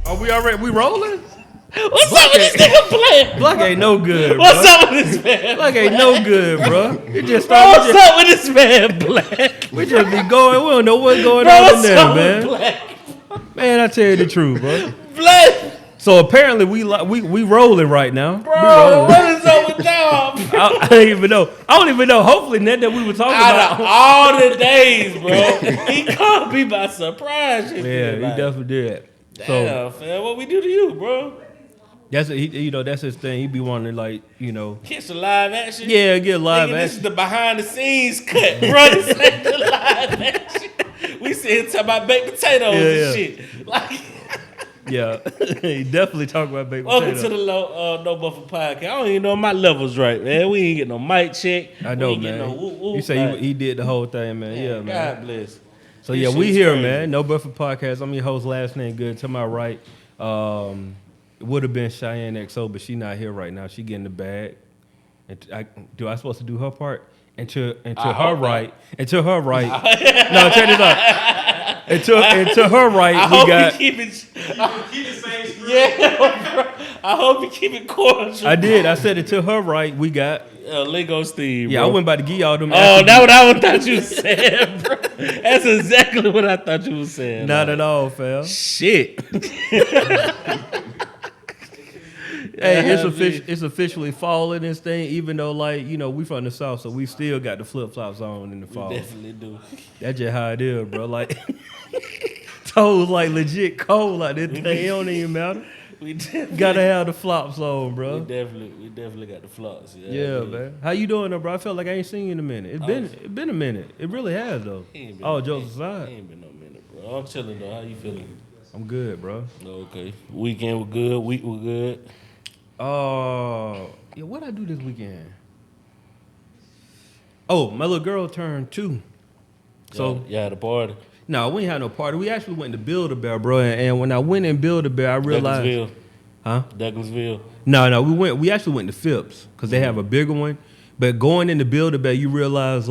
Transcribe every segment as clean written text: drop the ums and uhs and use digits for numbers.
Are we already? We rolling? What's up with this nigga playing? Black ain't no good. What's bro. up with this man? Black ain't no good, bro. It just Bro, started. what's up with this man, Black? We just be going. We don't know what's going Bro, on in what's there, up man. with Black? Man, I tell you the truth, bro. Black. So apparently we rolling right now. Bro, what is up with y'all? I don't even know. I don't even know. Hopefully, that we were talking Out of about. all the days, bro, he caught me by surprise. Yeah, he definitely did. Damn, So fam, what we do to you, bro? that's that's his thing. He be wanting to Catch the live action. yeah, get live Nigga, this action. is the behind the scenes cut, bro. This ain't the live action. We sit talking about baked potatoes and shit. Like, Yeah, he definitely talk about baked welcome potato. to the No Buffer Podcast. I don't even know if my levels right, man. We ain't get no mic check. I know, we ain't man. Get no whoop, You say he did the whole thing, man. Yeah, man. God bless. So This yeah, we shit's here, crazy. man. No Buffer Podcast. I'm your host. Last name good. To my right, it would have been Chiane XO, but she not here right now. She getting the bag. And I supposed to do her part? And to her right. No, check this out. And to her right, I we hope got. you keep it. Yeah, bro. I hope you keep it cordial. I did. I said it to her right. We got. Lingo Steve. Yeah, bro. I went by to give y'all them. Oh, that's what I thought you said, bro. That's exactly what I thought you was saying. Not at all, fam. Shit. Hey, it's officially fall in this thing, even though we from the South, so we still got the flip flops on in the fall. Definitely do. That's just how it is, bro. Like toes like legit cold like this thing. It don't even matter. We definitely Gotta have the flops on, bro. We definitely got the flops. Yeah, man. How you doing though, bro? I felt like I ain't seen you in a minute. It's been a minute. It really has though. All jokes aside. Ain't been no minute, bro. I'm chilling though. How you feeling? I'm good, bro. Okay. Weekend was good. Week was good. Yeah, what I do this weekend? Oh, my little girl turned 2. So you had a party. no, we ain't had no party. We actually went to Build-A-Bear, bro. And when I went in Build-A-Bear, I realized, Douglasville. huh? Douglasville. No, we actually went to Phipps because they have a bigger one. But going into Build-A-Bear, you realize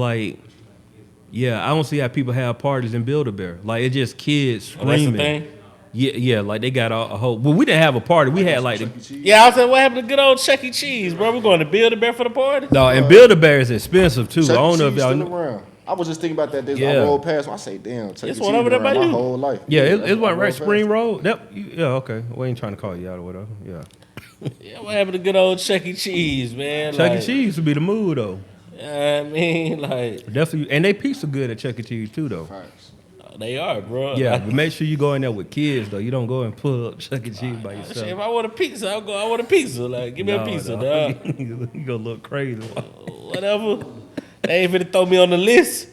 yeah, I don't see how people have parties in Build-A-Bear. Like it's just kids screaming. Oh, that's the thing. Yeah, like they got a whole. Well, we didn't have a party. We had like Yeah, I was saying, what happened to good old Chuck E. Cheese, bro? We're going to Build-A-Bear for the party? no, and Build-A-Bear is expensive too. I don't know if y'all. Still around. I was just thinking about that. This Yeah. I rolled past. I say, damn, Chuck E. This Cheese one over there been by around you? my whole life. Yeah, it that's went why I right rolled Spring past. Road. Yeah, okay. We ain't trying to call you out or whatever. Yeah, Yeah, what happened to good old Chuck E. Cheese, man? Chuck E. Cheese used to be the mood though. I mean, like, Definitely, and they pizza good at Chuck E. Cheese too though. Facts. they are, bro. Yeah, Like, but make sure you go in there with kids though. You don't go and pull up Chuck E. Cheese by shit, yourself. if I want a pizza, I want a pizza. Like, give me a pizza, dog. you gonna look crazy. Whatever. They ain't finna throw me on the list.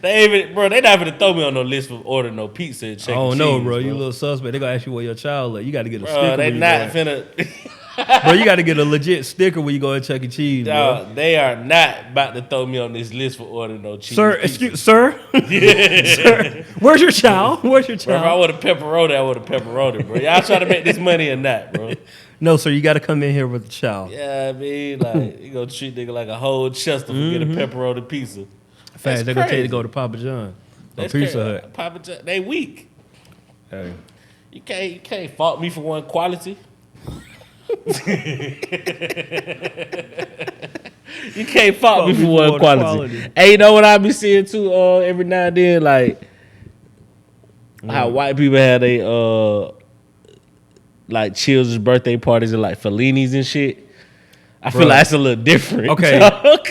They not finna throw me on no list for ordering no pizza at Chuck E. I don't Cheese, know, bro. You a little suspect. They gonna ask you where your child at. You got to get a sticker. Bro, they when you not go in. finna. Bro, you got to get a legit sticker when you go to Chuck E. Cheese, bro. Dog, they are not about to throw me on this list for ordering no cheese. Sir, pizza. sir, sir, where's your child? Where's your Bro, if I child? want a pepperoni, I want a pepperoni, bro. Y'all try to make this money or not, bro? No, sir, you got to come in here with the child. Yeah, I mean, like, you gonna treat nigga like a whole Chester for get a pepperoni pizza. Fast, they're gonna tell you to crazy. go to Papa John or That's Pizza crazy. Hut. Papa John, they weak. Hey. You can't fault me for one quality. You can't fault me for one quality. Hey, you know what I be seeing too? Every now and then, like how white people have they like children's birthday parties and like Fellinis and shit. I feel Bruh. like that's a little different. Okay,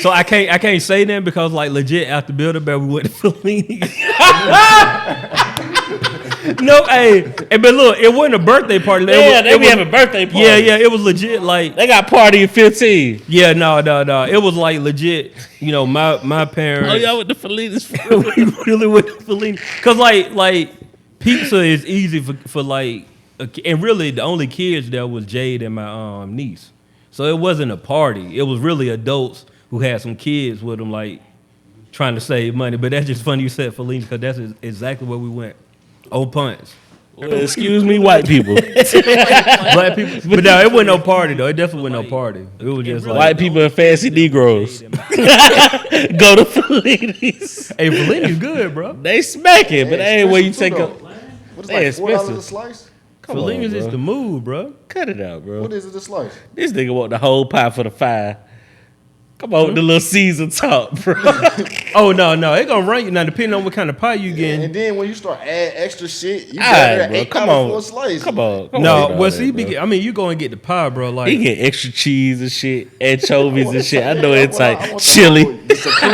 so I can't say that because like legit after Build-A-Bear we went to Fellini. No, hey, but look, it wasn't a birthday party. Yeah, they it be was, having birthday parties. Yeah, it was legit. Like, They got party at 15. yeah, no, it was like legit. You know, my parents. Oh, y'all with the Fellinis. We really went to Fellini because like pizza is easy for like, and really the only kids there was Jade and my niece. So it wasn't a party. It was really adults who had some kids with them, like trying to save money. But that's just funny you said Fellini because that's exactly where we went. Old punts. Well, excuse me, white people. Black people. But no, it wasn't no party though. It definitely wasn't no party. It was just like White people and fancy Negroes. Go to Fellinis. Hey, Fellini's good, bro. They smacking, but that ain't where you take expensive a. What is They like expensive. $4 a slice? Come on, Fellini's is bro. the move, bro. Cut it out, bro. What is it a slice? This nigga want the whole pie for the $5. Come on, with the little Caesar top, bro. Oh no, it gonna rank you now depending on what kind of pie you getting. And then when you start adding extra shit, you All better right, bro. $8 Come on. for a slice. Come on. No, well, see, you go and get the pie, bro. Like He get extra cheese and shit, anchovies and shit. I know it's I like want chili. the supreme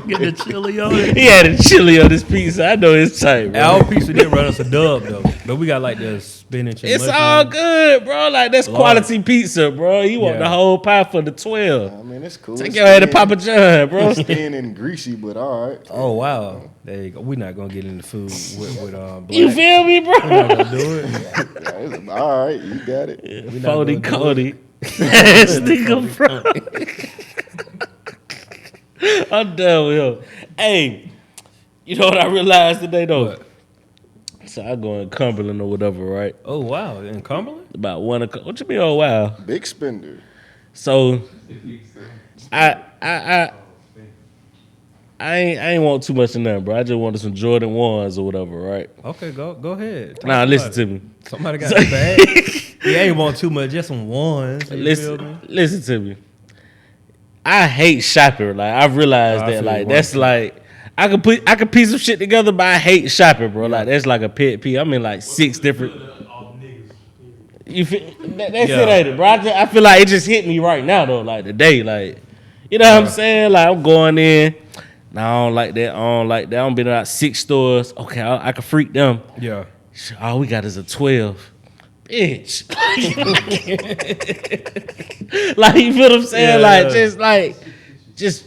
get the chili on it. He had a chili on this pizza. I know it's tight, bro. Our pizza did run us a dub though, but we got like the spinach. And It's mushroom. all good, bro. Like that's Lord. quality pizza, bro. You want Yeah. the whole pie for the 12. I mean, it's cool. Take It's your head to thin- Papa John, bro. It's thin and greasy, but all right. Oh wow, there you go. We're not gonna get into food with black. You feel me, bro? We're not gonna do it. Yeah, all right, you got it. We not Phony gonna do Cody. This nigga, bro. I'm done with him. Hey, you know what I realized today, though? What? So I go in Cumberland or whatever, right? Oh wow, in Cumberland? About 1 o'clock. What you mean, oh, wow? Big spender. So I ain't want too much in there, bro. I just wanted some Jordan 1s or whatever, right? Okay, go ahead. Nah, listen to me. Somebody got the bag. You ain't want too much, just some ones. You feel me? Listen to me. I hate shopping. Like I realized I that. feel Like you, that's bro. like I could piece some shit together, but I hate shopping, bro. Like that's like a pet peeve. I'm in like 6 different. You feel that's Yeah. it, ain't it, bro? I feel like it just hit me right now though. Like today, like you know what I'm saying? Like I'm going in. Nah, I don't like that. I don't like that. I'm been about 6 stores. Okay, I can freak them. Yeah. All we got is a 12. Bitch. Like, you feel what I'm saying? Yeah. Just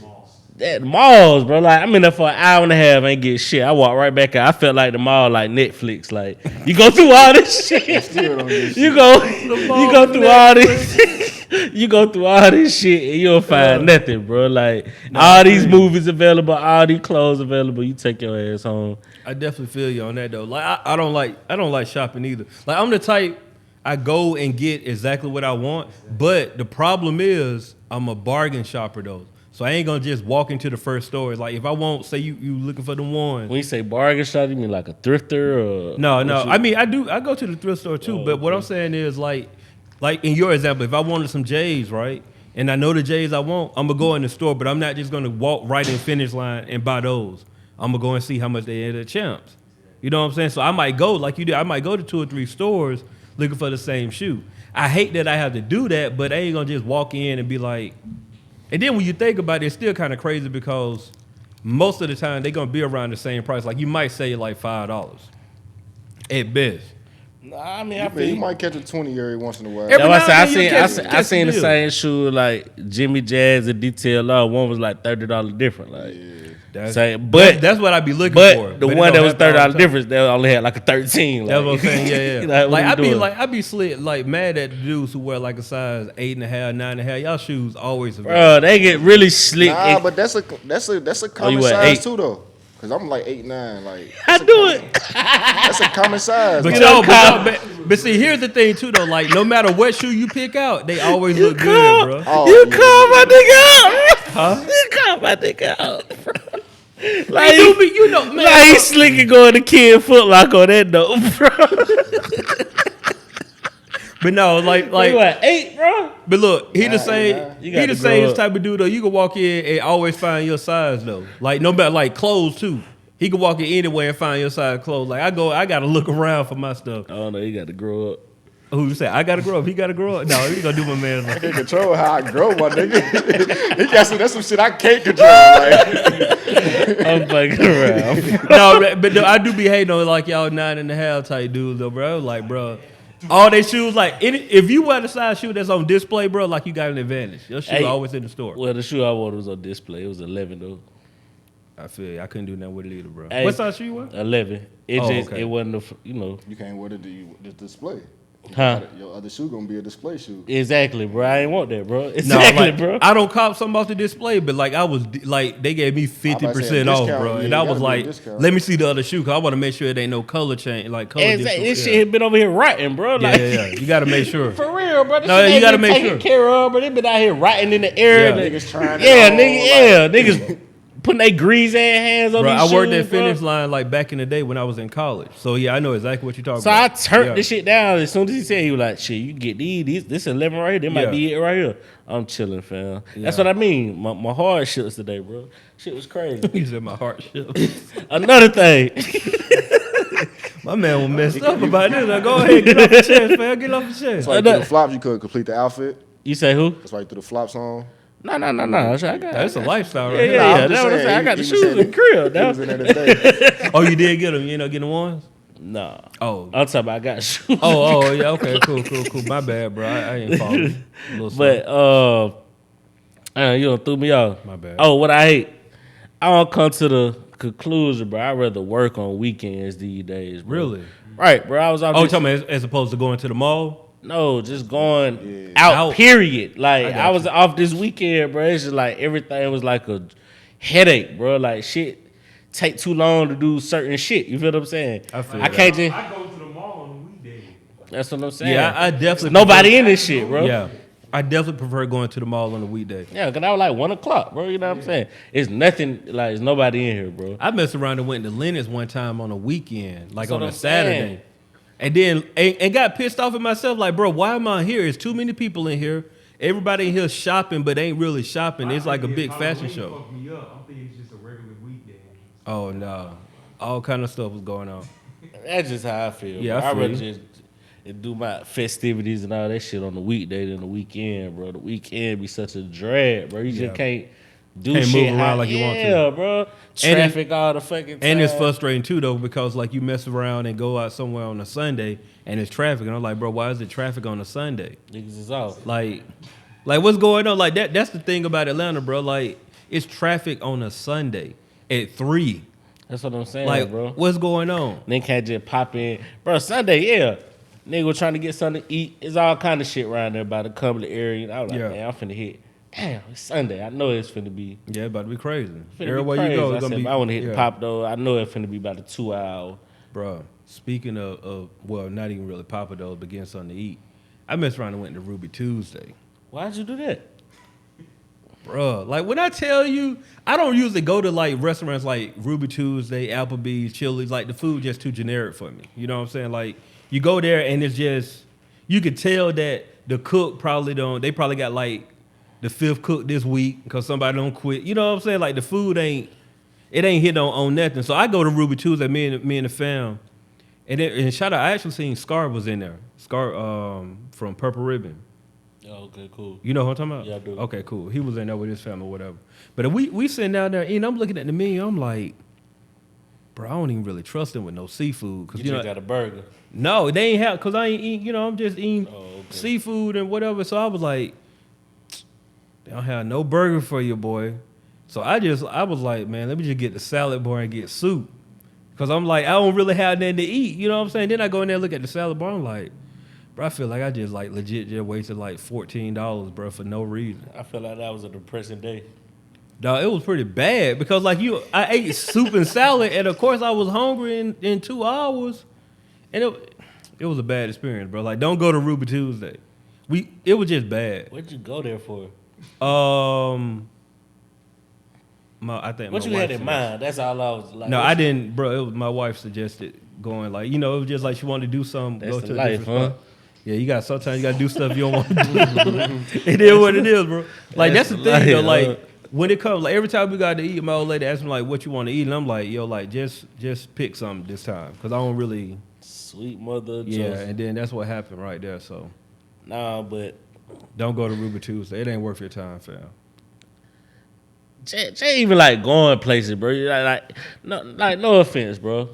at malls, bro. Like, I'm in there for an hour and a half, ain't get shit. I walk right back out. I felt like the mall like Netflix. Like, you go through all this shit. Still don't get You shit. go through all this you go through all this shit and you'll find nothing, bro. Like all these movies available, all these clothes available, you take your ass home. I definitely feel you on that though. Like I don't like shopping either. Like I'm the type I go and get exactly what I want, but the problem is I'm a bargain shopper though. So I ain't gonna just walk into the first store. Like if I want, say you looking for the one. When you say bargain shop, you mean like a thrifter or No. what you- I mean I go to the thrift store too, but what I'm saying is like in your example, if I wanted some J's, right? And I know the J's I want, I'm gonna go in the store, but I'm not just gonna walk right in the finish line and buy those. I'm gonna go and see how much they at Champs. You know what I'm saying? So I might go like you did. I might go to 2 or 3 stores looking for the same shoe. I hate that I have to do that, but I ain't gonna just walk in and be like. And then when you think about it, it's still kind of crazy because most of the time they're gonna be around the same price. Like you might say like $5 at best. Nah, I mean, I Man, feel you might catch a 20 every once in a while. Every That's why I now and then said you I catch seen the the deal. same shoe like Jimmy Jazz and Detail Law. One was like $30 different. Like, That's what I be looking but for. the it one that don't was happen all the $30 time. difference, they only had like a 13. That's what I'm saying. Yeah. Like, what I be slit like mad at the dudes who wear like a size 8.5, 9.5. Y'all shoes always bro, they get really slick. Nah, but that's a common you at size 8? too though. Cause I'm like 8'9". Like I do it. that's a common size. But, Like, but see, here's the thing too though. Like no matter what shoe you pick out, they always look call- good, bro. oh, You yeah. call my nigga out. Huh? You call my nigga out, bro. Like, They do be, you know, man. like he's slick and going to Kid Foot Locker on that note, bro. But no, like You at 8, bro? But look, he the Nah, same. nah. You He got the to same grow up. type of dude though. You can walk in and always find your size though. Like no matter like clothes too. He can walk in anywhere and find your size clothes. Like I gotta look around for my stuff. Oh no, you got to grow up. Who you say I gotta grow up? He gotta grow up. No, he gonna do my man. I can't control how I grow, my nigga. He got that's some shit I can't control. Like, I'm fucking around. No, but I do be hating on like y'all 9.5 type dudes though, bro. Like, bro, all they shoes like if you wear the size shoe that's on display, bro, like you got an advantage. Your shoe Hey. always in the store. Well, the shoe I wanted was on display. It was 11 though. I feel you. I couldn't do nothing with it either, bro. Hey. What size shoe you wear? 11. It Oh, just okay. it wasn't you know. you can't wear the display. Huh? Your other shoe gonna be a display shoe. Exactly, bro. I ain't want that, bro. No, Exactly, like, bro. I don't cop something off the display, but like I was like they gave me 50% off, discount, bro, yeah, and I you was gotta do a like, discount. let me see the other shoe, cause I want to make sure it ain't no color change, like color Exactly. This difference. shit had been over here rotting, bro. Yeah, Like, yeah. You gotta make sure. for real, bro. This No, shit you ain't gotta been make taken sure. care of, bro. They been out here rotting in the air. Yeah. Niggas trying it Yeah, on, nigga. Yeah, niggas. putting their grease ass hands on Bro, these I worked shoes, at Finish Line like back in the day when I was in college. So yeah, I know exactly what you're talking So I about. turned this shit down as soon as he said, he was like, shit, you get these this 11 right here, they might Yeah. be it right here. I'm chilling, fam. That's Yeah. what I mean. My heart shits today, bro. Shit was crazy. He said my heart shit. Another thing. My man was messed up about this. Like, go ahead, get off the chest, man. Get off the chest. That's why you threw the flops. You couldn't complete the outfit. You say who? That's why you threw the flops on. No. That's what I got. That's a lifestyle, Yeah, right? yeah, Nah, yeah. I'm That's just what I'm saying, saying. I got the he was shoes saying in the crib. He Now. was in there today. Oh, you did get them. You ain't getting the ones? No. Oh. I'm talking about I got shoes. Oh, yeah. Okay, cool. My bad, bro. I ain't following. But you done threw me off. My bad. Oh, what I hate. I don't come to the conclusion, bro. I'd rather work on weekends these days, bro. Really? Right, bro. I was off. Oh, you this- talking about as opposed to going to the mall? No, just going Yeah. out, period. Like, got I was off this weekend, bro. It's just like everything was like a headache, bro. Like, shit take too long to do certain shit. You feel what I'm saying? I feel I that. can't just. I go to the mall on the weekday. That's what I'm saying. Yeah, I definitely. Nobody in this shit, bro. Yeah. I definitely prefer going to the mall on a weekday. Yeah, because I was like 1 o'clock, bro. You know what I'm saying? It's nothing, like, there's nobody in here, bro. I messed around and went to Lennox one time on a weekend, like That's on what a I'm Saturday. saying. And then and got pissed off at myself, like, bro, why am I here? It's too many people in here. Everybody in here shopping, but ain't really shopping. It's like a big fashion show. Fuck me up. I'm thinking it's just a regular weekday. Oh no, all kind of stuff was going on. That's just how I feel. Yeah, bro. I I'd feel rather you. just do my festivities and all that shit on the weekday than the weekend, bro. The weekend be such a drag, bro. You Yeah. just can't do Can't shit move around like you want to. Yeah, bro. And Traffic all the fucking time. And it's frustrating too, though, because like you mess around and go out somewhere on a Sunday and it's traffic, and I'm like, bro, why is it traffic on a Sunday? Niggas is off. Like what's going on? Like that's the thing about Atlanta, bro. Like it's traffic on a Sunday at 3. That's what I'm saying, Like bro. what's going on? Nigga can't just pop in. Bro, Sunday, yeah. Nigga was trying to get something to eat. It's all kind of shit around there by the Cumberland area. And I was like, Yeah. man, I'm finna hit. Damn, it's Sunday. I know it's finna be. Yeah, about to be crazy. Finna Everywhere be you crazy. go, I it's gonna said, be. I want to hit yeah. the pop though. I know it's finna be about a 2 hour. Bro, speaking of well, not even really Papa Do's, but getting something to eat. I messed around and went to Ruby Tuesday. Why'd you do that? Bruh, like when I tell you, I don't usually go to like restaurants like Ruby Tuesday, Applebee's, Chili's. Like the food just too generic for me. You know what I'm saying? Like you go there and it's just, you could tell that the cook probably they probably got like the 5th cook this week because somebody don't quit. You know what I'm saying? Like the food ain't hit on nothing. So I go to Ruby Tuesday, me and the fam. And shout out, I actually seen Scar was in there. Scar from Purple Ribbon. Oh, okay, cool. You know who I'm talking about? Yeah, I do. Okay, cool. He was in there with his family or whatever. But we sitting down there, and I'm looking at the menu. I'm like, bro, I don't even really trust them with no seafood. Cause, You you know, just got a burger. no, they ain't have, because I ain't eating, I'm just eating okay. seafood and whatever. So I was like, they don't have no burger for you, boy. So I was like, man, let me just get the salad bar and get soup. Because I'm like, I don't really have nothing to eat. You know what I'm saying? Then I go in there and look at the salad bar. I'm like, bro, I feel like I just like legit just wasted like $14, bro, for no reason. I feel like that was a depressing day. Dog, it was pretty bad because like I ate soup and salad, and of course I was hungry in 2 hours, and it was a bad experience, bro. Like, don't go to Ruby Tuesday. It was just bad. What'd you go there for? I think What my you had wife in mind? That's all I was like. No, I didn't, bro. It was my wife suggested going. Like, it was just like she wanted to do something. That's Go the to a life, different huh? spot. Yeah, sometimes you got to do stuff you don't want to do. It is what it is, bro. Like that's the thing, That's though. life, Like when it comes, like every time we got to eat, my old lady asked me like, "What you want to eat?" And I'm like, "Yo, like just pick something this time," because I don't really. Sweet mother. Yeah, Joseph. and then that's what happened right there. So Nah, but don't go to Ruby Tuesday. It ain't worth your time, fam. Jay even like going places, bro. No offense, bro.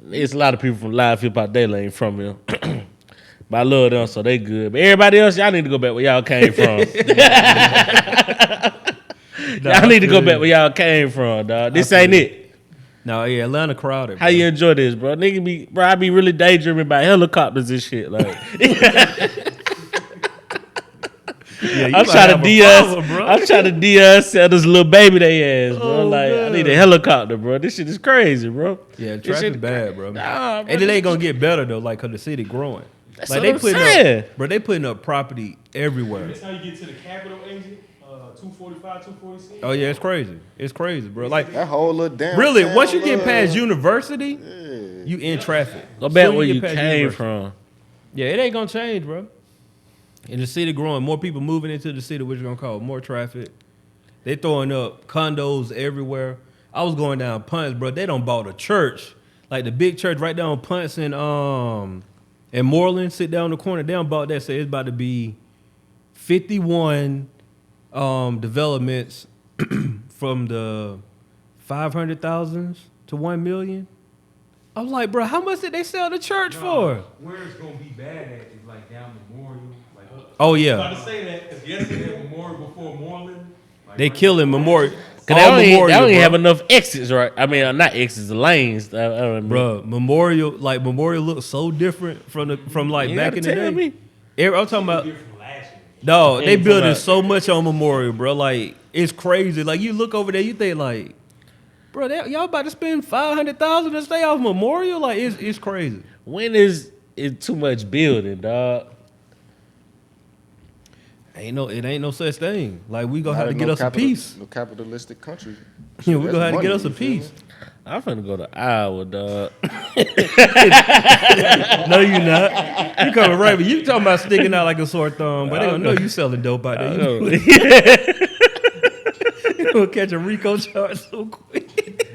It's a lot of people from Live Hip Hop Daily ain't from here. But I love them, so they good. But everybody else, y'all need to go back where y'all came from. Y'all need to go back where y'all came from, dog. This ain't it. No, yeah, Atlanta crowded. How you enjoy this, bro? I be really daydreaming about helicopters and shit. Like, Yeah, I'm trying to de-us sell this little baby they ass, bro. Oh, Like, God. I need a helicopter, bro. This shit is crazy, bro. Yeah, This traffic shit- bad, bro. Nah, bro, And it ain't gonna get better though, like cause the city growing. That's Like what I'm putting saying. up, bro. They putting up property everywhere. That's how you get to the Capitol exit. 245, 246. Oh yeah, it's crazy. It's crazy, bro. Like That whole little damn. really, town, once you get little- past university, you in traffic. Go back Soon where get you past came university. from. Yeah, it ain't gonna change, bro. And the city growing, more people moving into the city, which is gonna cause more traffic. They throwing up condos everywhere. I was going down Punts, bro. They done bought a church, like the big church right down Punts in Moreland. Sit down in the corner. They done bought that. Say it's about to be 51 developments from the 500,000 to 1 million. I was like, bro, how much did they sell the church for? Where it's gonna be bad at is like down Memorial. Like, Oh I was yeah, about to say that because yesterday Memorial before Moreland. Like, they right killing there. Memorial. Cause All they don't Memorial, even bro. have enough exits, right? I mean, not exits, lanes. I don't know. Bro, Memorial looks so different from like You back gotta in the tell day. me. I'm talking about Different from last year. no, they Yeah, building about- so much on Memorial, bro. Like it's crazy. Like you look over there, you think like, bro, y'all about to spend 500,000 to stay off Memorial? Like it's crazy. When is it too much building, dog? It ain't no such thing. Like we gonna Not have to in get no us a capital- piece. No capitalistic country. Yeah, we That's gonna have to get money, us a you feel me? piece. I'm finna go to Iowa, dog. No, you not. You coming right, but you talking about sticking out like a sore thumb, but they gonna know you selling dope out there. You gonna catch a Rico charge so quick.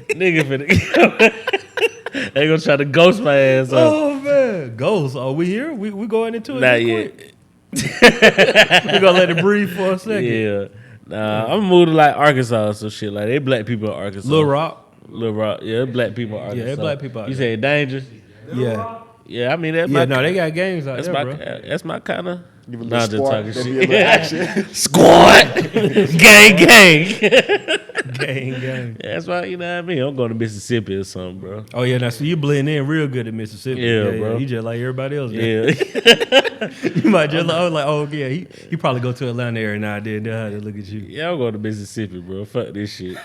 Nigga finna. They gonna try to ghost my ass up. Oh man, Ghost. Are we here? We going into it? Not just yet. quick? We gonna let it breathe for a second. Yeah. Nah, I'm moving to like Arkansas or some shit. Like they black people in Arkansas. Little Rock. Little Rock. Yeah, black people in Arkansas. they black people out You there. say danger? Yeah. Yeah, I mean that's Yeah, my no, they got games out that's there, my bro. that's my kind of. Give a Nah, little just squat. talking There'll be a shit. little action. Squad, gang. Gang. That's why you know what I mean. I'm going to Mississippi or something, bro. Oh yeah, now so you blend in real good in Mississippi. Yeah, bro. You just like everybody else. Yeah, You might just I was like, oh yeah, he probably go to Atlanta every now and then. They'll have to look at you. yeah. I'm going to Mississippi, bro. Fuck this shit.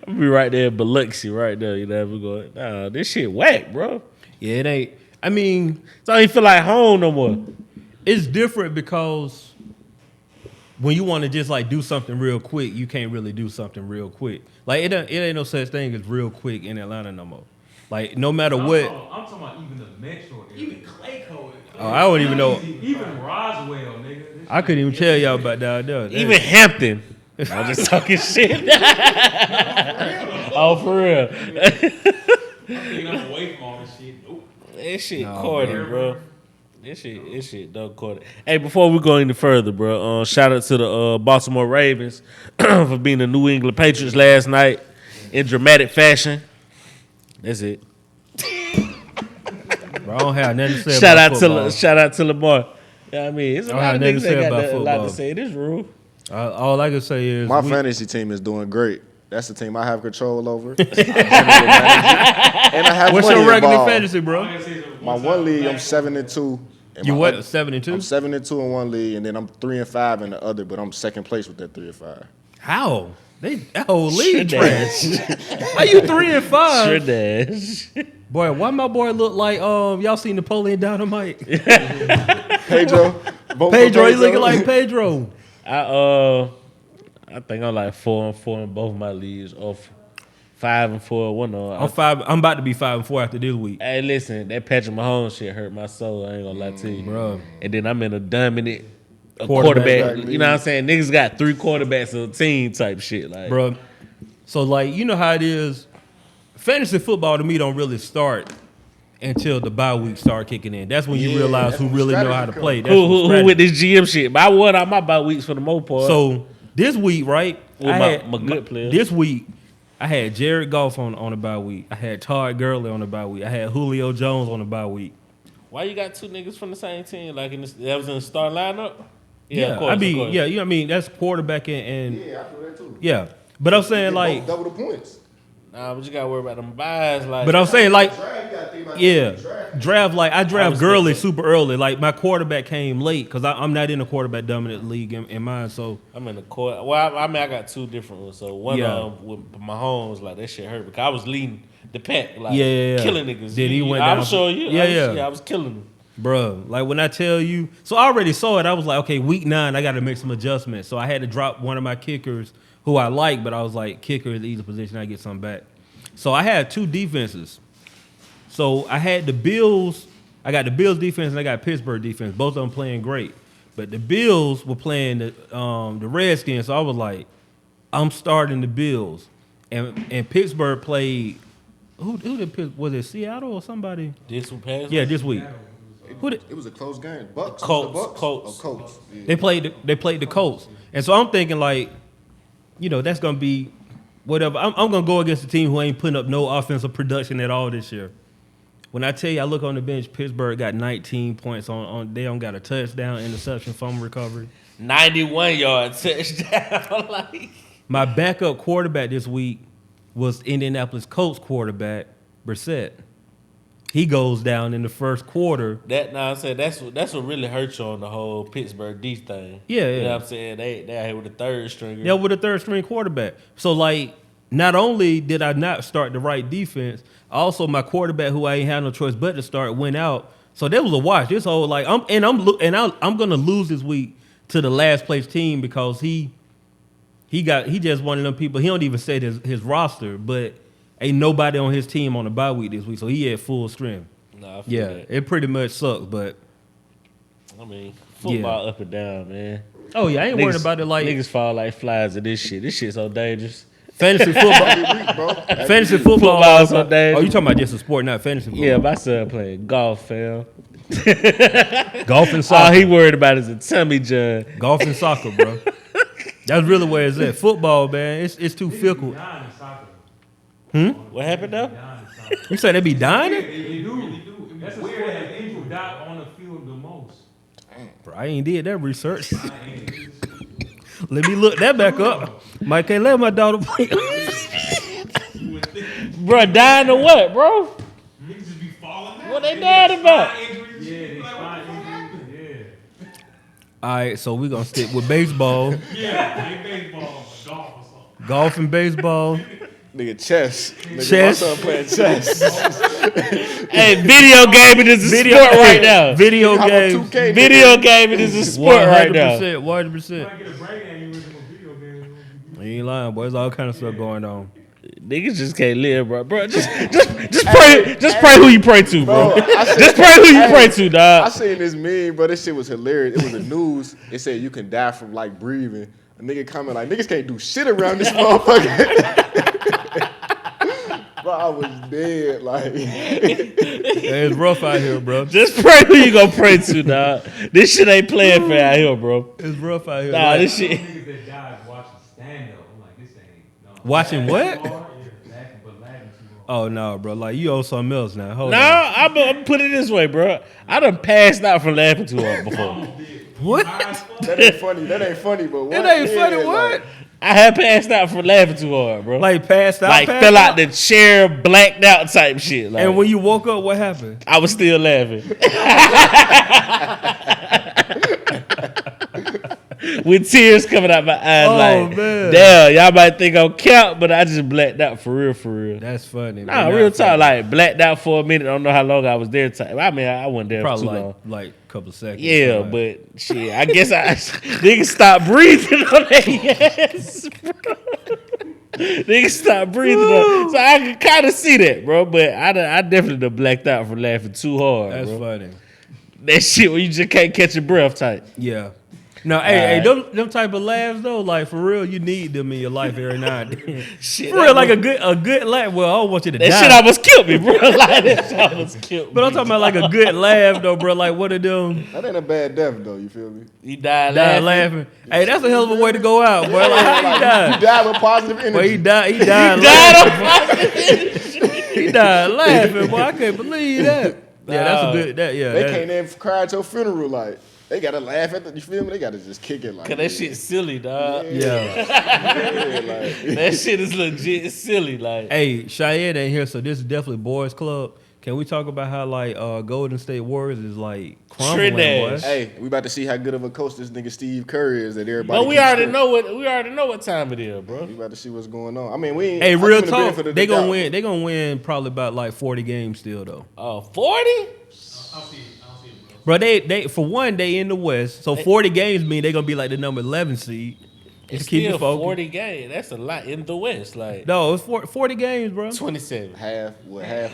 I'll be right there in Biloxi, right there. You know, we're going. Nah, this shit whack, bro. Yeah, it ain't. I mean, So I don't even feel like home no more. it's different because when you want to just like do something real quick, you can't really do something real quick. Like it ain't no such thing as real quick in Atlanta no more. Like no matter what, I'm talking about even the metro area. Even Clayco. oh, I don't even know. Even Roswell, nigga. This I couldn't even tell y'all about down there. Even Hampton. I'm just talking shit. Oh, for real. shit, I'm away from all this shit. Nope. That shit No, corny, bro. This shit done corny. Hey, before we go any further, bro, shout out to the Baltimore Ravens for being the New England Patriots last night in dramatic fashion. That's it. Bro, I don't have nothing to say Shout about out football. to shout out to Lamar. Yeah, I mean, it's a I don't lot have of nothing niggas to say that about got a lot football. to say in this room. All I can say is My we- fantasy team is doing great. That's the team I have control over. I generally manage it. And I have What's money your record in involved. fantasy, bro? My one league, I'm 7-2. And You my what? other- 7-2? I'm 7-2 in one league, and then I'm 3-5 in the other. But I'm second place with that 3-5. How? That whole league Sure trash. dash. How you 3-5? Sure dash. Boy, why my boy look like y'all seen Napoleon Dynamite? Pedro. vote for Pedro, he looking like Pedro. I think I'm like 4-4 in both my leagues, or 5-4 one of. I'm about to be 5-4 after this week. Hey, listen, that Patrick Mahomes shit hurt my soul. I ain't gonna lie to you, Bro. And then I'm in a dominant Quarterback quarterback. You know what I'm saying? Niggas got 3 quarterbacks a team type shit. Like, Bro. So like, you know how it is. Fantasy football to me don't really start until the bye week start kicking in. That's when you Yeah, realize that's who when really know strategy how to come. play. That's who when with this GM shit? But I won out my bye weeks for the most part. So this week, right? With I my had- good players. This week, I had Jared Goff on a bye week. I had Todd Gurley on a bye week. I had Julio Jones on a bye week. why you got 2 niggas from the same team? Like that was in the start lineup? Yeah, of course, I of mean, course. yeah, you know what I mean? That's quarterback and Yeah, I feel that too. yeah. But I'm saying like, double the points. Nah, but you gotta worry about them buys. Like, but I'm saying like, Draft, you gotta think about yeah, draft. draft like I draft respect Gurley that. super early. Like my quarterback came late because I'm not in a quarterback dominant league in mine. So I'm in the court. Well, I mean, I got 2 different ones. So one Yeah. of them with Mahomes, like that shit hurt because I was leading the pack, like Yeah. killing niggas. Then he went I down was for- showing you. Yeah. I was killing them. Bruh, like when I tell you, so I already saw it. I was like, okay, week 9, I got to make some adjustments. So I had to drop one of my kickers who I like, but I was like, kicker is the easy position. I get something back. So I had 2 defenses. So I had the Bills. I got the Bills defense and I got Pittsburgh defense. Both of them playing great. But the Bills were playing the Redskins. So I was like, I'm starting the Bills. And Pittsburgh played, who did was it Seattle or somebody? This one passed. Yeah, this week. It was a close game. Bucks. Colts. The Bucks? Colts. Oh, Colts. Yeah. They played the Colts. And so I'm thinking like, that's gonna be whatever. I'm gonna go against a team who ain't putting up no offensive production at all this year. When I tell you I look on the bench, Pittsburgh got 19 points on they don't got a touchdown, interception, fumble recovery. 91-yard touchdown. Like My backup quarterback this week was Indianapolis Colts quarterback, Brissett. He goes down in the first quarter. I'm saying that's what really hurts you on the whole Pittsburgh D thing. Yeah, You know yeah. what I'm saying? They out here with the third stringer. They're with a third string quarterback. So like, not only did I not start the right defense, also my quarterback who I ain't had no choice but to start went out. So there was a watch. This whole like I'm gonna lose this week to the last place team because he just one of them people. He don't even say his roster, but ain't nobody on his team on the bye week this week, so he had full strength. Nah, I feel Yeah, that. it pretty much sucks, but I mean, football up and down, man. oh yeah, I ain't worried about it like niggas fall like flies in this shit. This shit's so dangerous. fantasy football. Every week, bro. Fantasy football. Football so dangerous. Oh, you talking about just a sport, not fantasy football? Yeah, my son playing golf, fam. Golf and All soccer. he worried about is a tummy John. Golf and soccer, bro. That's really where it's at. Football, man, it's too fickle. Dying in soccer. What happened though? Dying in soccer. You say they be dying? They do. That's weird that people die on the field the most. Bro, I ain't did that research. Let me look that back up. Mike can't let my daughter play. Bro, dying to what, bro? Niggas just be falling down. What they dying about? All right, so we're gonna stick with baseball, Yeah, ain't baseball, golf or something. golf and baseball. Nigga, chess. Nigga, Chess. my son playing chess. Hey, video gaming is a sport right now. Video How about games. 2K, Video gaming is a sport right now. 100%. 100%. I get a brain aneurysm with video games. You ain't lying, boy. There's all kind of stuff going on. Niggas just can't live, bro. Bro, just pray who you pray to, bro. Bro, I Just pray who you pray to, I dog. seen this meme, bro. This shit was hilarious. It was the news. It said you can die from like breathing. A nigga comment like, niggas can't do shit around this motherfucker. Bro, I was dead. Like, Hey, it's rough out here, bro. Just pray who you gonna pray to, dog. This shit ain't playing fair out here, bro. It's rough out here. Nah, Like, this shit. Niggas that died watching stand-up. I'm like, this ain't. No. watching what? Yeah, laughing too hard. Oh no, bro. Like you owe something else now. Hold No, on. I'm gonna put it this way, bro. I done passed out from laughing too hard before. What? that ain't funny. That ain't funny, but what? It ain't Yeah, funny. What? like, I had passed out from laughing too hard, bro. Like passed out. Like passed fell out the chair, blacked out type shit. Like, And when you woke up, what happened? I was still laughing. With tears coming out my eyes, Oh, like, man. damn, y'all might think I'm count, but I just blacked out for real, for real. That's funny. Nah, but real not talk, funny. like blacked out for a minute. I don't know how long I was there. I mean, I wasn't there Probably for too long. like a couple of seconds. Yeah, Like, but shit, I guess niggas stopped breathing on their ass, bro. Niggas stopped breathing on. So I can kind of see that, bro. But I definitely done blacked out for laughing too hard, that's bro. funny. That shit where you just can't catch your breath type. Yeah. No, hey, Alright. them type of laughs though, like for real, you need them in your life every now and then. Shit, For real, like a good laugh. Well, I don't want you to that die. shit almost killed me, bro. Like that shit almost killed me. But I'm talking about like a good laugh though, bro. Like what of them that ain't a bad death, though. You feel me? He died died laughing. laughing? Hey, that's a hell of a way to go out, bro. Like, he You died. died with positive energy. Well, he died. He died. He died laughing. Boy, I can't believe that. Yeah, that's a good. That yeah. They that- can't even cry at your funeral. Like, they gotta laugh at the. You feel me? They gotta just kick it. Like, Cause that shit silly, dog. Yeah. yeah, like, That shit is legit silly, like. Hey, Chiane ain't here, so this is definitely boys club. Can we talk about how like Golden State Warriors is like crumbling, boy? Trinash. hey, we about to see how good of a coach this nigga Steve Kerr is. That everybody. But we keeps already saying. know what time it is, bro. We about to see what's going on. I mean, we ain't. Hey, I'm real giving the talk. benefit of the They gonna doubt. win. They gonna win probably about like 40 games still though. 40? I don't see it. Bro, they for one, they in the West. So 40 games mean they're gonna be like the number 11 seed. It's Just keep still it focused. 40 games. That's a lot in the West. Like No, it's 40 games, bro. 27. half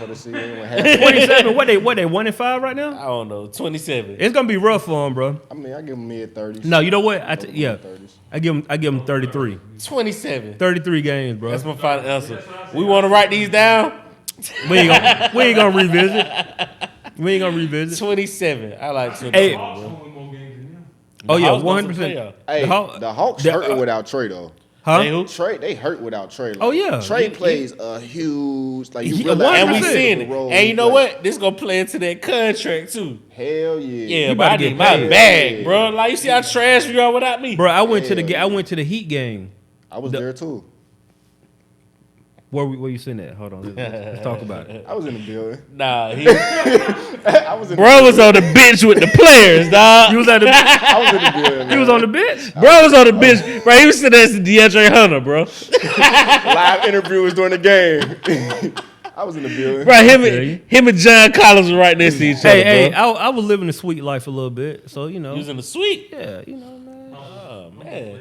of the season. Half 27. What they 1-5 right now? I don't know. 27. It's gonna be rough for them, bro. I mean, I give them mid-30s. No, you know what? Yeah, 30s. I give them 33. 27. 33 games, bro. That's my final answer. We want to write these down? We ain't gonna revisit. We ain't gonna revisit. 27. I like 27, Hey. Hawks bro. won more games than them. Oh yeah, Hawks going to 100%. playoff. Hey, the Hawks hurting without Trey though. Huh? They who? Trey, they hurt without Trey. Like, Oh, yeah. Trey plays a huge like you He- realize And we 100%. seeing it. role And he you know plays. what? This going to play into that contract, too. Hell yeah. Yeah, You but I better need get my paid. bag, bro. Like, you see how trash you are without me? Bro, I went to Yeah. the Heat game. I was there too. Where you sitting at? Hold on, let's talk about it. I was in the building. Nah, he, I was in bro was on the bench with the players, dog. You was at the I was in the building. he was on the bench. Bro was on the bench. Bro, he was sitting next to DeAndre Hunter, bro. live interviewers during the game. I was in the building. Bro, Okay. him and John Collins were right next to each other, Hey, bro. I was living a sweet life a little bit, so you know. He was in the suite. Yeah, you know, man. Oh, man.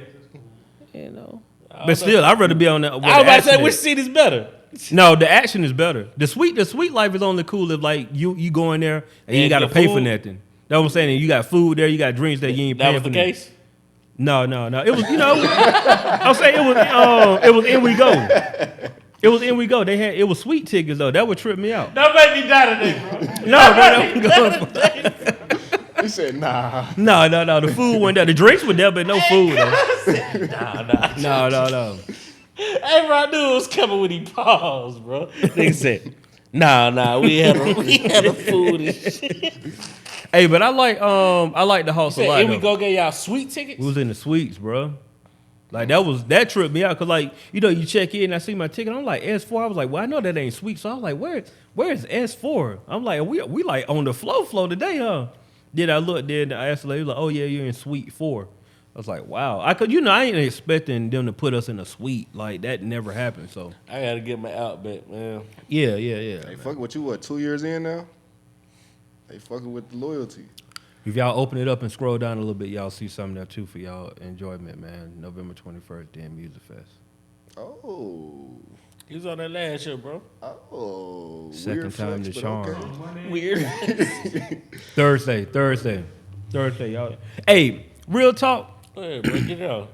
You know. But still, I'd rather be on that. I was about to say, which seat is better? No, the action is better. The sweet life is only cool if like you go in there and you ain't And got to the pay for food? nothing. That's what I'm saying. And you got food there, you got drinks there, you ain't That paying was for the nothing. case? No. It was, you know, I'm saying it was in we go. It was in we go. It was sweet tickets though. That would trip me out. Don't make me die today, bro. No, bro, that was He said, nah. no. The food went there. The drinks were there, but no food though. Nah. No. Hey, bro, I knew it was coming when he paused, bro. Nigga said, nah, we had a food and shit. Hey, but I like the Hawks a lot. Here we though. go get y'all sweet tickets? We was in the suites, bro. Like that tripped me out, cause like you check in, and I see my ticket, I'm like S4. I was like, well, I know that ain't suite, so I was like, where is S4? I'm like, we like on the flow today, huh? Then I looked, then I asked the lady, like, oh yeah, you're in suite 4. I was like, wow, I ain't expecting them to put us in a suite, like that never happened. So I gotta get my outback, man. yeah. They fucking with you, what, 2 years in now? They fucking with the loyalty. If y'all open it up and scroll down a little bit, y'all see something there too for y'all enjoyment, man. November 21st, Dan Music Fest. Oh. He was on that last year, bro. Oh. Second weird time flex, to but charm. okay. Weird. Thursday, y'all. Hey, real talk. Go ahead, bro. Get it out.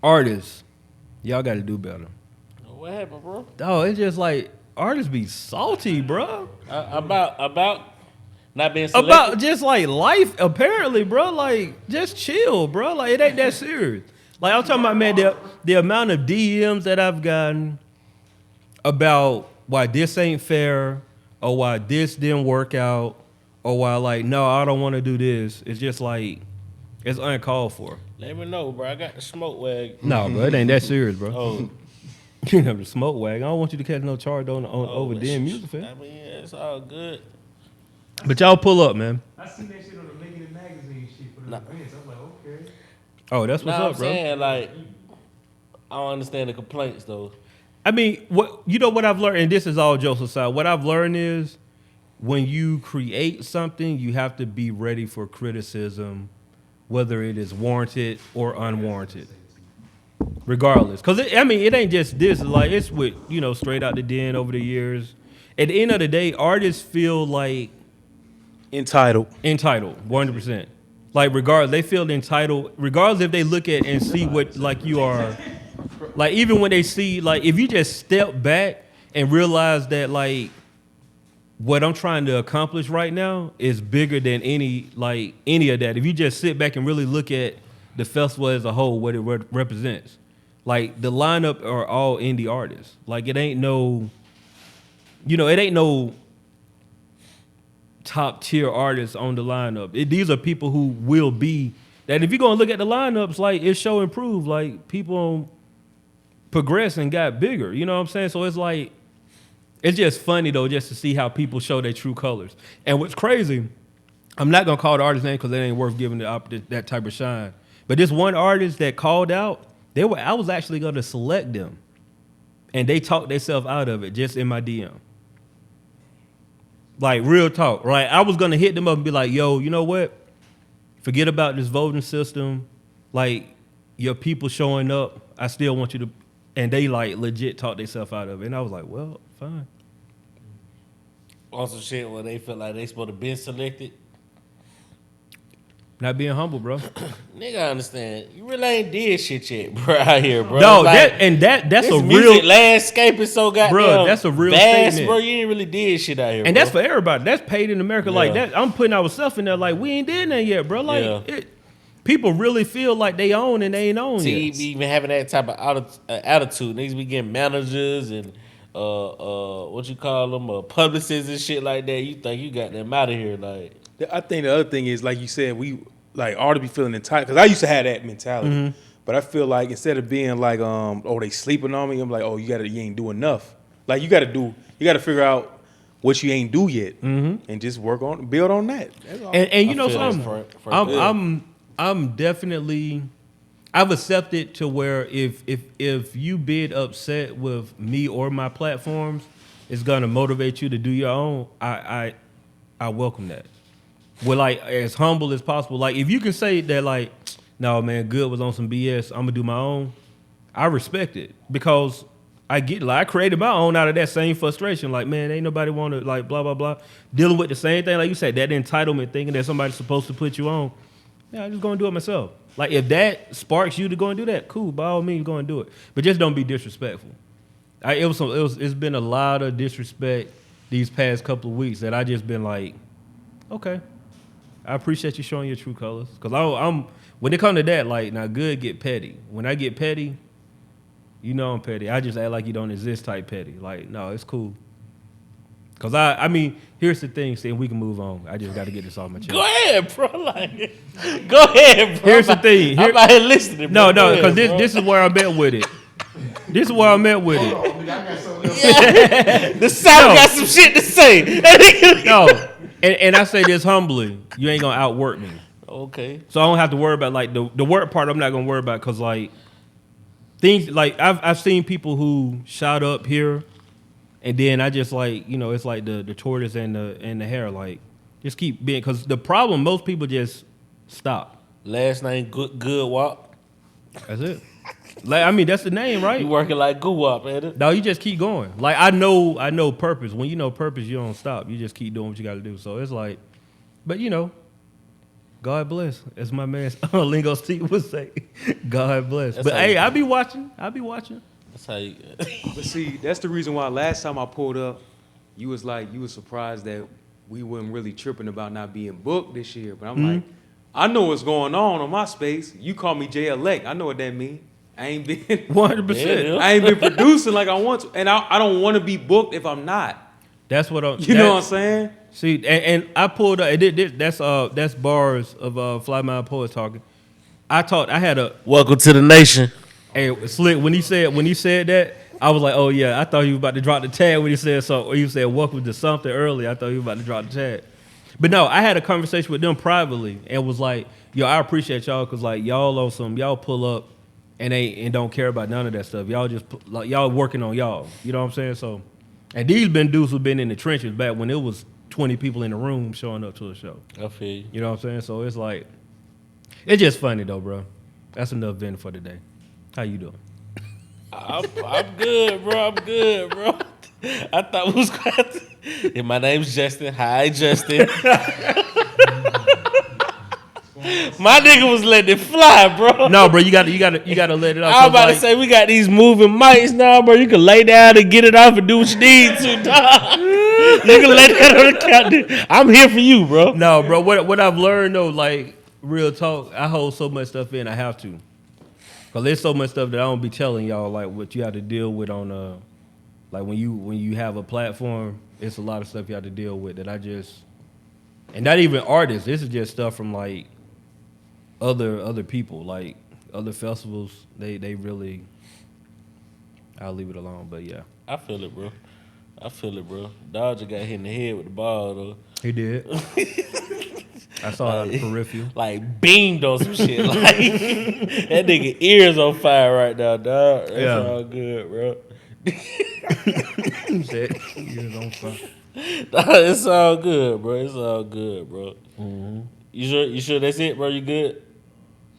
Artists, y'all got to do better. What happened, bro? Oh, it's just like artists be salty, bro. About not being selected? About just like life, apparently, bro. Like, just chill, bro. Like, it ain't that serious. Like, I'm talking about, man, the amount of DMs that I've gotten about why this ain't fair or why this didn't work out or why, like, no, I don't want to do this. It's just like, it's uncalled for. Let me know, bro. I got the smoke wag. No, bro, it ain't that serious, bro. Oh, You have the smoke wag. I don't want you to catch no charge over damn music I fest. mean, yeah, it's all good. But y'all pull up, man. I seen that shit on the Making It magazine shit for the Nah. events. I'm like, okay. Oh, that's what's Nah, up, I'm bro. saying, like, I don't understand the complaints, though. I mean, what I've learned, and this is all jokes aside. What I've learned is when you create something, you have to be ready for criticism, whether it is warranted or unwarranted. Regardless, because it ain't just this. Like, it's with straight out the den over the years. At the end of the day, artists feel like Entitled. 100%. Like, regardless, they feel entitled, regardless if they look at and see what, like, you are, like, even when they see, like, if you just step back and realize that, like, what I'm trying to accomplish right now is bigger than any of that. If you just sit back and really look at the festival as a whole, what it represents, like, the lineup are all indie artists. Like, it ain't no top tier artists on the lineup. These are people who will be that. If you're gonna look at the lineups, like, it show improved. Like, people progress and got bigger. You know what I'm saying? So it's like, it's just funny though, just to see how people show their true colors. And what's crazy, I'm not gonna call the artist name because it ain't worth giving that type of shine. But this one artist that called out, I was actually gonna select them, and they talked themselves out of it just in my DM. Like real talk, right? I was gonna hit them up and be like, yo, you know what? Forget about this voting system. Like your people showing up, I still want you to, and they like legit talk themselves out of it. And I was like, well, fine. On some shit where they feel like they supposed to be selected. Not being humble, bro. Nigga, I understand. You really ain't did shit yet, bro, out here, bro. No, like, that's this a music real landscape is so goddamn Bro, that's a real vast, statement. bro. You ain't really did shit out here, and bro. that's for everybody. That's paid in America like Yeah. that. I'm putting ourselves in there like we ain't did nothing yet, bro. Like Yeah. people really feel like they own and they ain't own See, yet. even having that type of attitude, niggas be getting managers and what you call them, publicists and shit like that. You think you got them out of here, like? I think the other thing is, like you said, we like ought to be feeling entitled. Because I used to have that mentality, but I feel like instead of being like, oh, they sleeping on me, I'm like, oh, you ain't do enough. Like you got to figure out what you ain't do yet, and just build on that. That's all. And you I know feel that's something, for good. I'm definitely, I've accepted to where if you bid upset with me or my platforms, it's gonna motivate you to do your own. I welcome that. We're like as humble as possible. Like if you can say that, like, no man, Good was on some BS. I'm gonna do my own. I respect it because I get like I created my own out of that same frustration. Like man, ain't nobody want to like blah blah blah. Dealing with the same thing like you said, that entitlement thinking that somebody's supposed to put you on. Yeah, I'm just gonna do it myself. Like if that sparks you to go and do that, cool. By all means, go and do it. But just don't be disrespectful. It's been a lot of disrespect these past couple of weeks that I just been like, okay, I appreciate you showing your true colors. Cause I'm when it come to that, like now Good get petty. When I get petty, you know I'm petty. I just act like you don't exist type petty. Like no, it's cool. Cause I mean, here's the thing, see, we can move on. I just got to get this off my chest. Go ahead, bro. Like, go ahead, bro. Here's the thing. I'm out here listening. Bro. No, Go because ahead, this is where I'm at with it. This is where I'm at with it. The South got some shit to say. No, and I say this humbly, you ain't gonna outwork me. Okay. So I don't have to worry about like the work part. I'm not gonna worry about because like things like I've seen people who shot up here, and then I just like it's like the tortoise and the hare like just keep being because the problem most people just stop. Last name Good Wop. That's it. Like I mean that's the name, right? You working like Good Wop, ain't it? No, you just keep going. Like I know purpose. When you know purpose, you don't stop. You just keep doing what you got to do. So it's like, but God bless, as my man Lingo Steve would say. God bless. That's but how hey, you- I be watching. That's how you. But see, that's the reason why last time I pulled up, you was surprised that we weren't really tripping about not being booked this year. But I'm like, I know what's going on my space. You call me J-Elect. I know what that means. I ain't been 100%. Yeah. I ain't been producing like I want to. And I don't want to be booked if I'm not. That's what I'm. You know what I'm saying? See, and I pulled up. That's bars of Fly Mind Poets talking. I had a Welcome to the nation. hey Slick when he said that. I was like, oh yeah, I thought he was about to drop the tag when he said so. Or he said welcome to something early. I thought he was about to drop the tag. But no, I had a conversation with them privately and was like, yo, I appreciate y'all because like y'all pull up and don't care about none of that stuff. Y'all just like y'all working on y'all. You know what I'm saying? So, and these been dudes who've been in the trenches back when it was 20 people in the room showing up to a show. I feel you. You know what I'm saying? So it's like, it's just funny though, bro. That's enough vent for today. How you doing? I'm good, bro. I'm good, bro. I thought we was going to... And my name's Justin. Hi, Justin. My nigga was letting it fly, bro. No, bro, you gotta let it out. I was about to say we got these moving mics now, bro. You can lay down and get it off and do what you need to, dog. You can lay that on the couch. I'm here for you, bro. No, bro. What I've learned though, like real talk, I hold so much stuff in. I have to, cause there's so much stuff that I don't be telling y'all, like what you have to deal with on like when you have a platform. It's a lot of stuff you have to deal with that I just, and not even artists. This is just stuff from like other people, like other festivals. They really. I'll leave it alone, but yeah. I feel it, bro. Dodger got hit in the head with the ball, though. He did. I saw it on the peripheral. Like, beamed on some shit. Like, that nigga ears on fire right now, dog. That's all good, bro. He said, "You're on fire." It's all good, bro. It's all good, bro. Mm-hmm. You sure that's it, bro? You good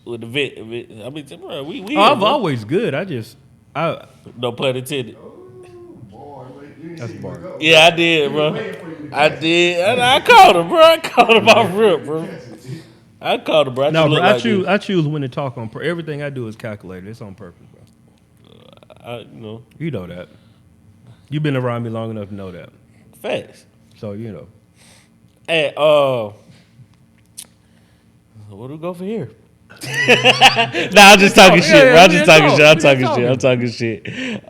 with the vet? I mean, bro, we I'm bro. always good. No pun intended. That's a bar. Yeah, I did, bro. I did. I called him, bro. I called him off rip, bro. I called him, bro. No, bro. Like I choose when to talk on. Everything I do is calculated. It's on purpose, bro. You know that. You've been around me long enough to know that. Facts. So you know. Hey, where do we go from here? Nah, I'm just talking shit, bro. I'm just talking shit.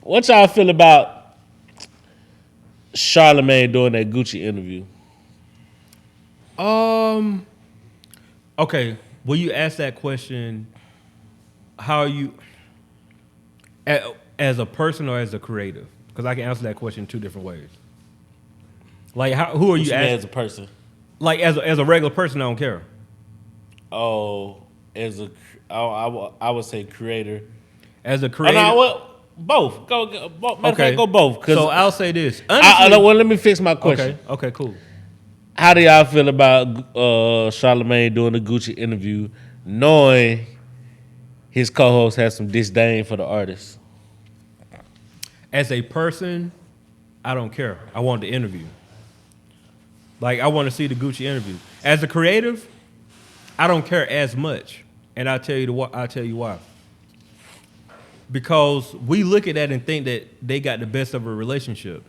What y'all feel about Charlamagne doing that Gucci interview? Okay. Will you ask that question? How are you as a person or as a creative? Because I can answer that question two different ways. Like, who are you as a person? Like, as a regular person, I don't care. Oh, I would say creator. As a creator, both. Go okay. Go both. So I'll say this. Honestly, Well, let me fix my question. Okay, cool. How do y'all feel about Charlamagne doing the Gucci interview, knowing his co-host has some disdain for the artist? As a person, I don't care. I want the interview. Like, I want to see the Gucci interview. As a creative, I don't care as much, and I'll tell you why. Because we look at that and think that they got the best of a relationship,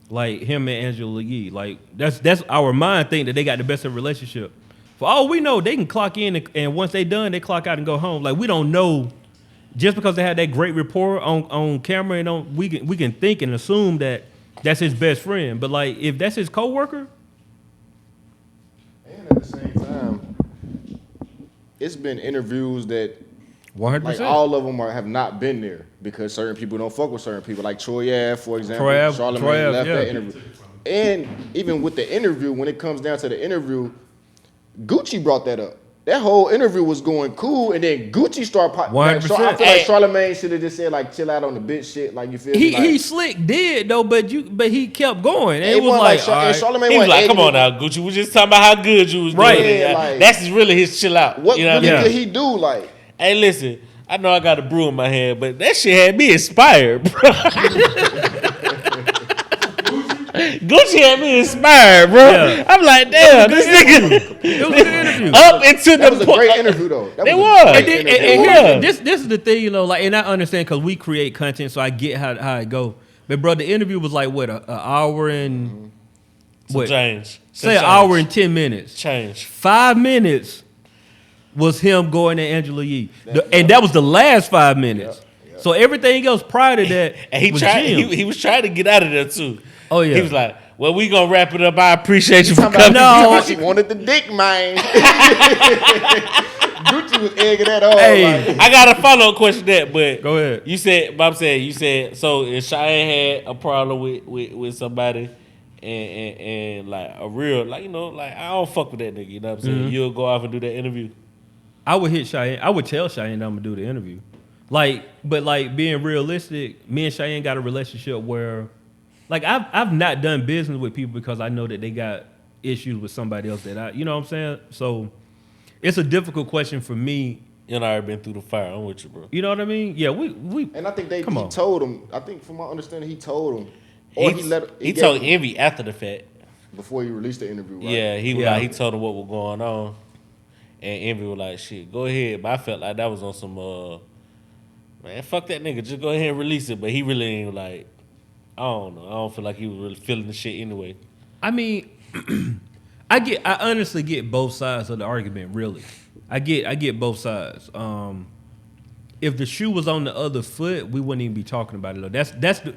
like him and Angela Yee. Like that's our mind think that they got the best of a relationship. For all we know, they can clock in and once they done, they clock out and go home. Like, we don't know. Just because they had that great rapport on camera and we can think and assume that that's his best friend. But like, if that's his coworker, and at the same time, it's been interviews that 100%. like all of them have not been there because certain people don't fuck with certain people. Like Troy Ave, for example. Charlamagne left that interview. And even with the interview, when it comes down to the interview, Gucci brought that up. That whole interview was going cool, and then Gucci started popping. 100%. I feel like Charlamagne should have just said, like, chill out on the bitch shit. Like, you feel me? Like, he slick did though, but he kept going. And it was like, all right. Charlamagne He was like, "Come on now. now, Gucci. We just talking about how good you was Right. doing. Yeah, like, that's really his chill out. What you know really what I mean? did he do? Like, Hey, listen. I know I got a brew in my hand, but that shit had me inspired, bro. Gucci had me inspired, bro. Yeah. I'm like, damn, this nigga. It was a good interview. Up into that was the a great interview, though. That It was. was. A And great then- interview. and here's- this is the thing, you know, like, and I understand because we create content, so I get how it go. But bro, the interview was like what, an hour and what? Change. Say an hour and 10 minutes. Change. 5 minutes was him going to Angela Yee, and that was the last 5 minutes. So everything else prior to that And he was tried. Jim. He was trying to get out of there too. Oh, yeah. He was like, "Well, we gonna wrap it up. I appreciate you for Talking coming." about she wanted the dick, man. Gucci was egging that on. Hey. Like, I got a follow up question to that, but Go ahead. You said, Bob said, so if Cheyenne had a problem with somebody and like a real, like, you know, like, I don't fuck with that nigga, you know what I'm saying? Mm-hmm. You'll go off and do that interview. I would hit Cheyenne. I would tell Cheyenne that I'm gonna do the interview. Like, but like being realistic, me and Cheyenne got a relationship where, like, I've not done business with people because I know that they got issues with somebody else that you know what I'm saying? So it's a difficult question for me. You and I already been through the fire. I'm with you, bro. You know what I mean? Yeah, we. and I think he Come on. told him. I think from my understanding, he told him. Or He gave told him Envy after the fact. before he released the interview. Right? Yeah, he was Yeah. like, he told him what was going on. And Envy was like, shit, go ahead. But I felt like that was on some, man, fuck that nigga. Just go ahead and release it. But he really ain't like, I don't know. I don't feel like he was really feeling the shit anyway. I mean, I honestly get both sides of the argument. Really, I get both sides. If the shoe was on the other foot, we wouldn't even be talking about it. Though.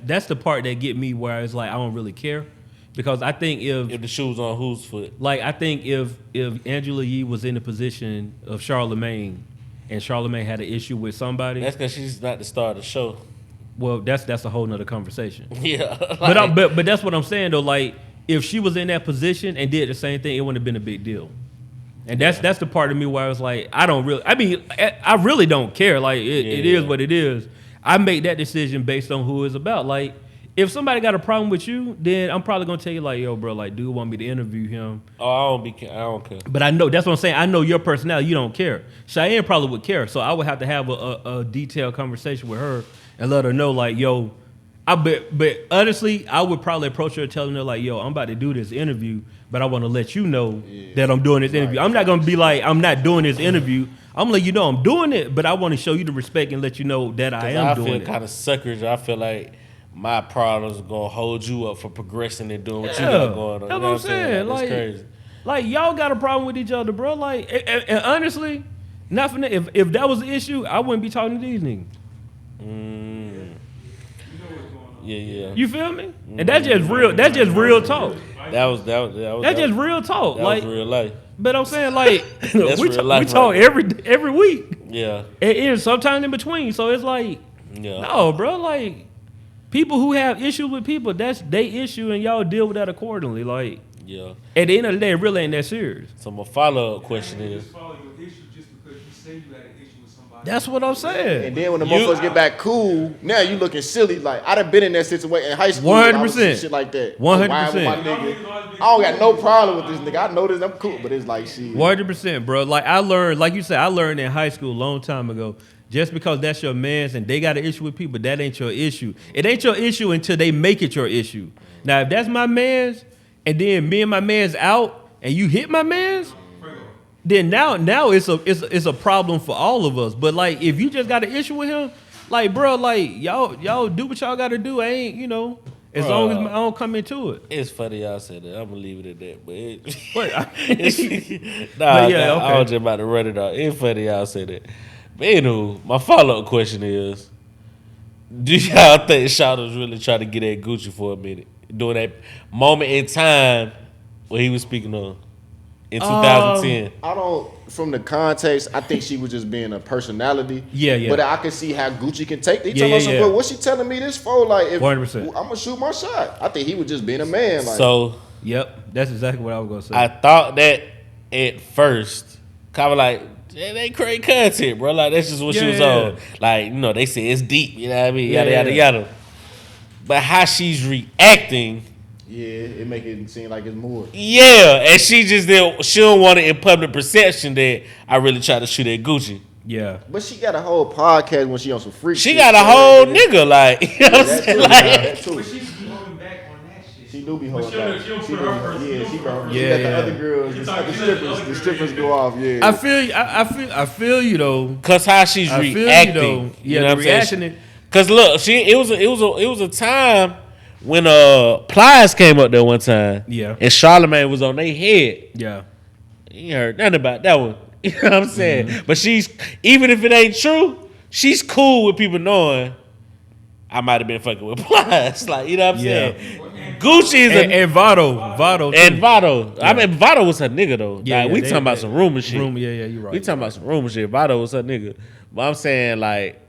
That's the part that get me where it's like I don't really care, because I think If the shoe was on whose foot? like I think if Angela Yee was in the position of Charlamagne, and Charlamagne had an issue with somebody, That's because she's not the star of the show. well, that's a whole nother conversation. Yeah. But that's what I'm saying though. Like, if she was in that position and did the same thing, it wouldn't have been a big deal. And that's the part of me where I was like, I really don't care. Like, it is what it is. I make that decision based on who it's about. Like, if somebody got a problem with you, then I'm probably gonna tell you like, yo, bro, like, dude want me to interview him. Oh, I don't care. But I know that's what I'm saying. I know your personality. You don't care. Cheyenne probably would care. So I would have to have a detailed conversation with her and let her know, like, yo, but honestly, I would probably approach her telling her like, yo, I'm about to do this interview, but I want to let you know that I'm doing this interview. I'm not gonna be like, I'm not doing this interview. I'm gonna let you know I'm doing it, but I want to show you the respect and let you know that I am doing it. I feel kind of suckers. I feel like my problems are gonna hold you up for progressing and doing what you got going on. That's what I'm saying. Like, that's crazy. Like y'all got a problem with each other, bro. Like, and honestly, not for if that was the issue, I wouldn't be talking to these niggas. Yeah. You feel me? And that's just real. That's just real talk. That's just real talk. That like was real life. But I'm saying like we life talk right every week. Yeah. And sometimes in between. So it's like, no, bro. Like people who have issues with people, that's they issue, and y'all deal with that accordingly. Like, yeah. At the end of the day, it really ain't that serious. So my follow-up question is. Follow your issue just because you say you had an issue with somebody. That's what I'm saying. And then when the motherfuckers get back cool, now you looking silly. Like I done been in that situation in high school. 100%. Shit like that. 100%. I don't got no problem with this nigga. I know this. I'm cool, but it's like shit. 100%, bro. Like I learned, like you said, I learned in high school a long time ago. Just because that's your man's and they got an issue with people, that ain't your issue. It ain't your issue until they make it your issue. Now, if that's my man's, and then me and my man's out, and you hit my man's, then now it's a problem for all of us. But like, if you just got an issue with him, like, bro, like y'all do what y'all got to do. I ain't, as long as I don't come into it. It's funny y'all said that. I'm gonna leave it at that. But But yeah, okay. I was just about to run it out. It's funny y'all said that. But anyway, my follow-up question is, do y'all think Shawty was really trying to get at Gucci for a minute? During that moment in time when he was speaking on in 2010? I don't, from the context, I think she was just being a personality. Yeah. But I can see how Gucci can take it. He told us, bro, what's she telling me this for? Like, if 100%. I'm going to shoot my shot. I think he was just being a man. Like, So, Yep, that's exactly what I was going to say. I thought that at first, kind of like, they create content, bro. Like, that's just what she was on. Like, they say it's deep, you know what I mean? Yada. But how she's reacting. Yeah, it make it seem like it's more. Yeah, and she don't want it in public perception that I really try to shoot at Gucci. Yeah. But she got a whole podcast when she on some freak She shit. got a whole nigga, like, you know what I'm That saying? too, Like, that too. But she be holding back on that shit. She do be holding She don't back. put She her do- first. yeah, She she don't go. put her She first. got the Yeah. other girls, You the talking strippers. shit, The strippers go off. Yeah. I feel you. I feel you though. Cause how she's I feel reacting. you though. Yeah, you know the what I'm saying? reaction is. Cause look, it was a time when Plies came up there one time. Yeah. And Charlamagne was on their head. Yeah. You ain't heard nothing about that one. You know what I'm saying? But she's, even if it ain't true, she's cool with people knowing I might have been fucking with Plies. Like, you know what I'm saying? Gucci is and Vado too. and Vado. I mean, Vado was her nigga though. Yeah, Like, we they- talking about some rumor shit. Yeah, you're right. We talking about some rumor shit. Vado was her nigga. But I'm saying, like,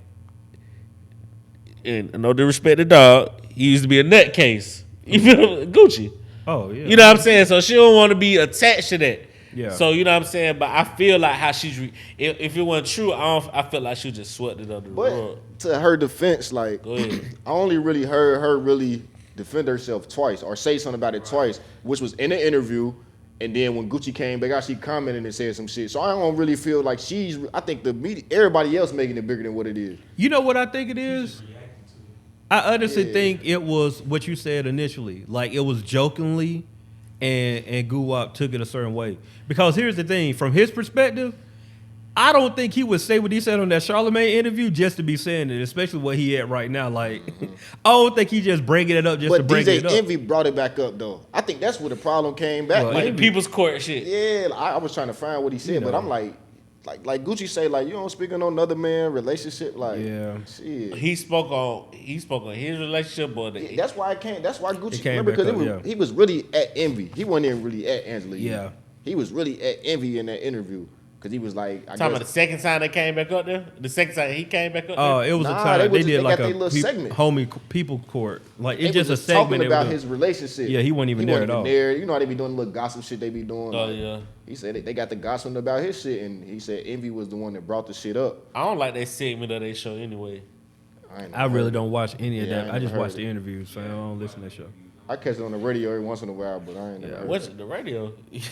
and no disrespect to dog, he used to be a nutcase. You feel Gucci. Oh yeah. You know what I'm saying? So she don't want to be attached to that. Yeah. So you know what I'm saying? But I feel like how she's if it wasn't true, I feel like she just swept it under the rug. But to her defense, like, Go ahead. I only really heard her really defend herself twice or say something about it twice, which was in an interview. And then when Gucci came back out, she commented and said some shit. So I don't really feel like I think the media, everybody else making it bigger than what it is. You know what I think it is? I honestly think it was what you said initially. Like, it was jokingly, and Guwap took it a certain way. Because here's the thing, from his perspective, I don't think he would say what he said on that Charlamagne interview just to be saying it, especially what he at right now. Like, I don't think he just bringing it up just to But bring DJ it up. Envy brought it back up though. I think that's where the problem came back. Well, Like, Like the people's court shit. yeah, I was trying to find what he said, but I'm like Gucci say, like, you don't speak on another man relationship, like, Yeah. shit. He spoke on his relationship, but Yeah, that's why That's why Gucci. It came Remember, back because up, yeah. he was really at Envy. He wasn't even really at Angela. Yee. Yeah. he was really at Envy in that interview because he was like, I talking about guess, the second time they came back up there. The second time he came back up Oh, there. it was Nah, a time they they, was just- did they like got a their little segment. people court. Like, they it's just a was talking segment. about They his relationship. Yeah, he wasn't even there at all. There. You know how they be doing little gossip shit they be doing. Oh Like, yeah. he said they got the gossiping about his shit, and he said Envy was the one that brought the shit up. I don't like that segment of their show anyway. I really don't watch any of Yeah, I that. ain't I just never watch heard the it. interviews, so I don't listen to that show. I catch it on the radio every once in a while, but I ain't never heard What's the radio? it.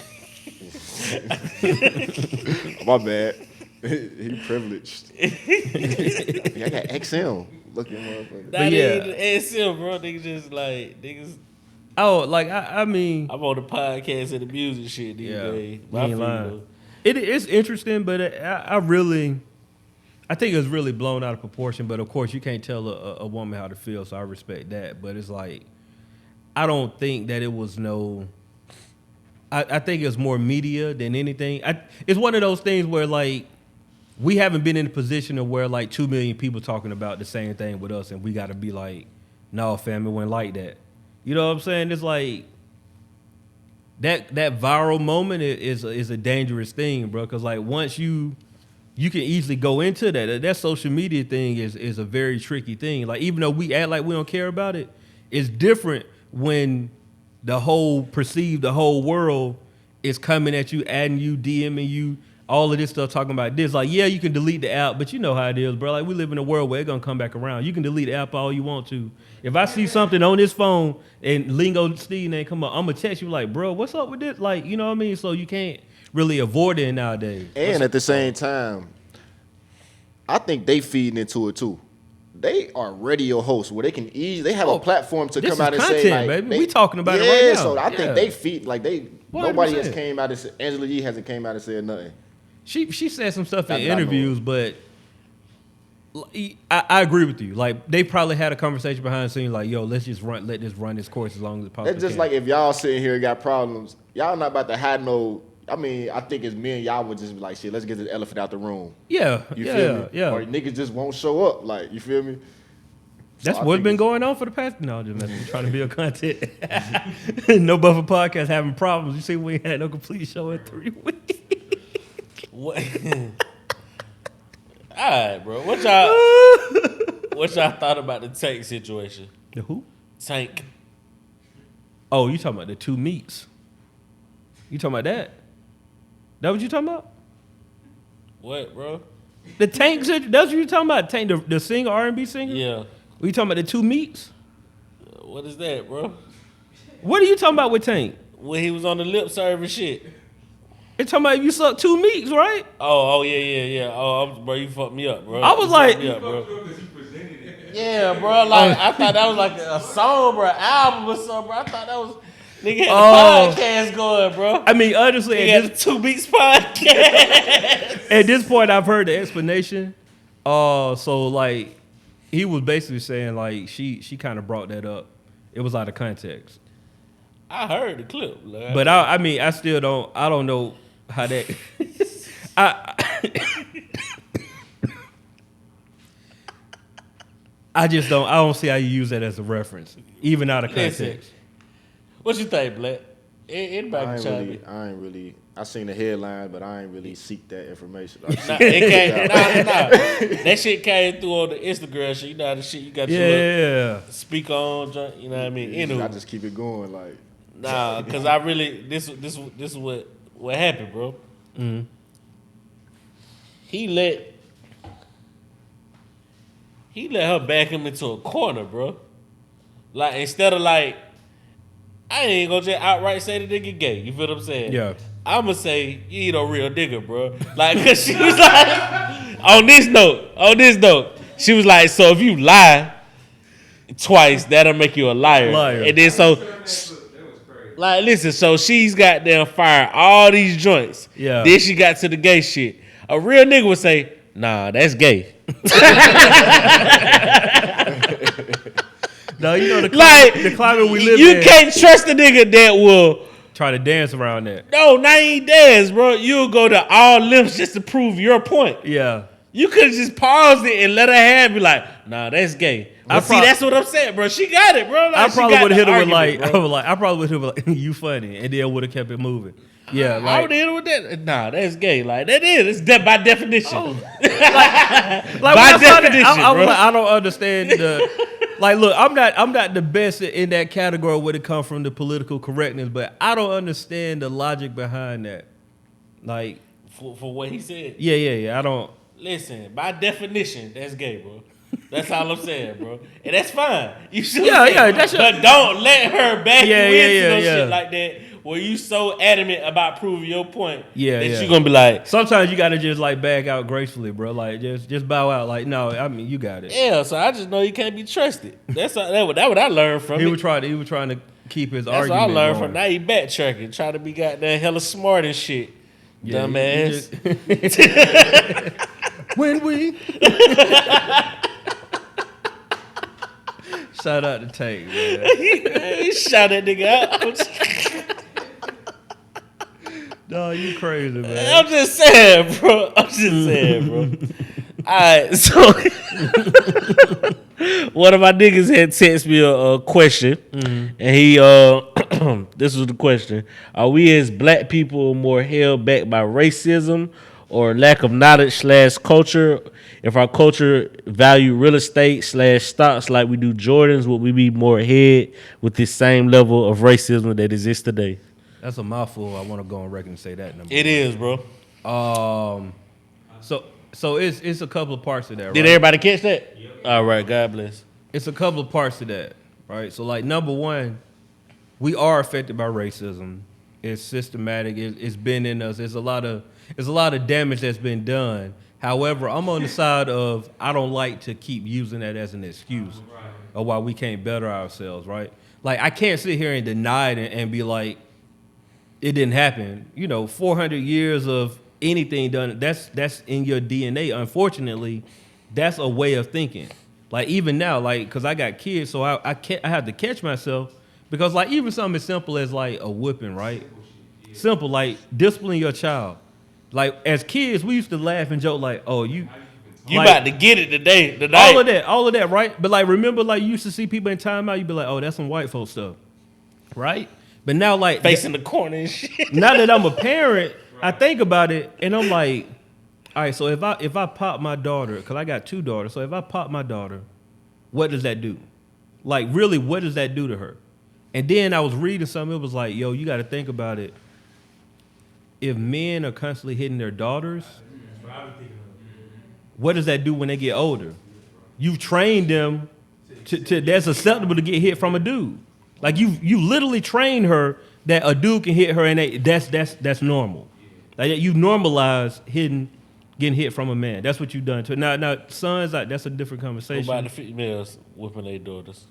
My bad. He privileged. I got XM looking motherfucker. Not yeah. even ASM, bro. Niggas just like niggas. Oh, like I mean, I'm on the podcast and the music shit these days. you My ain't feed, lying. though. It's interesting, but I think it's really blown out of proportion. But of course, you can't tell a woman how to feel, so I respect that. But it's like, I don't think that it was no. I think it's more media than anything. It's one of those things where like we haven't been in a position of where like 2 million people talking about the same thing with us, and we got to be like, no, fam, it wasn't like that. You know what I'm saying? It's like that viral moment is a dangerous thing, bro. Because like once you can easily go into that social media thing is a very tricky thing. Like even though we act like we don't care about it, it's different when the whole world is coming at you, adding you, DMing you, all of this stuff, talking about this. Like, yeah, you can delete the app, but you know how it is, bro. Like, we live in a world where it's going to come back around. You can delete the app all you want to. If I see something on this phone and Lingo Steve name come up, I'm going to text you like, bro, what's up with this? Like, you know what I mean? So you can't really avoid it nowadays. And at the same time, I think they feeding into it too. They are radio hosts where they can they have a platform to this come is out and content, say, like, baby. We talking about it right now. So I Yeah. think they feed, like, nobody 100%. has came out and said, Angela Yee hasn't came out and said nothing. She said some stuff in Not that I know interviews, but I agree with you. Like they probably had a conversation behind the scenes, like, "Yo, let this run this course as long as it possibly That's just can." like if y'all sitting here and got problems, y'all not about to have no. I mean, I think as men, y'all would just be like, shit, let's get this elephant out the room. yeah, You yeah, feel me? yeah. Or niggas just won't show up. Like, you feel me? That's So I what's think been it's- going on for the past. No, I'm just messing. Trying to build content. No Buffer podcast having problems. You see, we ain't had no complete show in 3 weeks. What? All right, bro. What y'all thought about the Tank situation? The who? Tank. Oh, you talking about the two meats? You talking about that? That what you talking about? What, bro? The Tank situation? That's what you talking about? Tank, the singer, R&B singer? Yeah. We talking about the two meats? What is that, bro? What are you talking about with Tank? When he was on the lip service shit. It's talking about if you suck two meats, right? Oh, yeah. Oh, bro, you fucked me up, bro. I was You like- fucked me up, bro. Because he presented it. Yeah, bro. Like I thought that was like a song, bro, album or something, bro. I thought that was nigga had the Oh. podcast going, bro. I mean, honestly, Nigga had the 2 Beats podcast. at this point, I've heard the explanation. So like, he was basically saying like she kind of brought that up. It was out of context. I heard the clip, like, But I mean, I don't know how that. I don't see how you use that as a reference, even out of context. Listen. What you think, Black? Anybody I can chime in. ain't really. I seen the headline, but I ain't really seek that information. Nah, it came, nah. That shit came through on the Instagram shit. You know how the shit you got your little Yeah. speak on, joint, you know what I mean? I Anyway, just keep it going, like. nah, because I really this is what happened, bro. Mm-hmm. He let her back him into a corner, bro. Like instead of like, I ain't gonna just outright say the nigga gay. You feel what I'm saying? Yeah. I'ma say you ain't no real nigga, bro. Like, cause she was like, on this note, she was like, so if you lie twice, that'll make you a liar. And then so, That was crazy. like, listen, so she's got them fire all these joints. Yeah. Then she got to the gay shit. A real nigga would say, nah, that's gay. No, you know Like, the climate we live you in. can't trust a nigga that will. Try to dance around that. No, now ain't dance, bro. You'll go to all lengths just to prove your point. Yeah. You could have just paused it and let her have be like, nah, that's gay. But see, that's what I'm saying, bro. She got it, bro. Like, I she probably got would have the hit her with argument, bro. I probably would have hit her with you funny, and then would have kept it moving. Yeah, I like would hit her with that. Nah, that's gay. Like that is. It's by definition. like By when I saw that, definition, I was bro. like, I don't understand the. Like, look, I'm not the best in that category when it comes from the political correctness, but I don't understand the logic behind that. Like, For what he said. yeah, I don't. Listen, by definition, that's gay, bro. That's all I'm saying, bro. And that's fine. You should. Yeah, that's But don't let her back you into no yeah. shit like that where you so adamant about proving your point that Yeah. you gonna be like, Sometimes you gotta just like back out gracefully, bro. Like just bow out. Like no, I mean you got it. yeah. So I just know you can't be trusted. That's what I learned from He it. was trying to keep his That's what I argument learned going. from. Now you backtracking, trying to be goddamn hella smart and shit. Yeah, Dumbass. When we shout out to Tank, man. He shout that nigga out. No, you crazy, man. I'm just saying, bro. All right, so one of my niggas had texted me a question, and he this was the question: are we as black people more held back by racism or lack of knowledge / culture? If our culture value real estate / stocks like we do Jordans, would we be more ahead with this same level of racism that exists today? That's a mouthful. I want to go on record and say that number. It is, bro. So it's a couple of parts of that. Right? Did everybody catch that? Yep. All right, God bless. It's a couple of parts to that, right? So like number one, we are affected by racism. It's systematic. It's been in us. There's a lot of damage that's been done. However, I'm on the side of I don't like to keep using that as an excuse of why we can't better ourselves, right? Like I can't sit here and deny it and be like it didn't happen. 400 years of anything done. That's in your DNA. Unfortunately, that's a way of thinking. Like even now, like because I got kids, so I have to catch myself because like even something as simple as like a whipping, right? Simple like discipline your child. Like as kids, we used to laugh and joke like, "Oh, you like, about to get it today, all of that, right?" But like remember, like you used to see people in timeout, you'd be like, "Oh, that's some white folk stuff," right? But now like facing the corner and shit. Now that I'm a parent, I think about it and I'm like, all right, so if I pop my daughter, because I got 2 daughters, so if I pop my daughter, what does that do? Like, really, what does that do to her? And then I was reading something, it was like, yo, you got to think about it. If men are constantly hitting their daughters, what does that do when they get older? You've trained them to that's acceptable to get hit from a dude. Like you literally trained her that a dude can hit her and that's normal. Like you normalize getting hit from a man. That's what you've done to it. Now sons, like that's a different conversation. What about the females whipping their daughters?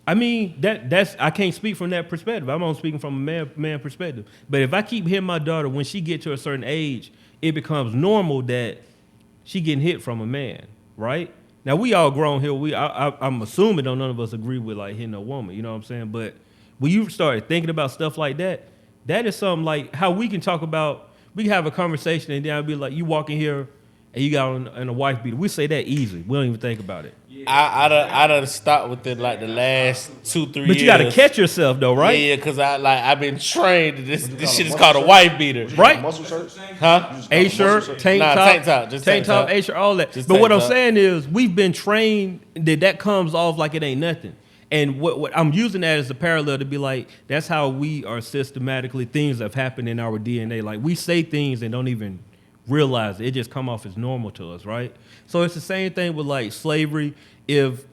I mean that's I can't speak from that perspective. I'm only speaking from a man perspective. But if I keep hitting my daughter when she get to a certain age, it becomes normal that she getting hit from a man, right? Now we all grown here. I'm assuming none of us agree with like hitting a woman. You know what I'm saying? But when you start thinking about stuff like that, that is something like how we can talk about. We can have a conversation and then I'll be like, you walk in here and you got on a wife beater. We say that easy. We don't even think about it. I done stopped within like the last 2-3 years. But you got to catch yourself though, right? Yeah, because I've been trained. This shit is called a wife beater, right? Muscle shirts? Huh? A-shirt, tank top, tank top, A-shirt, all that. Just but what I'm tank top. saying is we've been trained that comes off like it ain't nothing. And what I'm using that as a parallel to be like, that's how we are systematically, things have happened in our DNA. Like we say things and don't even realize it. It just come off as normal to us, right? So it's the same thing with like slavery. If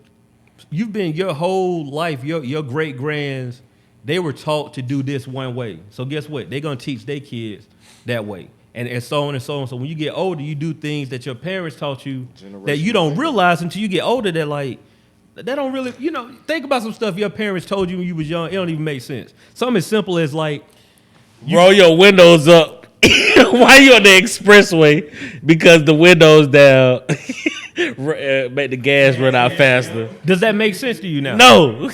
you've been your whole life, your great-grands, they were taught to do this one way. So guess what? They're going to teach their kids that way. And so on and so on. So when you get older, you do things that your parents taught you that you don't realize until you get older that like, that don't really, think about some stuff your parents told you when you was young. It don't even make sense. Something as simple as like, roll your windows up. Why you on the expressway? Because the windows down make the gas run out faster. does that make sense to you now? No.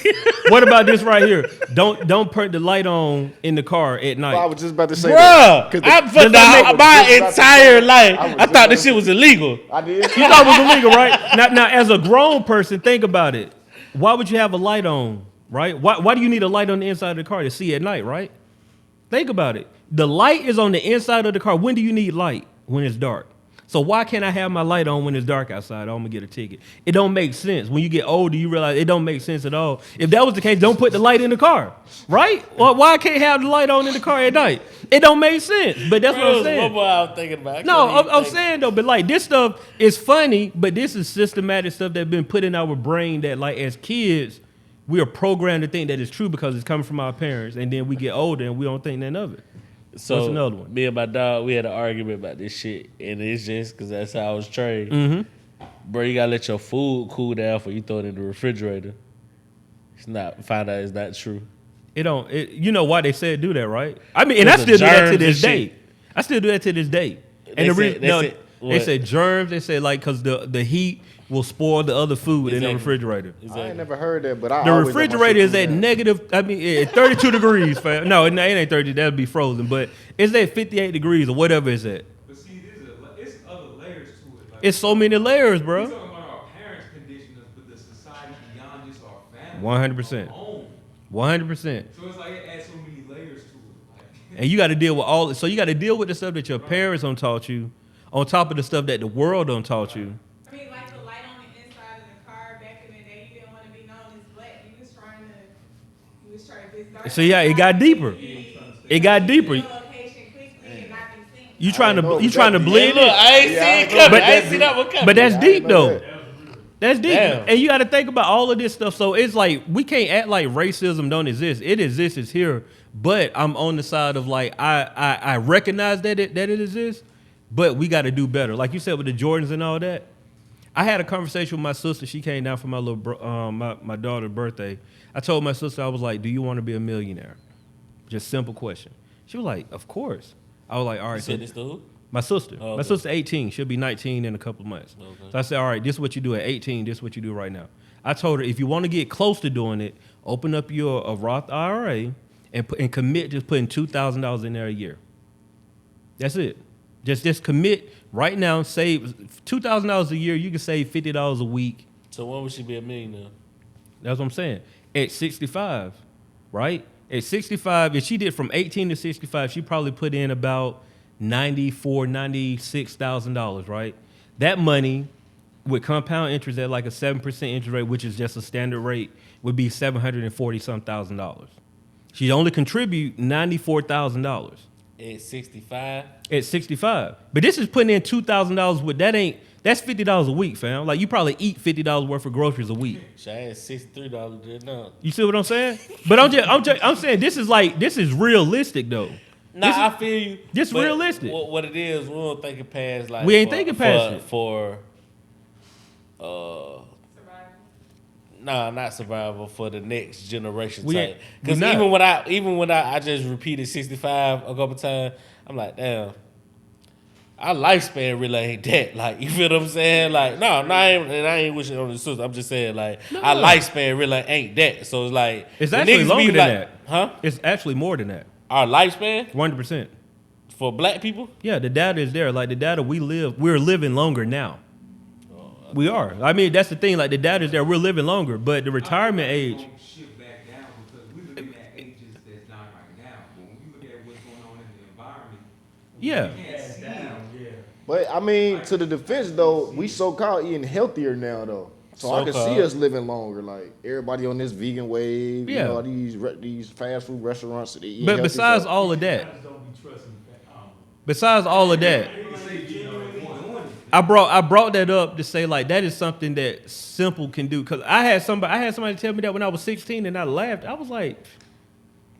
What about this right here? Don't put the light on in the car at night. Well, I was just about to say Bruh, that. 'Cause my entire life, I was I just thought about this to shit was illegal. I did. You thought it was illegal, right? Now, as a grown person, think about it. Why would you have a light on, right? Why do you need a light on the inside of the car to see at night, right? Think about it. The light is on the inside of the car. When do you need light? When it's dark. So why can't I have my light on when it's dark outside? I'm gonna get a ticket. It don't make sense. When you get older, you realize it don't make sense at all. If that was the case, don't put the light in the car, right? Well, why I can't have the light on in the car at night? It don't make sense. But that's what I'm saying. One more I was thinking about. No, I'm saying though, but like this stuff is funny, but this is systematic stuff that's been put in our brain that like as kids, we are programmed to think that it's true because it's coming from our parents, and then we get older and we don't think none of it. So what's another one? Me and my dog, we had an argument about this shit, and it's just because that's how I was trained. Mm-hmm. Bro, you gotta let your food cool down before you throw it in the refrigerator. It's not. Find out it's not true. It don't. You know why they said do that, right? I mean, and I still do that to this day. I still do that to this day. And they said germs. They said like because the heat will spoil the other food in the refrigerator. I ain't never heard that, but the refrigerator is at negative. I mean, 32 degrees. Fam. No, it ain't 30. That'd be frozen. But it's at 58 degrees or whatever it's at. But see, it's other layers to it. Like, It's so many layers, bro. we're talking about our parents conditioning us, but the society beyond just our family. 100%. our home. 100%. So it's like it adds so many layers to it. Like, And you got to deal with all. So you got to deal with the stuff that your parents don't taught you, on top of the stuff that the world don't taught you. I mean, like the light on the inside of the car back in the day, you didn't want to be known as black. You was trying to this dark. So yeah, it got deeper. It got deeper. Location quickly and not be seen. You trying to Hey, blend look, it. I ain't see it coming. But I ain't see that one coming. But that's I deep didn't know though. that. That's deep. Damn. And you got to think about all of this stuff. So it's like we can't act like racism don't exist. It exists. It's here. But I'm on the side of like I recognize that it exists. But we got to do better. Like you said with the Jordans and all that. I had a conversation with my sister. She came down for my my daughter's birthday. I told my sister, I was like, "Do you want to be a millionaire?" Just simple question. She was like, "Of course." I was like, "All right." You said this to who? My sister. Oh, okay. My sister 18. She'll be 19 in a couple of months. Okay. So I said, all right, this is what you do at 18. This is what you do right now. I told her, if you want to get close to doing it, open up a Roth IRA and commit just putting $2,000 in there a year. That's it. Just commit right now. Save $2,000 a year. You can save $50 a week. So when would she be a millionaire? That's what I'm saying. At 65, right? At 65, if she did from 18 to 65, she probably put in about $96,000, right? That money with compound interest at like a 7% interest rate, which is just a standard rate, would be $740,000. She'd only contribute $94,000 At 65? at 65. But this is putting in $2,000 with that's $50 a week, fam. Like you probably eat $50 worth of groceries a week. She had $63 there now. You see what I'm saying? But I'm saying this is realistic though. Nah, I feel you. This but realistic. What it is, we don't think it past like We ain't thinking past it. For Survival. nah, not survival for the next generation We type. ain't- Because we not. even when I just repeated 65 a couple times, I'm like, damn, our lifespan really ain't that. Like, you feel what I'm saying? Like, I ain't wishing on the sister. I'm just saying, like, our lifespan really ain't that. So it's like It's the actually niggas longer be than like, that. huh? It's actually more than that. Our lifespan 100%. for black people? Yeah, the data is there. Like the data we're living longer now. We are. I mean, that's the thing. Like the data is there. We're living longer, but the retirement age. Gonna shift back down because we're looking at ages that's not right now. But when we look at what's going on in the environment, Yeah. we can't see it. But I mean, to the defense though, we so-called eating healthier now though. So I can So-called. see us living longer. Like everybody on this vegan wave, Yeah. you know, these fast food restaurants. They eat But healthy, besides so- all of that, Don't be trusting that. besides all of that, I brought that up to say like that is something that simple can do. Cause I had somebody tell me that when I was 16 and I laughed. I was like,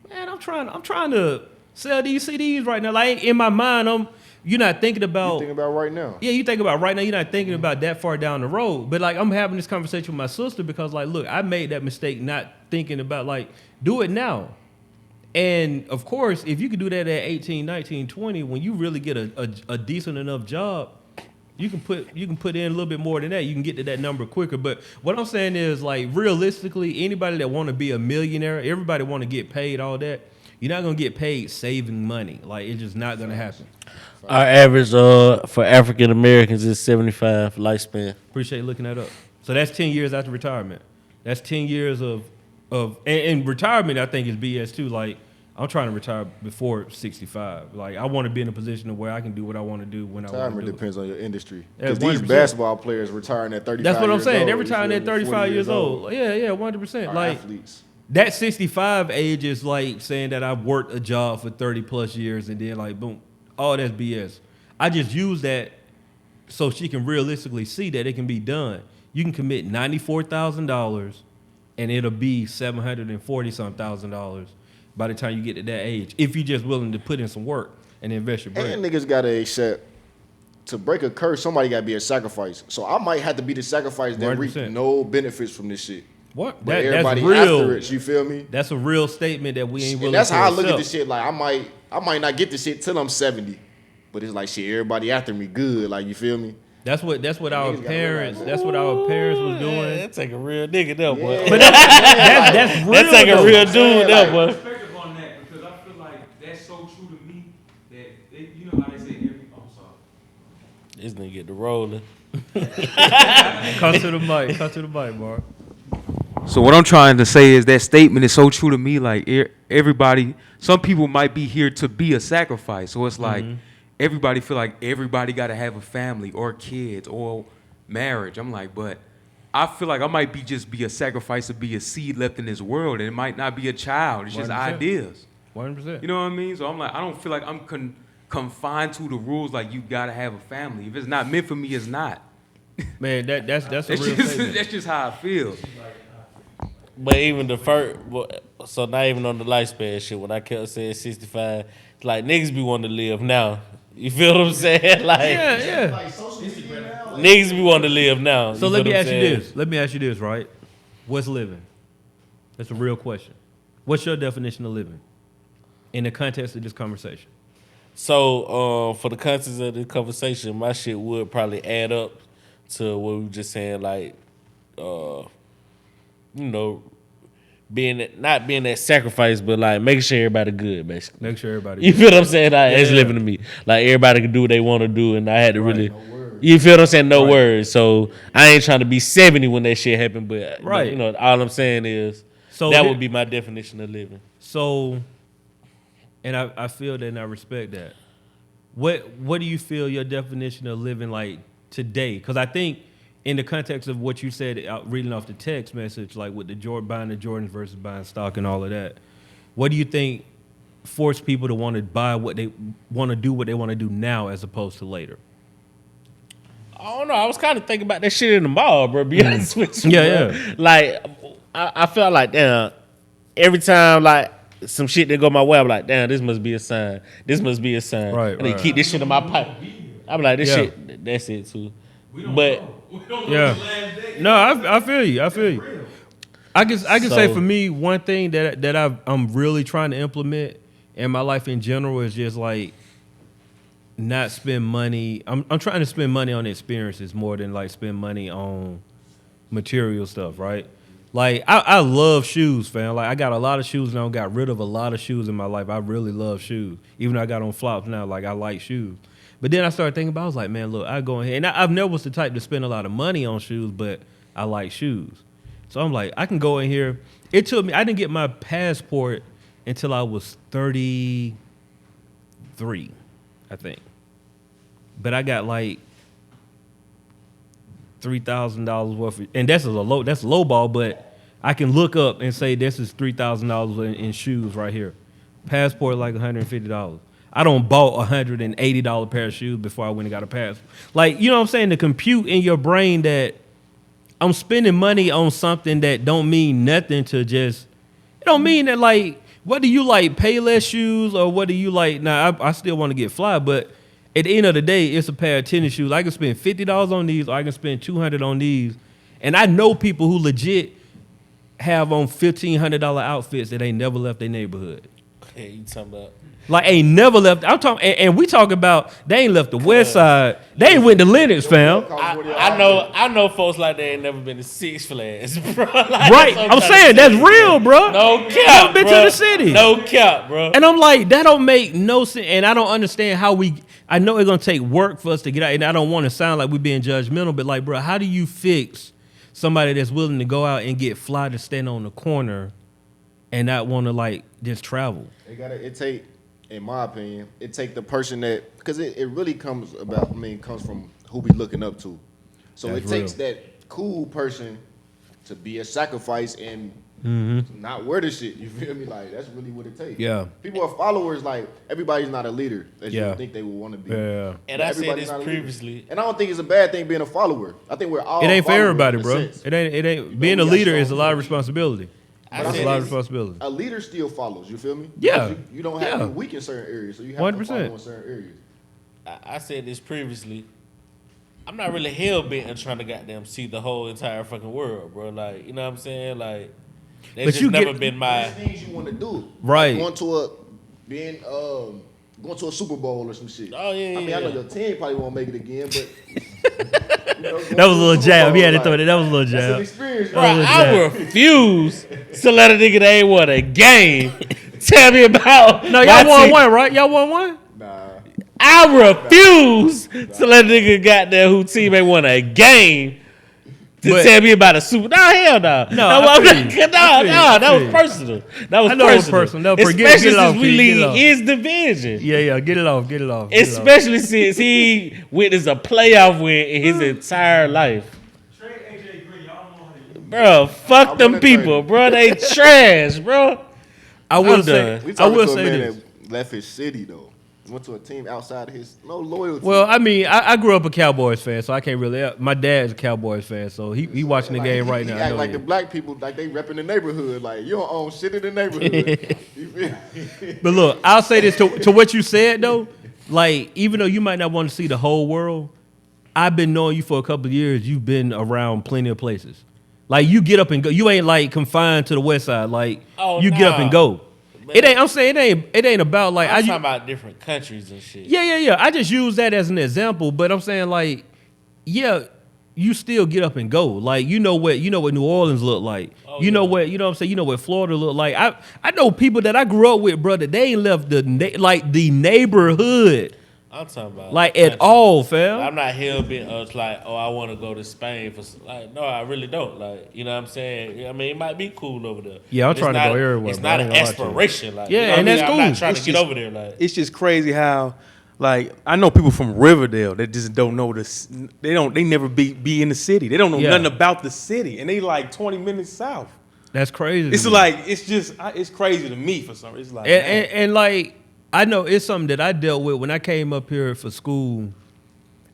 man, I'm trying to sell these CDs right now. Like in my mind, you're not thinking about. You think about right now. Yeah, you think about right now, you're not thinking about that far down the road. But like I'm having this conversation with my sister because like, look, I made that mistake not thinking about like, do it now. And of course, if you can do that at 18, 19, 20, when you really get a decent enough job, you can put in a little bit more than that. You can get to that number quicker. But what I'm saying is like realistically, anybody that want to be a millionaire, everybody want to get paid, all that. You're not gonna get paid saving money. Like it's just not gonna happen. Our average for African Americans is 75 lifespan. Appreciate you looking that up. So that's 10 years after retirement. That's 10 years of and retirement I think is BS too. Like I'm trying to retire before 65. Like, I want to be in a position of where I can do what I want to do when I want Retirement to do it. depends on your industry. Yeah, Because these 100%. basketball players retiring at 35 That's what I'm years saying. old, They're you retiring feel at me? 35 40 years old. Yeah, 100%. Our Like, athletes. that 65 age is like saying that I've worked a job for 30 plus years and then like, boom, all that's BS. I just use that so she can realistically see that it can be done. You can commit $94,000 and it'll be $740,000 by the time you get to that age, if you're just willing to put in some work and invest your bread. And niggas gotta accept, to break a curse, somebody gotta be a sacrifice. So I might have to be the sacrifice that reap 100%. no benefits from this shit. What? But That's everybody real. after it, you feel me? That's a real statement that we ain't willing And that's to how I look at accept. this shit. Like I might not get this shit till I'm 70. But it's like shit, everybody after me good. Like you feel me? That's what our Niggas gotta parents. realize That's what our parents was Yeah, doing. that take a real nigga there, boy. But that's real. That take a though. real dude there, boy. Perspective on that because I feel like that's so true to me that you know how they say I'm sorry. This nigga get the rolling. Come to the mic. Come to the mic, Mark. So what I'm trying to say is that statement is so true to me. Like everybody, some people might be here to be a sacrifice. So it's like everybody feel like everybody got to have a family or kids or marriage. I'm like, but I feel like I might be a sacrifice to be a seed left in this world, and it might not be a child. It's just 100%. ideas. 100%. You know what I mean? So I'm like, I don't feel like I'm confined to the rules. Like you got to have a family. If it's not meant for me, it's not. Man, that's a That's real just statement. that's just how I feel. But even the first, so not even on the lifespan shit. When I kept saying 65, it's like niggas be wanting to live now. You feel what I'm saying? Like Yeah. niggas be wanting to live now. So You let feel me what I'm ask you saying? this. Let me ask you this, right? What's living? That's a real question. What's your definition of living in the context of this conversation? So for the context of this conversation, my shit would probably add up to what we were just saying, like, you know, not being that sacrifice, but like making sure everybody good, basically. Make sure everybody. You feel what I'm saying? Like, it's Yeah. living to me. Like everybody can do what they want to do, and I had to Right. really. You feel what I'm saying? No words. So I ain't trying to be 70 when that shit happened, but Right. you know, all I'm saying is So that here- would be my definition of living. So, and I feel that and I respect that. What do you feel your definition of living like today? Because I think in the context of what you said, reading off the text message, like with the buying the Jordans versus buying stock and all of that, what do you think forced people to want to buy what they want to do, what they want to do now as opposed to later? I don't know. I was kind of thinking about that shit in the mall, bro. Be honest with you. Yeah, bro. yeah. Like, I felt like, damn, every time, like, some shit that go my way, I'm like, damn, this must be a sign. This must be a sign. Right, I need to right. keep this shit in my pipe. I'm like, this Yeah. shit, that's it, too. But, Yeah. No, I feel you. I feel you. I can say So- for me, one thing that I'm really trying to implement in my life in general is just like not spend money. I'm trying to spend money on experiences more than like spend money on material stuff, right? Like I love shoes, fam. Like I got a lot of shoes and I got rid of a lot of shoes in my life. I really love shoes. Even though I got on flops now, like I like shoes. But then I started thinking about, I was like, man, look, I go in here. And I've never was the type to spend a lot of money on shoes, but I like shoes. So I'm like, I can go in here. It took me, I didn't get my passport until I was 33, I think. But I got like $3,000 worth of, and that's low ball, but I can look up and say this is $3,000 in shoes right here. Passport like $150. I don't bought $180 pair of shoes before I went and got a passport. Like, you know what I'm saying? To compute in your brain that I'm spending money on something that don't mean nothing to just, it don't mean that like, whether you like pay less shoes or whether you like, I still want to get fly, but at the end of the day, it's a pair of tennis shoes. I can spend $50 on these or I can spend $200 on these. And I know people who legit have on $1,500 outfits that ain't never left their neighborhood. yeah, you talking about. Like ain't never left. I'm talking, and we talk about they ain't left the West Side. They ain't went to Lennox, fam. I know folks like they ain't never been to Six Flags, bro. Like, Right? I'm saying that's real, bro. No cap, Never been bro. to the city. No cap, bro. And I'm like, that don't make no sense. And I don't understand how I know it's gonna take work for us to get out. And I don't want to sound like we're being judgmental, but like, bro, how do you fix somebody that's willing to go out and get fly to stand on the corner and not want to like just travel. It take, in my opinion, it take the person that, because it really comes from who we looking up to. So That's it takes real. that cool person to be a sacrifice and not wear the shit. You feel me? Like, that's really what it takes. Yeah. People are followers. Like, everybody's not a leader as Yeah. you think they would want to be. Yeah. And But I said everybody's this not a leader. previously. And I don't think it's a bad thing being a follower. I think we're all It ain't for followers everybody, in a bro. sense. It ain't. Being a we got leader is a strong lot of leaders. responsibility. I That's said a lot of this- responsibility. A leader still follows. You feel me? Yeah. Because You don't have Yeah. to be weak in certain areas, so you have 100%. to follow in certain areas. I said this previously. I'm not really hell bent on trying to goddamn see the whole entire fucking world, bro. Like, you know what I'm saying? Like, that's But just you never get- been my. There's things you want to do. Right. Going to a Super Bowl or some shit. Oh, yeah, I mean, yeah, I know yeah. your team probably won't make it again, but That was a little jab. Yeah, they thought that was a little That's an jab. experience, Bro, right? I refuse to let a nigga that ain't won a game tell me about. No, my y'all won team. one, right? Y'all won one. Nah. I refuse to let a nigga goddamn who team ain't won a game to But- tell me about a super. No, hell no. No, I feel you. That was personal. That was I know it was personal. personal. That was- get it Especially off, since we kid, get it lead off. his division. Yeah. Get it off. Get it off. Get it off. Especially since he witnessed a playoff win in his entire life. Trade AJ Green. Y'all don't know how to use Bro, fuck I them wanna trade people, him. bro. They trash, bro. I will I'm say. done. We I talking will to a say man this. that left his city though. Went to a team outside of his no loyalty. Well, I mean, I grew up a Cowboys fan, so I can't really. My dad's a Cowboys fan, so he watching the Like, game he- right he now. I act know like he the is. black people, like they repping the neighborhood. Like, you don't own shit in the neighborhood. You feel me? But look, I'll say this to what you said though. Like, even though you might not want to see the whole world, I've been knowing you for a couple of years. You've been around plenty of places. Like, you get up and go. You ain't like confined to the West Side. Like, Oh, you get up nah. and go. But- It ain't. I'm saying it ain't about like I'm I. talking about different countries and shit. Yeah. I just use that as an example, but I'm saying like, yeah, you still get up and go. Like, you know what New Orleans look like. Oh, you know yeah. what I'm saying. You know what Florida look like. I know people that I grew up with, brother. They ain't left the neighborhood I'm talking about like at country. all, fam. I'm not hell bent on like, oh, I want to go to Spain for like, no, I really don't. Like, you know what I'm saying? I mean, it might be cool over there. Yeah, I'm But trying it's to go not- everywhere, It's bro. not I an ain't gonna lie to you. aspiration. Like, Yeah, you know what and I mean? that's I'm not cool. trying It's to get just- over there. Like, It's just crazy how, like, I know people from Riverdale that just don't know this. They never be in the city. They don't know Yeah. nothing about the city, and they like 20 minutes south. That's crazy. to It's me. like it's crazy to me for some reason. It's like, man. and like I know it's something that I dealt with when I came up here for school.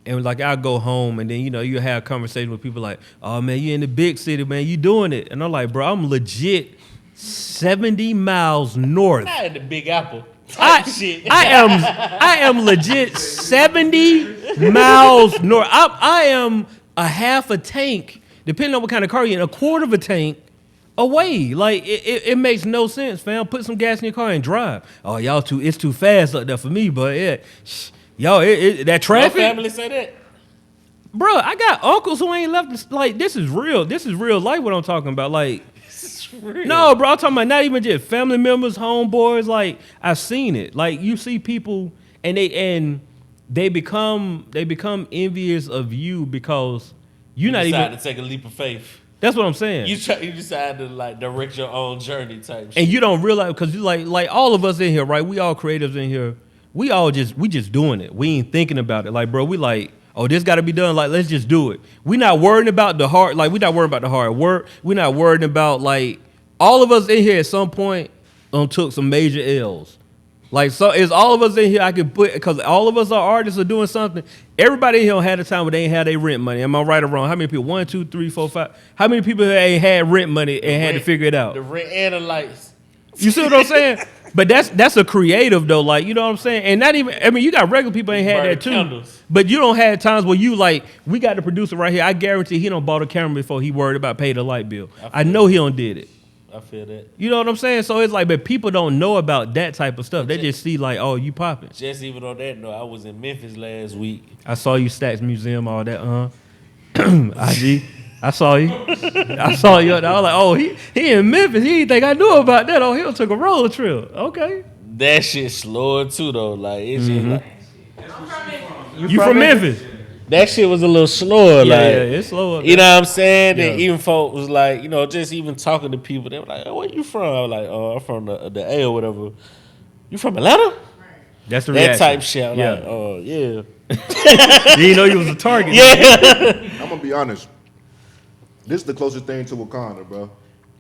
And like I go home and then you have conversation with people like, oh man, you in the big city, man, you doing it. And I'm like, bro, I'm legit 70 miles north. not in the Big Apple. I, Shit. I am legit 70 miles north. I am a half a tank, depending on what kind of car you're in, a quarter of a tank away. Like it makes no sense, fam. Put some gas in your car and drive. Oh, it's too fast up there for me, but yeah. Y'all, that Your traffic, family say that? bro. I got uncles who ain't left. Like this is real. This is real life. What I'm talking about. Like no, bro. I'm talking about not even just family members, homeboys. Like I've seen it. Like you see people and they become envious of you because you're not decide even. to take a leap of faith. That's what I'm saying. You decide to like direct your own journey type shit. And you don't realize because you like all of us in here, right? We all creatives in here. We just doing it. We ain't thinking about it. Like, bro, we like, oh, this got to be done. Like, let's just do it. We not worrying about the hard. Like, we not worrying about the hard work. We not worrying about like all of us in here at some point took some major L's. Like, so is all of us in here? I can put because all of us are artists or doing something. Everybody in here had a time where they ain't had their rent money. Am I right or wrong? How many people? 1, 2, 3, 4, 5. How many people here ain't had rent money and had to figure it out? The rent and the lights. You see what I'm saying? But that's a creative though, like you know what I'm saying? And not even I mean you got regular people ain't had Burn that too. candles. But you don't have times where you like, we got the producer right here. I guarantee he don't bought a camera before he worried about paying the light bill. I know he don't did it. I feel that. You know what I'm saying? So it's like, but people don't know about that type of stuff. They just see like, oh, you popping. Just even on that note, I was in Memphis last week. I saw you Stacks Museum, all that, IG. I saw you. I saw you. I was like, oh, he in Memphis. He didn't think I knew about that. Oh, he took a road trip. Okay. That shit slower too though. Like it's just like You from Memphis? that shit was a little slower. Yeah, like, yeah, it's slow up you there. know what I'm saying? Yeah. And even folk was like, you know, just even talking to people, they were like, oh, where you from? I was like, oh, I'm from the A or whatever. You from Atlanta? That's the That reaction. type shit. I'm Yeah. like, oh, yeah. You didn't know you was a target. Yeah. I'm gonna be honest. This is the closest thing to Wakanda, bro.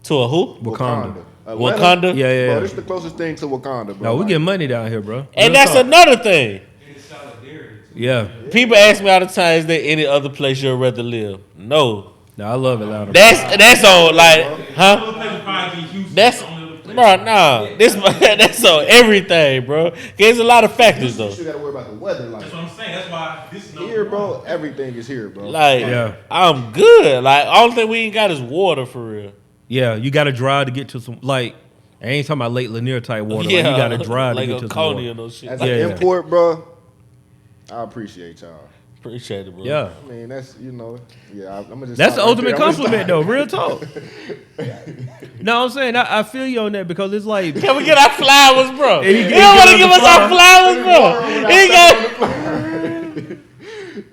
To a who? Wakanda. Atlanta, Wakanda? Yeah, yeah, Bro, yeah. this is the closest thing to Wakanda, bro. No, we Like, get money down here, bro. And Real that's talk. another thing. It's solidarity. Yeah. People ask me all the time, is there any other place you'd rather live? No. No, I love Atlanta. That's on, like, huh? Other places probably be Houston. That's, the only other place. bro, nah. That's on everything, bro. There's a lot of factors, you though. still gotta worry about the weather. Like That's what I'm saying. That's why this is here, bro, everything is here, bro. Like, Yeah. I'm good. Like, only thing we ain't got is water, for real. Yeah, you got to drive to get to some, like, I ain't talking about Lake Lanier type water. Like, you got to drive like to get a to some Coney water. or no shit. As Yeah, an yeah. import, bro, I appreciate y'all. Appreciate it, bro. Yeah. I mean, that's, you know, yeah, I'm gonna just That's the stop right ultimate there. I'm gonna compliment, stop. though. Real talk. No, I'm saying, I feel you on that because it's like, Can we get our flowers, bro? He You get- don't want to he give get us our flowers, bro. He got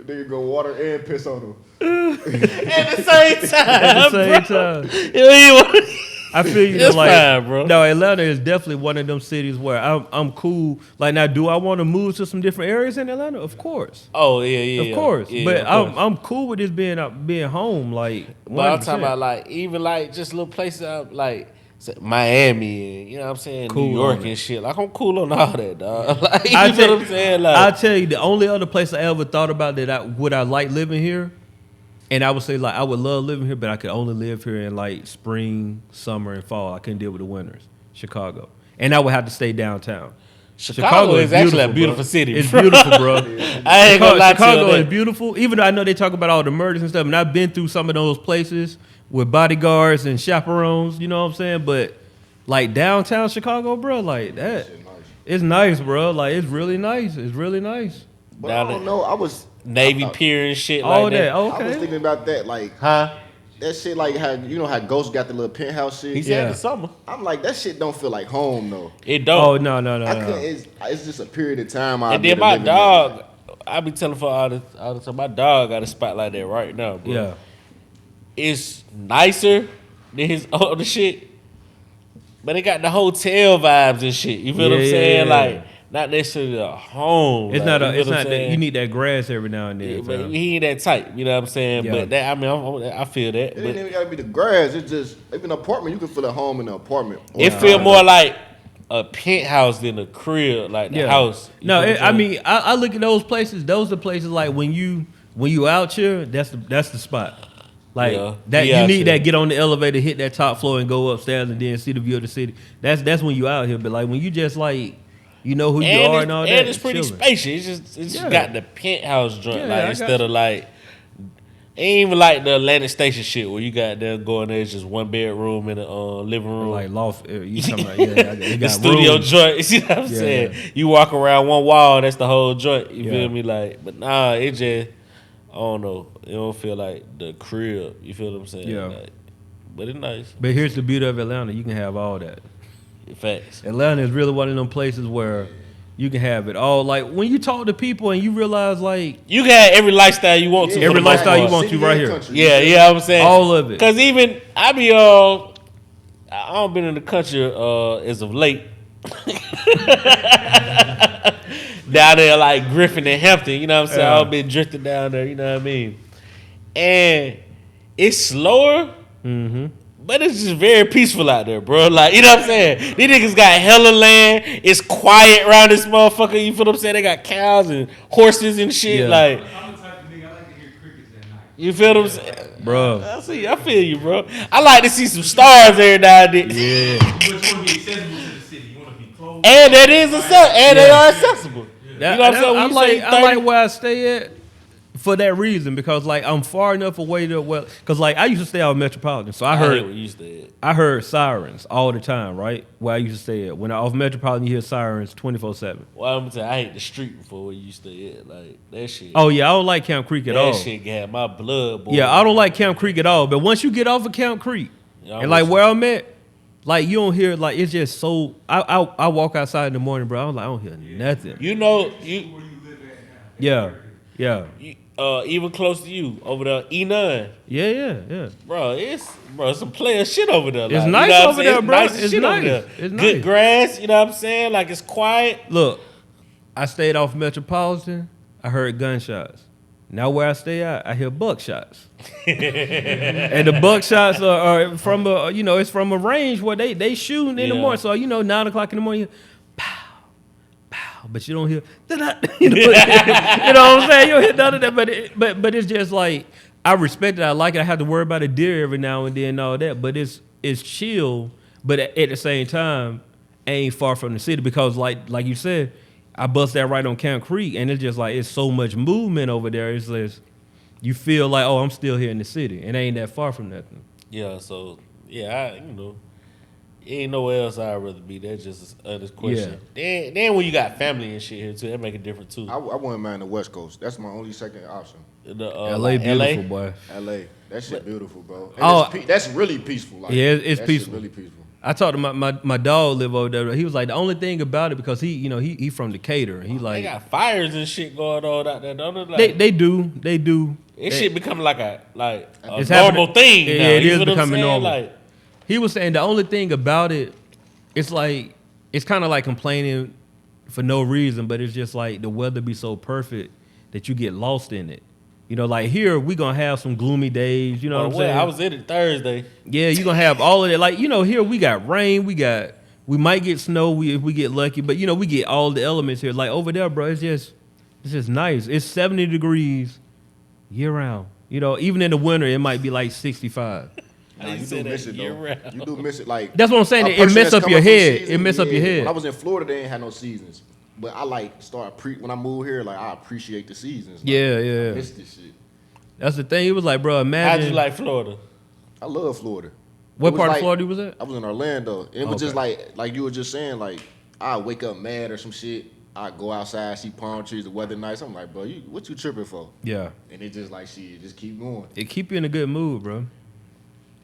There you go, water and piss on them. at the same time. at the same bro. time. You want- I feel you. It's like, fine, bro. No, Atlanta is definitely one of them cities where I'm cool. Like, now, do I want to move to some different areas in Atlanta? Of course. Oh yeah, yeah, Of course. Yeah, but of course. I'm cool with this being home. Like, 100%. But I'm talking about like even like just little places out like say, Miami and you know what I'm saying, Cool New York on and it. shit. Like I'm cool on all that, dog. Like you I know what I'm saying? Like I'll tell you, the only other place I ever thought about that would I like living here, and I would say like I would love living here, but I could only live here in like spring, summer, and fall. I couldn't deal with the winters. Chicago, and I would have to stay downtown. Chicago is actually a beautiful bro. city. It's bro. beautiful, bro. I ain't gonna lie to you. Chicago on is that. beautiful. Even though I know they talk about all the murders and stuff, and I've been through some of those places with bodyguards and chaperones. You know what I'm saying? But like downtown Chicago, bro, like that, it's nice, bro. Like it's really nice. It's really nice. But Down I don't there. know. I was Navy Pier and shit All like that. that. I was Okay. thinking about that, like Huh? that shit, like how you know how Ghost got the little penthouse shit. He said Yeah. the summer. I'm like, that shit don't feel like home though. It don't. Oh no. I couldn't. It's just a period of time. and then my dog, I be telling for all the time, my dog got a spot like that right now, bro. Yeah. It's nicer than his other shit, but it got the hotel vibes and shit. You feel what I'm Yeah, saying? yeah. Like not necessarily a home. It's like, not. you It's feel what I'm not that. saying? You need that grass every now and Yeah, then. but fam. he ain't that type. You know what I'm saying? Yeah. But that I mean, I feel that. It ain't But even gotta be the grass. It's just even an apartment. You can feel at home in an apartment. it feel more like a penthouse than a crib, like the house. You No, feel what I'm I saying? mean, I look at those places. Those are places like when you out here. That's the spot. Like Yeah. that, Yeah, you need sure. that. Get on the elevator, hit that top floor, and go upstairs, and then see the view of the city. That's when you out here. But like when you just like, you know who you are and all that. And it's pretty chilling. spacious. It's just Yeah. got the penthouse joint, Yeah, I like got instead you. of like. Ain't even like the Atlantic Station shit where you got there going there, it's just one bedroom and a living room. Like loft. You talking about? Yeah, they the got studio room. joint. You see what I'm Yeah, saying? yeah. You walk around one wall, that's the whole joint. You Yeah. feel me? Like, but nah, it just, I don't know. It don't feel like the crib. You feel what I'm saying? Yeah. Like, but it's nice. But here's the beauty of Atlanta. You can have all that. Facts. Atlanta is really one of them places where you can have it all. Like when you talk to people and you realize like You can have every lifestyle you want to. Every for the most lifestyle you part. want to right here. Yeah, yeah, I'm saying all of it. Cause even I be I don't been in the country as of late. Down there like Griffin and Hampton, you know what I'm saying? Yeah. I've been drifting down there, you know what I mean? And it's slower, but it's just very peaceful out there, bro. Like, you know what I'm saying? These niggas got hella land. It's quiet around this motherfucker. You feel what I'm saying? They got cows and horses and shit. Yeah. Like, I'm the type of nigga I like to hear crickets at night. you feel what I'm saying? Bro. I feel you, bro. I like to see some stars every now and then. Yeah. But you want to be accessible to the city. You want to be close. And that is and they are accessible. That, You know what I'm saying? When I you like say I 30 like where I stay at for that reason because like I'm far enough away to because like I used to stay out of Metropolitan, so I hate heard what you said. I heard sirens all the time, right? Where I used to stay at. When I off Metropolitan, you hear sirens 24/7. Well, I'm gonna tell you, I hate the street before where you used to at. Like that shit. Oh yeah, I don't like Camp Creek at that all. shit got my blood boiling. Yeah, I don't like Camp Creek at all. But once you get off of Camp Creek, Yeah, and like where I'm at, like you don't hear like it's just so. I walk outside in the morning, bro. I'm like I don't hear nothing. You know, Where you live at now. Yeah, yeah. even close to you over there, E9. Yeah. Bro, it's some player shit over there. It's like, nice you know what I'm over saying? there, bro. Nice as It's shit over nice. there. It's Good nice. grass, you know what I'm saying? Like it's quiet. Look, I stayed off Metropolitan. I heard gunshots. Now where I stay at, I hear buckshots. And the buckshots are from a, it's from a range where they shooting in the Yeah. morning. So 9:00 in the morning, pow, pow, but you don't hear, you know what I'm saying? You don't hear none of that. But it's just like I respect it. I like it. I have to worry about a deer every now and then and all that. But it's chill. But at the same time, ain't far from the city because like you said. I bust that right on Camp Creek, and it's just like it's so much movement over there. It's just you feel like, oh, I'm still here in the city, and it ain't that far from nothing. Yeah, so yeah, ain't nowhere else I'd rather be. That's just an honest question. Then when you got family and shit here too, that make a difference too. I wouldn't mind the West Coast. That's my only second option. LA beautiful, boy. LA, that shit beautiful, bro. And Oh, that's really peaceful. Like, yeah, it's that peaceful. Shit really peaceful. I talked to my dog live over there. He was like the only thing about it because he from Decatur. He They like got fires and shit going on out there. Don't it? Like, they do. It shit becoming like a It's normal happening. thing. Yeah, now. it You is feel what I'm becoming saying? normal. Like, He was saying the only thing about it, it's like it's kind of like complaining for no reason, but it's just like the weather be so perfect that you get lost in it. Like here we gonna have some gloomy days. You know what I'm saying? I was in it Thursday. Yeah, you gonna have all of it. Like here we got rain, we might get snow if we get lucky, but we get all the elements here. Like over there, bro, it's just nice. It's 70 degrees year round. Even in the winter it might be like 65. Nah, you say do that miss it year though. round. You do miss it. Like That's what I'm saying. a It person mess that's up your coming from head. season, It mess up your head. When I was in Florida, they ain't had no seasons. But I when I moved here, like I appreciate the seasons. Like, Yeah. I miss this shit. That's the thing. It was like, bro, imagine. How'd you like Florida? I love Florida. What It was part of like- Florida you was at? I was in Orlando. And it was just Okay. like you were just saying, like, I wake up mad or some shit. I go outside, see palm trees, the weather nice. I'm like, bro, what you tripping for? Yeah. And it just like, shit, just keep going. It keep you in a good mood, bro.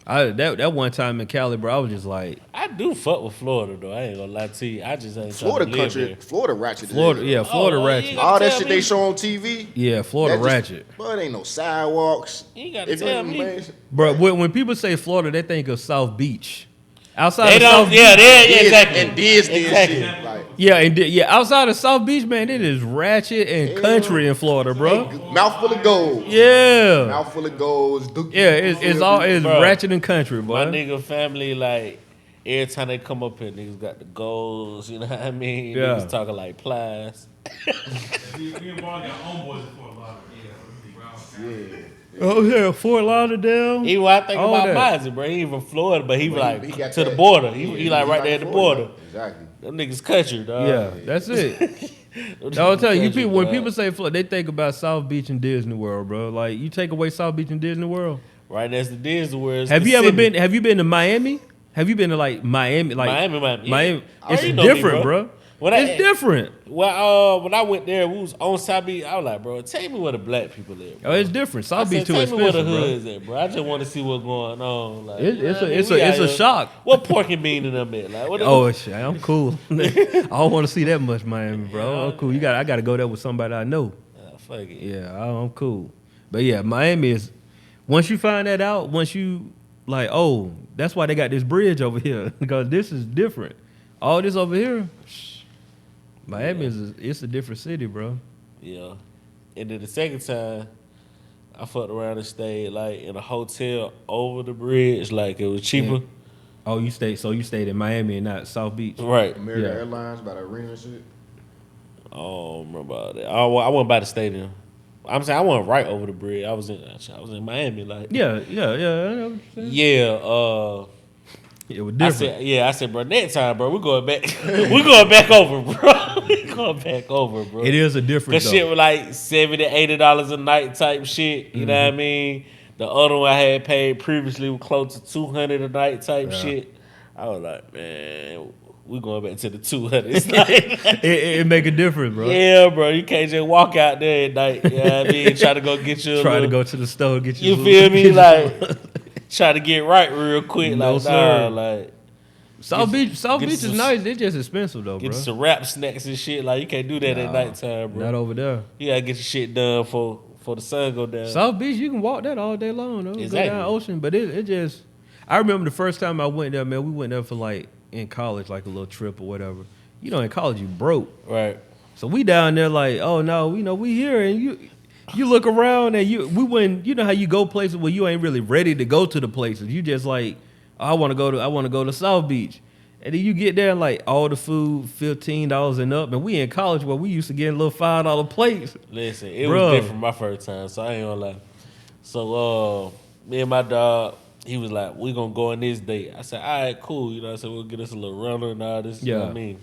That one time in Cali, bro, I was just like, I do fuck with Florida though. I ain't gonna lie to you. I just ain't Florida trying to live country, here. Florida ratchet. Florida, yeah, Florida Oh, ratchet. yeah. All that Tell shit me. they show on TV. Yeah, Florida that just- ratchet. Bro, it ain't no sidewalks. You ain't gotta If tell it- me. man, Bro, when people say Florida, they think of South Beach. Outside They of don't. South Yeah, Beach, yeah, exactly. And Disney Exactly. and shit. Like, outside of South Beach, man, it is ratchet and country in Florida, bro. mouthful of gold. Yeah, Mouthful of gold. yeah, it's Bro, ratchet and country, My boy. nigga family, like, every time they come up here, niggas got the goals, you know what I mean? Yeah. Niggas talking like plies. We involved our homeboys for a lot of Oh yeah, Fort Lauderdale. Even when I think All about that. Mozzie, bro, he from Florida, but he But like he got to the that- border. He like right there at the border. Exactly. Them niggas country, dog. Yeah, that's it. Them I'll niggas tell you, country, when dog. people say Florida, they think about South Beach and Disney World, bro. Like you take away South Beach and Disney World. Right next to Disney World. Have you ever been? Have you been to Miami? Have you been to like Miami? Like Miami? Miami. Yeah. It's Oh, you know me, different, bro. It's different. Well, when I went there, we was on South Beach. I was like, bro, take me where the black people live. Oh, it's different. South Beach too take me where the expensive, hood bro. is at, bro. I just want to see what's going on. Like, It's you know a what I mean? it's We a out it's a here- shock. What pork and bean in them at? Like, what Oh shit, I'm cool. I don't want to see that much Miami, bro. I'm cool. I got to go there with somebody I know. fuck it. Yeah, I'm cool. But yeah, Miami is. Once you find that out, once you like, oh, that's why they got this bridge over here because this is different. All this over here, Miami it's a different city, bro. Yeah. And then the second time, I fucked around and stayed like in a hotel over the bridge, like it was cheaper. Oh, you stayed in Miami and not South Beach. Right. American Yeah. Airlines by the arena and shit. I don't remember all that. I went by the stadium. I'm saying I went right over the bridge. I was in Miami, like Yeah. I know what you're saying. yeah. It was different. I said, bro, next time, bro, we're going back. We're going back over, bro. We're going back over, bro. It is a difference. Cause shit was like $70, $80 a night type shit. You know what I mean? The other one I had paid previously was close to $200 a night type shit. I was like, man, we going back to the 200. It's like, It make a difference, bro. yeah, bro, you can't just walk out there at night. You know what I mean? Try to go get you. Try to go to the store, get you. You feel me? Like, try to get right real quick. No, Like, sir. nah, like. South Get- Beach. South get Beach some- is nice. It's just expensive though, Get bro. some rap snacks and shit. Like, you can't do that at nighttime, bro. Not over there. You gotta get your shit done before the sun go down. South Beach, you can walk that all day long, though. Exactly. Go down Ocean, but it just. I remember the first time I went there, man. We went there for like in college, like a little trip or whatever. You know, in college you broke, Right. so we down there like, oh no, we here, and you look around and we went. You know how you go places where you ain't really ready to go to the places. You just like, oh, I want to go to South Beach. And then you get there and like all the food $15 and up, and we in college where we used to get little $5 plates. Listen, it Bruh. was different my first time, so I ain't gonna lie. So me and my dog, he was like, we gonna go on this date. I said, all right, cool. You know, I said we'll get us a little runner and all this. You know what I mean?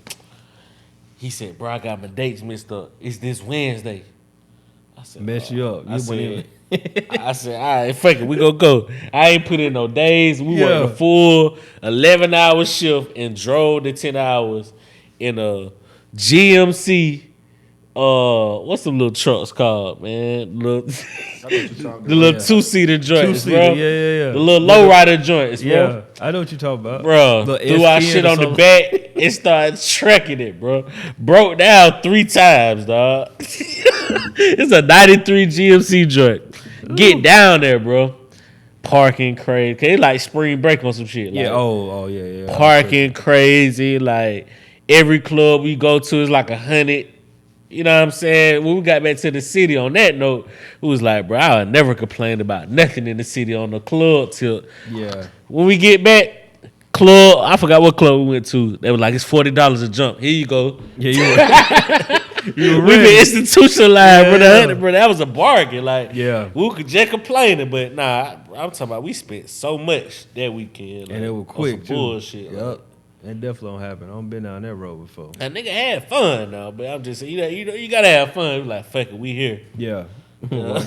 He said, bro, I got my dates mixed up. It's this Wednesday. I said, Mess you up. I You said, went in. I said, all right, fuck it, we gonna go. I ain't put in no days. We Yeah. worked a full 11-hour shift and drove the 10 hours in a GMC. What's them little trucks called, man? I know what you're talking The about. little two-seater joints, Two-seater, bro. yeah. The little lowrider joints, bro. Yeah, I know what you're talking about, Bro, The threw our SPN shit or on the something. back. It started trekking it, bro. Broke down 3 times, dog. It's a 93 GMC joint. Get down there, bro. Parking crazy. Cause it's like spring break on some shit. Like, Yeah. Oh, yeah. parking crazy. Like every club we go to is like 100. You know what I'm saying? When we got back to the city on that note, it was like, bro, I would never complain about nothing in the city on the club till Yeah. when we get back, club, I forgot what club we went to. They were like, it's $40 a jump. Here you go. Yeah, you were We ready. been institutionalized, Yeah. bro. That was a bargain. Like, Yeah. we could just complaining, but nah, I'm talking about we spent so much that weekend. And like, it was on quick some too. bullshit. Yep. Like, That definitely don't happen. I don't been down that road before. that nigga had fun now, but I'm just saying, you gotta have fun. Like, fuck it, we here. Yeah. Yeah,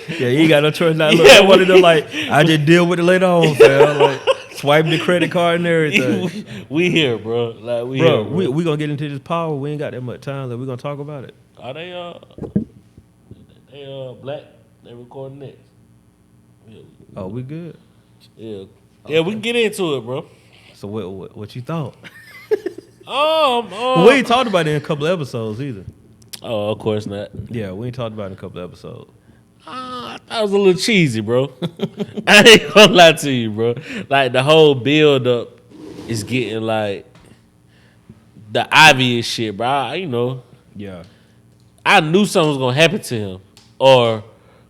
you ain't got no choice. Not look. Yeah, I wanted to like. I just deal with it later on, fam. Like swipe the credit card and everything. we here, bro. Like, we Bro, here, we gonna get into this power. We ain't got that much time. Like we gonna talk about it. Are they black? They recording next. Yeah, Oh, we good. yeah, we can get into it, bro. So what you thought? We We ain't talked about it in a couple episodes either. Oh, of course not. Yeah, we ain't talked about it in a couple episodes. I thought it was a little cheesy, bro. I ain't gonna lie to you, bro. Like the whole build up is getting like the obvious shit, bro. Yeah. I knew something was gonna happen to him, or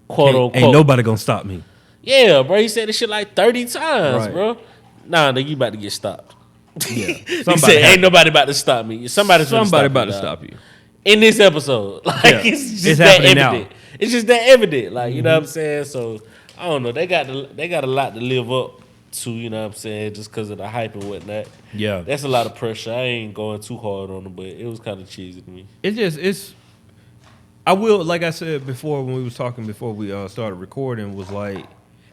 quote unquote. Ain't nobody gonna stop me. Yeah, bro. He said this shit like 30 times, Right. bro. Nah, nigga, you about to get stopped. Yeah. He said, ain't nobody about to stop me. Somebody's Somebody about you, to dog. stop you. In this episode. Like, Yeah. it's just It's that happening now. evident. It's just that evident. Like, you know what I'm saying? So, I don't know. They got a lot to live up to, you know what I'm saying, just because of the hype and whatnot. Yeah. That's a lot of pressure. I ain't going too hard on them, but it was kind of cheesy to me. It's I will, like I said before when we was talking before we started recording, was like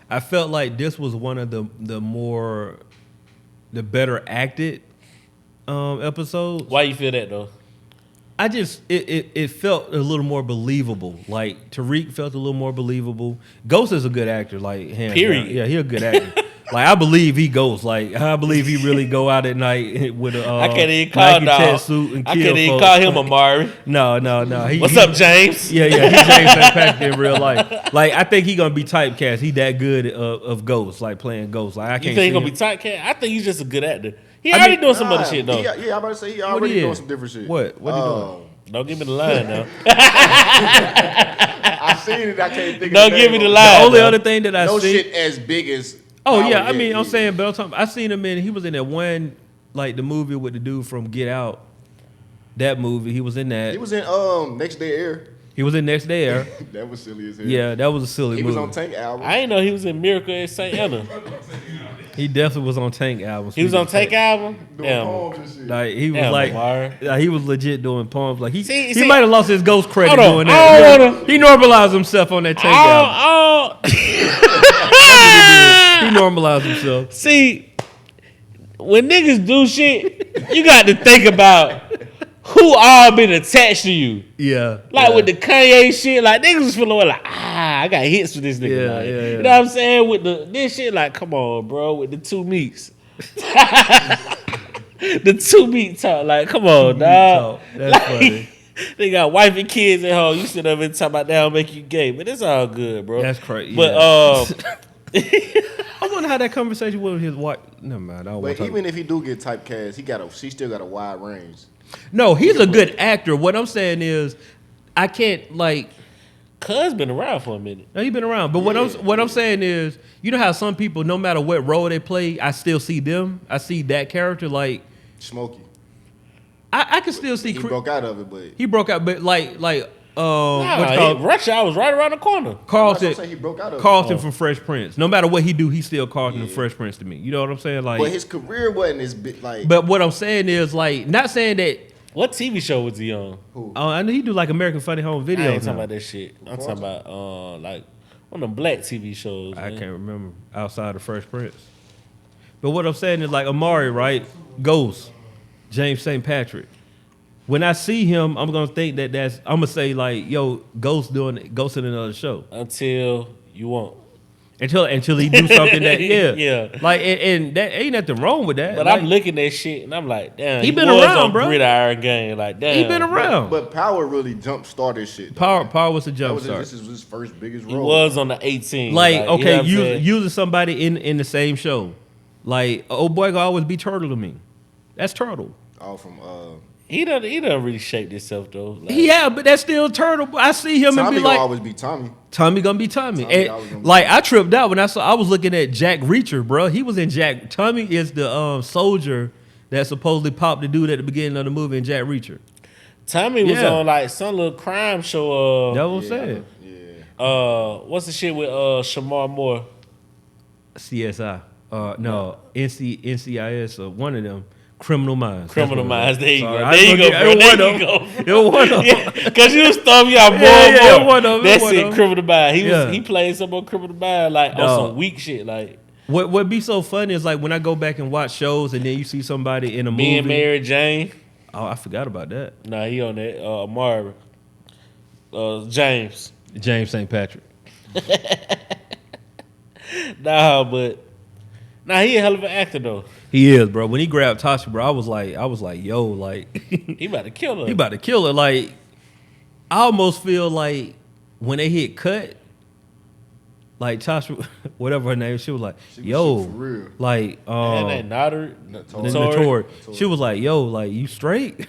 I felt like this was one of the better acted episodes. Why you feel that, though? I just it felt a little more believable. Like Tariq felt a little more believable. Ghost is a good actor, like hands Period. down. Yeah, he a good actor. Like I believe he Ghost. Like I believe he really go out at night with a I can't even call Nike dog. tech suit and I kill can't even folks. call him Amari. No. What's up, James? Yeah, he's James St. Patrick in real life. Like I think he gonna be typecast. He that good of Ghost, like playing Ghost. Like I can't. You think see he's gonna him. be tight cat? I think he's just a good actor. He already doing some other shit though. Yeah, I'm about to say he What already he doing is? some different shit. What he doing? Don't give me the line now. I seen it. I can't think. Don't of give me the name. line. The only though. other thing that I No see. shit as big as. Oh Power, yeah, I mean, I'm yeah. saying Bell Tom. I seen him in. He was in that one, like the movie with the dude from Get Out. That movie, he was in that. He was in Next Day Air. He was in Next Day Air. That was silly as hell. Yeah, that was a silly He movie. was on Tank album. I ain't know he was in Miracle at St. Anna. He definitely was on Tank albums. He was on Take album. Doing Damn. poems and shit. Like he was Damn, like, Amari. he was legit doing poems. Like he See, might have lost his Ghost credit Hold on, doing I that. don't wanna- He normalized himself on that Tank album. He normalized himself. See, when niggas do shit, you got to think about who all been attached to you. Yeah, Like yeah. with the Kanye shit, like niggas was feeling like, I got hits with this nigga. Yeah, like, yeah. You know what I'm saying? With this shit, like, come on, bro, with the 2 meats. The 2 meat talk, like, come on, dog. That's funny. They got wife and kids at home. You sit up and talk about that'll make you gay, but it's all good, bro. That's crazy. But I wonder how that conversation with his wife. Never mind. I don't want But to even if he do get typecast, she still got a wide range. No, he's a good actor. What I'm saying is, I can't like. Cuz been around for a minute. No, he's been around. But what I'm saying is, you know how some people, no matter what role they play, I still see them. I see that character. Like Smokey. I can still see. He broke out of it, but He broke out, but like what you Nah, call Ratchet was right around the corner. Carlton. I'm saying he broke out of it. Carlton from Fresh Prince. No matter what he do, he's still Carlton from Fresh Prince to me. You know what I'm saying? Like, But his career wasn't as big. Like, but what I'm saying is like, not saying that. What TV show was he on? I know he do like American Funny Home I Videos. ain't talking now. about that shit. I'm talking about like one of them black TV shows. I man. can't remember outside of Fresh Prince. But what I'm saying is like Amari, right? Ghost, James St. Patrick. When I see him, I'm gonna think I'm gonna say like, yo, Ghost in another show Until you won't. until he do something that Yeah. like and that ain't nothing wrong with that. But like, I'm looking at shit and I'm like, damn, He been was around, on bro. Gridiron Gang, like damn. he been around. but Power really jump started shit. though. Power was a That jump was start. this is his first biggest He role. was on the 18. Like you know okay, what I'm saying? using somebody in the same show. Like old boy gonna always be Turtle to me. That's Turtle. All from He done really shaped himself though. Like, Yeah, but that's still Turtle. I see him Tommy and be gonna like, always be Tommy. Tommy gonna be Tommy. Tommy And, always gonna be like I tripped out when I was looking at Jack Reacher, bro. He was in Jack. Tommy is the soldier that supposedly popped the dude at the beginning of the movie in Jack Reacher. Tommy was Yeah. on like some little crime show. That was saying. Yeah. What's the shit with Shamar Moore? CSI. No, NCIS or one of them. Criminal Minds. Criminal Minds. There you Sorry, go. I There you go, forget- bro. it was There one you of go. them. It was one of them. Yeah, because you was throwing me out more Yeah, and yeah, more. it was one of them, it That's was one it, of them. Criminal Minds. Yeah. He played some more Criminal Minds, like on Dog. some weak shit, like What be so funny is like when I go back and watch shows and then you see somebody in a movie. me and Mary Jane. Oh, I forgot about that. Nah, he on that. Amari. James. James St. Patrick. Nah, he a hell of an actor though. He is, bro. When he grabbed Tasha, bro, I was like, yo, like He about to kill her. he about to kill her. Like, I almost feel like when they hit cut, like Tasha, whatever her name, she was like, was yo, shit for real. like, And that Notter. Notori. She was like, yo, like, you straight?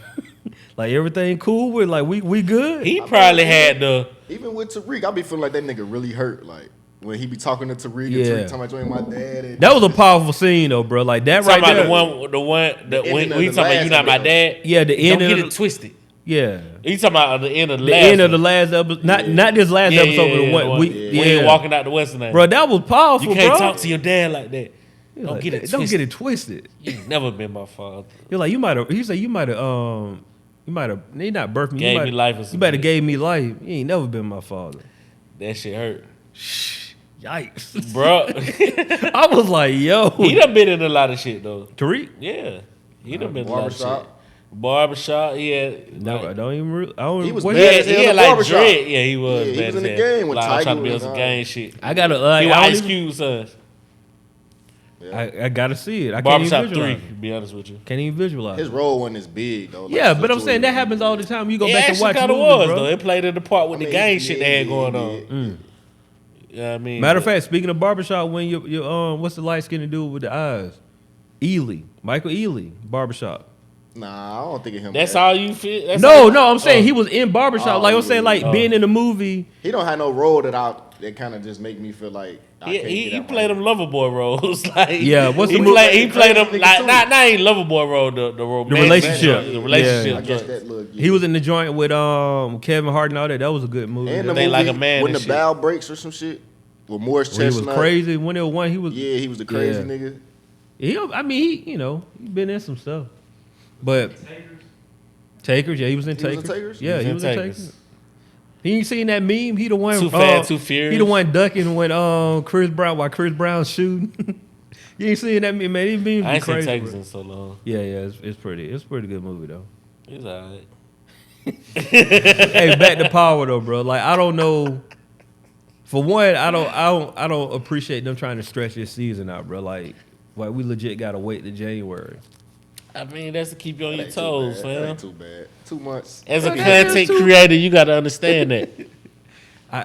Like, everything cool with, like, we good? He probably had the. Even with Tariq, I be feeling like that nigga really hurt. Like when he be talking to Tariq, Yeah. and Tariq talking about you ain't my dad. And That was a powerful scene, though, bro. Like, that right Talking there. about the ending when of he the talking about you last not my episode. dad. Yeah, the Don't end get of it the, twisted. yeah. He talking about the end of the The last. end of the one. last episode. Not this last episode, but the one. When he Yeah. walking out the Western end. Bro, that was powerful, You can't bro. talk to your dad like that. Don't Like, get it Don't twisted. get it twisted. You ain't never been my father. You're like, you might have. He said you might have. He not birthed me. Gave you me life or some You better shit. gave me life. You ain't never been my father. That shit hurt. Yikes, Bro, I was like, yo, he done been in a lot of shit though. Tariq. Yeah. He done been in a lot of shit. Barbershop. Barbershop, he had. No, like, I don't even. I don't. He was what- bad he as had, hell he in had the like barbershop. dread. Yeah, he was. Yeah, he bad was as in the hell. game with Like, Tiger trying to build and some all. gang shit. I gotta. Like, He was I, don't Ice even- Cube sons. I gotta see it. I can't Barbershop even 3, visualize. to be honest with you. Can't even visualize. His it. role wasn't as big though. Like, Yeah, but I'm Story saying that was happens all the time. You go It back and actually watch kind of movies, was bro. though. It played in the part with I the mean, gang shit they had yeah, going yeah. on. Yeah, I mean, Matter of but- fact, speaking of barbershop, when you what's the light skin to do with the eyes? Ely, Michael Ely, barbershop. Nah, I don't think of him. that's bad. all you feel. That's No, all- no, I'm saying Oh. he was in barbershop. Oh, Like I'm saying, like yeah. being in the movie. He don't have no role that kind of just make me feel like I can't He get out played my- them lover boy roles. Like Yeah, what's he the movie? played? He played them Crazy like nigga, not too. not ain't lover boy role. The romantic relationship. the relationship. I guess joint. that look. He was in the joint with Kevin Hart and all that. That was a good movie. and the They movie like a man when and the shit. bow breaks or some shit with Morris Where he Chestnut. was crazy. When there was one, he was. Yeah, he was the crazy Yeah. nigga. I mean, he been in some stuff. But Takers, yeah, he was in He was in Takers. Takers? Yeah, he He was was in in Takers. He ain't seen that meme. He the one. Too Fast, Too Furious. He the one ducking when Chris Brown's shooting. You ain't seen that meme, man. These memes I be ain't seen crazy. Texas bro. in so long. Yeah, it's pretty good movie though. It's alright. Hey, back to Power though, bro. Like I don't know. For one, I don't appreciate them trying to stretch this season out, bro. Like we legit gotta wait to January. I mean, that's to keep you on That your ain't too toes, bad. That fam. ain't too bad. 2 months. As a Well, that is content too- creator, you gotta understand that.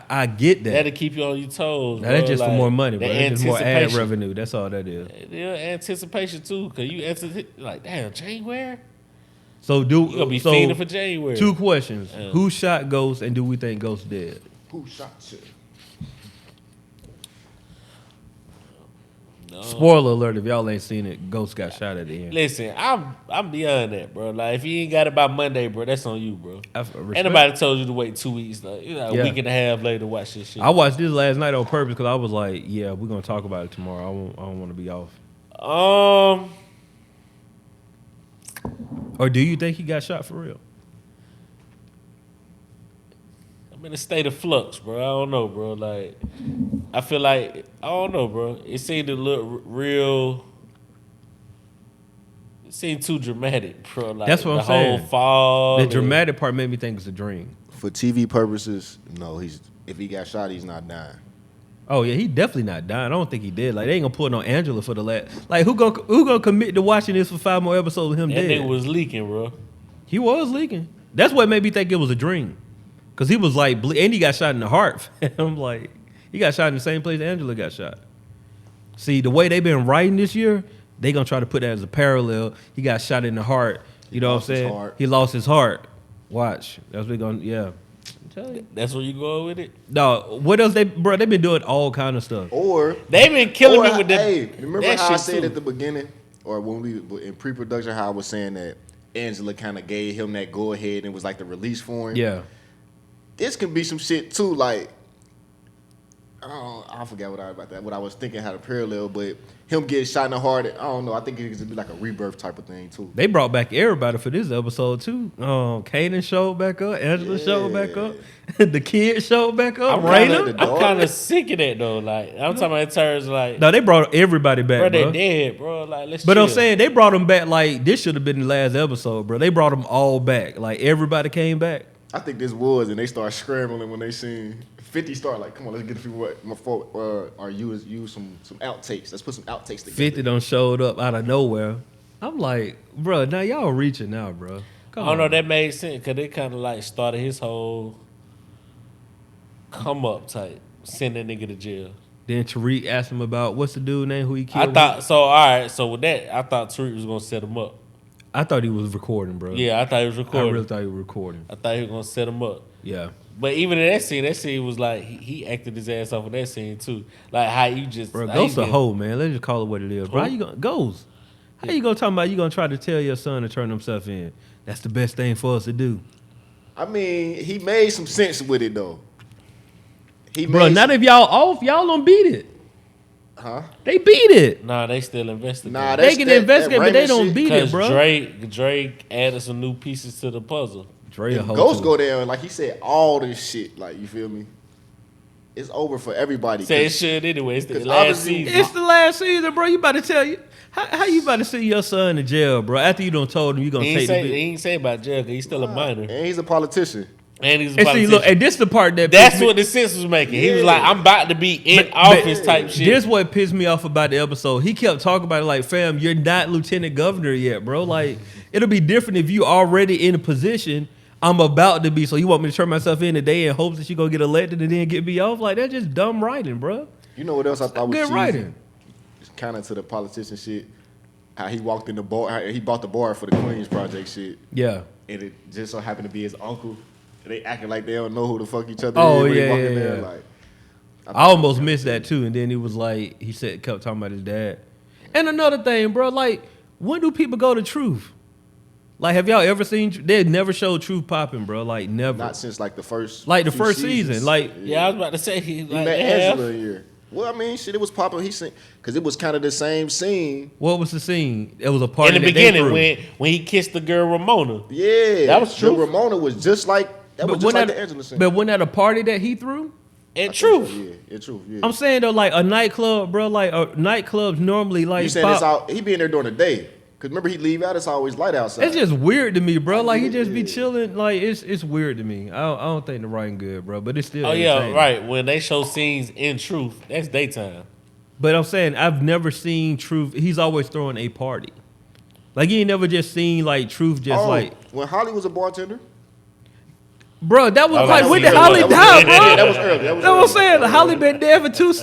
I get that. That'll keep you on your toes. Now, that's bro. just for Like, more money, bro. the That's just more ad anticipation. revenue. That's all that is. Yeah, anticipation too, cause you like, damn, January. So You gonna be so fiending for January. 2 questions. Yeah. Who shot Ghost and do we think Ghost dead? Who shot you? No. Spoiler alert, if y'all ain't seen it, Ghost got shot at the end. Listen, I'm beyond that, bro. Like, if you ain't got it by Monday, bro, that's on you, bro. Respect. Ain't nobody told you to wait 2 weeks. Like, you know, a Yeah. week and a half later to watch this shit. I watched this last night on purpose because I was like, yeah, we're gonna talk about it tomorrow. I don't want to be off. Or do you think he got shot for real? I'm in a state of flux, bro. I don't know, bro. Like, I feel like, I don't know, bro. It seemed to look real. It seemed too dramatic, bro. Like, That's what the I'm saying. whole fall. The and- dramatic part made me think it's a dream. For TV purposes, no. If he got shot, he's not dying. Oh yeah, he definitely not dying. I don't think he did. Like they ain't gonna put it on Angela for the last. Like who gonna commit to watching this for 5 more episodes of him That dead? nigga was leaking, bro. He was leaking. That's what made me think it was a dream. Cause he was like, and he got shot in the heart. I'm like, he got shot in the same place Angela got shot. See, the way they've been writing this year, they gonna try to put that as a parallel. He got shot in the heart. You know what I'm lost his saying? heart. He lost his heart. Watch. That's what we gonna, yeah. I'm telling you. That's where you going with it? No, what else they been doing all kind of stuff. Or They been killing me with the. Hey, remember that how I shit said too. at the beginning, or when we were in pre-production, how I was saying that Angela kind of gave him that go ahead and was like the release for him. Yeah. This can be some shit too. Like, I forgot what I was thinking how to parallel, but him getting shot in the heart. I don't know. I think it could be like a rebirth type of thing too. They brought back everybody for this episode too. Kanan showed back up. Angela showed back up. The kid showed back up. I'm Raina. kind of sick of that though. Like, I'm talking about in terms of like, No, they brought everybody back, bro, bro. they dead, bro. Like, let's. But chill. I'm saying they brought them back like this should have been the last episode, bro. They brought them all back. Like everybody came back. I think this was, and they start scrambling when they seen 50 start like, come on, let's get a few or use some outtakes. Let's put some outtakes together. 50 done showed up out of nowhere. I'm like, bro, now y'all reaching now, bro. I Come don't know. on. That made sense because they kind of like started his whole come up type, send that nigga to jail. Then Tariq asked him about what's the dude name who he killed. I thought so. All right. So with that, I thought Tariq was gonna set him up. I thought he was recording, bro. Yeah, I thought he was I recording. really thought he was recording. I thought he was gonna set him up. Yeah. But even in that scene was like he acted his ass off in that scene too. Like how you just Bro, how Ghost you a get- hoe, man. Let's just call it what it is. Bro, how you gonna Ghost? How you gonna talk about you gonna try to tell your son to turn himself in? That's the best thing for us to do. I mean, he made some sense with it though. Bro, not if y'all off, y'all don't beat it. Huh? They beat it. Nah, they still investigating. Nah, They can investigate, but they Raymond don't shit. beat it, Because bro. Drake added some new pieces to the puzzle. Dre a If hoe Ghost too. go there and like he said all this shit, like you feel me? It's over for everybody. Say it 'cause- should anyway. It's the 'cause last obviously- season. It's the last season, bro. You about to tell you how you about to see your son in jail, bro? After you done told him you gonna He take ain't the say, bit. he ain't say about jail 'cause he's still a minor. And he's a politician. And he's a And see, politician. look, and this the part that That's pissed me- what the sense was making. He was Yeah. like, I'm about to be in But- office but type shit. This what pissed me off about the episode. He kept talking about it like, fam, you're not lieutenant governor yet, bro. Like, it'll be different if you already in a position I'm about to be. So you want me to turn myself in today in hopes that you gonna get elected and then get me off? Like, that's just dumb writing, bro. You know what else I thought was Good cheesy? writing. Kind of to the politician shit. How he walked in the bar, how he bought the bar for the Queens Project shit, Yeah. and it just so happened to be his uncle. And they acting like they don't know who the fuck each other Oh, is. when they yeah, walk yeah, in there, yeah. like, I almost missed that too. And then he was like, kept talking about his dad. And another thing, bro, like, when do people go to Truth? Like, have y'all ever seen? They never showed Truth popping, bro. Like, never. Not since like the first, Like the few first seasons. season. Like, yeah, I was about to say he he like met half. Angela here. Well, I mean, shit, it was popping. He seen because it was kind of the same scene. what was the scene? It was a party in the that they beginning threw. when he kissed the girl Ramona. Yeah, That was The true. Ramona was just like that. Was just wasn't like that- the Angela scene. But wasn't that a party that he threw? And I think truth. so, yeah, it's true. Yeah. I'm saying though, like a nightclub, bro. Like nightclubs normally like. You saying it's out? He be in there during the day. Cause remember he leave out. It's always light outside. It's just weird to me, bro. Like he just be Yeah. chilling. Like it's weird to me. I don't think the writing good, bro. But it's still. Oh yeah, entertaining. right. When they show scenes in truth, that's daytime. But I'm saying I've never seen Truth. He's always throwing a party. Like you ain't never just seen like Truth just like, when Holly was a bartender. bro. That was Oh, like that when was did Holly early. die, bro? That was early. That was That's what I'm early. saying. Holly been dead for two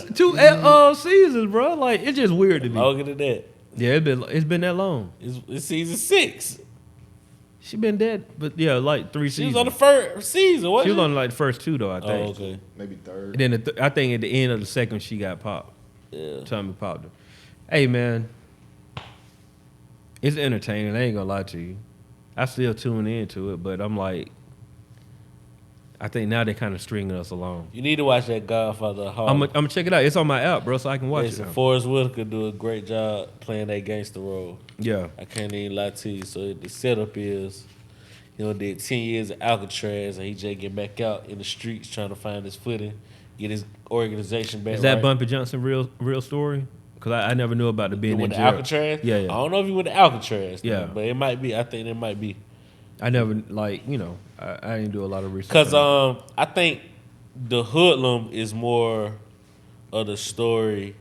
seasons, bro. Like it's just weird to me. Longer than that. Yeah, it's been that long. It's season 6. She been dead, but yeah, like 3 She seasons. was on the first season, wasn't She she? was on like the first 2 though, I Oh, think. okay. Maybe third. And then I think at the end of the second she got popped. Yeah. Tommy popped her. Hey man, it's entertaining. I ain't gonna lie to you. I still tune into it, but I'm like, I think now they kind of stringing us along. You need to watch that Godfather. I'm gonna check it out. It's on my app, bro, so I can watch it. Now. Forrest Whitaker do a great job playing that gangster role. Yeah, I can't even lie to you. So the setup is, did 10 years of Alcatraz, and he just get back out in the streets trying to find his footing, get his organization back. is that right. Bumpy Johnson real story? Because I never knew about the being You in went to jail. Alcatraz? Yeah, I yeah. don't know if you went to Alcatraz. Yeah. But it might be. I think it might be. I never I didn't do a lot of research. Because on I think the Hoodlum is more of the story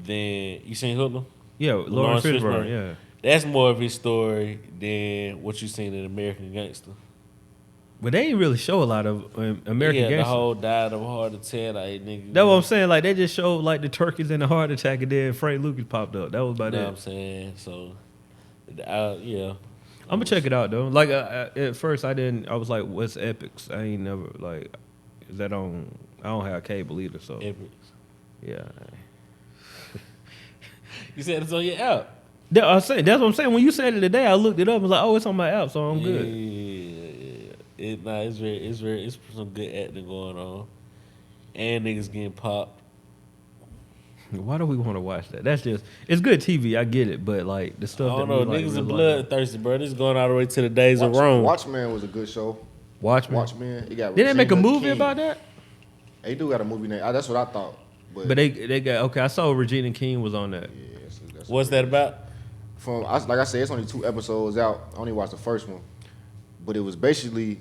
than you seen Hoodlum. it. Yeah, Lawrence Fishburne. Yeah, That's more of his story than what you seen in American Gangster. but they ain't really show a lot of American yeah, the Gangster. whole died of a heart attack. Like, nigga, That's what I'm saying. Like they just showed like the turkeys and the heart attack, and then Frank Lucas popped up. That was about You know it. what I'm saying? So, yeah. I'm gonna check it out though. Like at first, I was like, "What's Epics?" I ain't never like. Is that on? I don't have cable either, so Epic. yeah. You said it's on your app. That's what I'm saying. When you said it today, I looked it up. I was like, "Oh, it's on my app, so I'm Yeah, good." It's some good acting going on, and niggas getting popped. Why do we want to watch that? That's just it's good TV. I get it, but like the I stuff. don't that know, we, like, niggas are really like. bloodthirsty, bro. This is going all the way to the days of Rome. Watchmen was a good show. Watchmen. It got. Did they make a Regina movie King. about that? They do got a movie name. That's what I thought. But they got okay. I saw Regina King was on that. Yeah, that's What's that about? Like I said, it's only 2 episodes out. I only watched the first one, but it was basically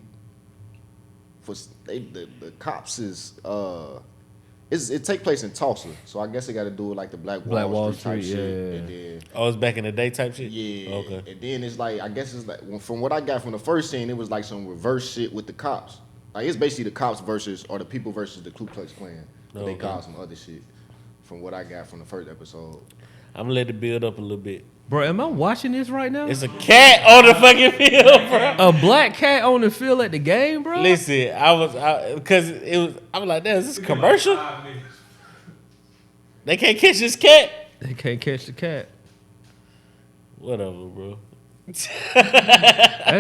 the cops is it take place in Tulsa, so I guess it got to do with like the Black Wall Street type shit. yeah. And then, Oh, it's back in the day type shit? yeah, Okay. and then it's like I guess it's like from what I got from the first scene, it was like some reverse shit with the cops. Like it's basically the cops the people versus the Ku Klux Klan. But they Okay. call some other shit. From what I got from the first episode. I'm gonna let it build up a little bit. Bro, am I watching this right now? It's a cat on the fucking field, bro. A black cat on the field at the game, bro. Listen, I was like, damn, is this a commercial? They can't catch this cat? They can't catch the cat. Whatever, bro. That's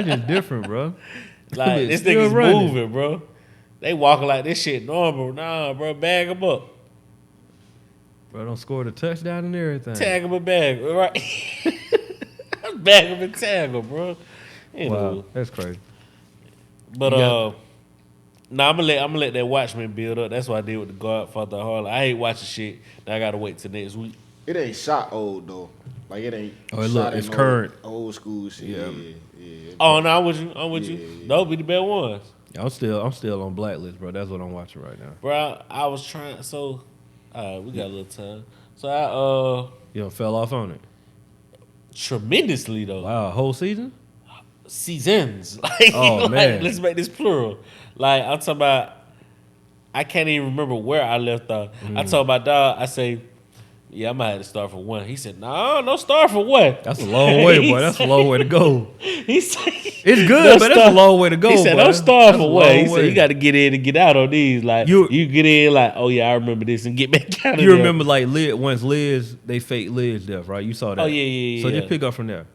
just different, bro. Like, It's this still nigga's running. moving, bro. They walking like this shit normal. Nah, bro, bag him up. Bro, don't score the touchdown and everything. Tag him and bag him, right? Bag him and tag him, bro. Anyway. Wow, that's crazy. But Yeah. nah, I'm gonna let that Watchmen build up. That's what I did with the Godfather Harlem. I hate watching shit. Now I gotta wait till next week. It ain't shot old though. Like it ain't. Oh, it shot look, in it's no current. Old school shit. Yeah. Yeah. Oh no, I'm with you. I'm with you. Yeah. Those be the best ones, I'm still on Blacklist, bro. That's what I'm watching right now. bro. I was trying. So, we got a little time. So I You know, fell off on it. tremendously though. Wow, whole season? Seasons. Like, Oh, man. let's make this plural. Like I'm talking about. I can't even remember where I left off. I told my dog. I say, yeah, I might have to start from 1. He said, no, don't start from 1. That's a long way, boy. That's a long way to go. He said, It's good, but that's a long way to go. He said, boy. don't start That's a from 1. He long said, way. you got to get in and get out on these. Like, You- you get in like, oh, yeah, I remember this and get back out of You there. remember like once Liz, they faked Liz death, right? You saw that. Oh, yeah. So just pick up from there.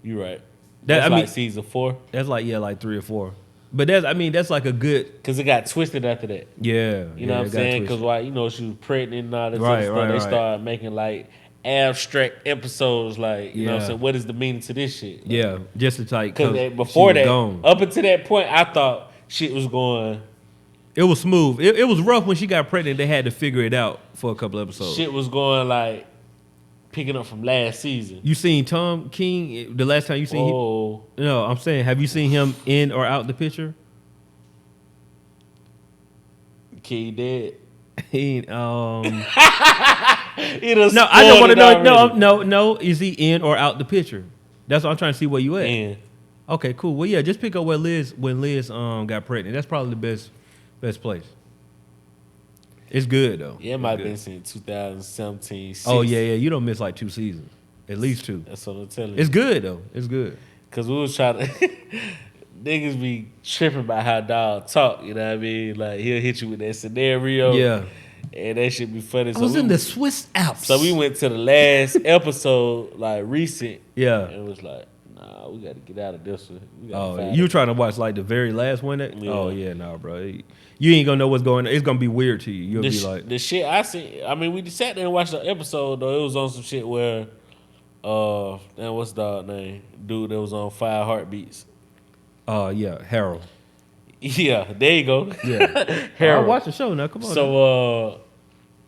You're right. That- That's I like mean- season 4. That's like 3 or 4. But that's like a good, Because it got twisted after that. yeah. You know what I'm saying? Because, she was pregnant and all this other stuff. They started making, like, abstract episodes. Like, you know what I'm Yeah. saying? What is the meaning to this shit? Yeah, just to like, Because she before was that, gone. up until that point, I thought shit was going... It was smooth. It was rough when she got pregnant. They had to figure it out for a couple episodes. Shit was going, like, picking up from last season. You seen Tom King the last time you seen him? Oh, No, I'm saying, have you seen him in or out the picture? Key dead. He He no, I don't want to know. No. Is he in or out the picture? That's what I'm trying to see where you at. And Okay, cool. Well, yeah, just pick up when Liz got pregnant. That's probably the best place. It's good though. yeah, it might have It's been good. since 2017. Oh yeah. You don't miss like 2 seasons, at least 2. That's what I'm telling you. It's good though. It's good. Cause we was trying to niggas be tripping about how dog talk, you know what I mean? Like he'll hit you with that scenario. Yeah. And that should be funny. I was in the Swiss Alps. So we went to the last episode, like recent. Yeah. And it was like, nah, we gotta get out of this one. We gotta Oh, find you it. trying to watch like the very last one? Yeah. Oh yeah, nah, bro. You ain't gonna know what's going on. It's gonna be weird to you. You'll the, be sh- like, the shit I seen. I mean, we sat there and watched the episode though. It was on some shit where, damn, what's the dog name? Dude that was on 5 Heartbeats. oh yeah, Harold. Yeah, there you go. Yeah, I Harold. watch the show now. Come on. So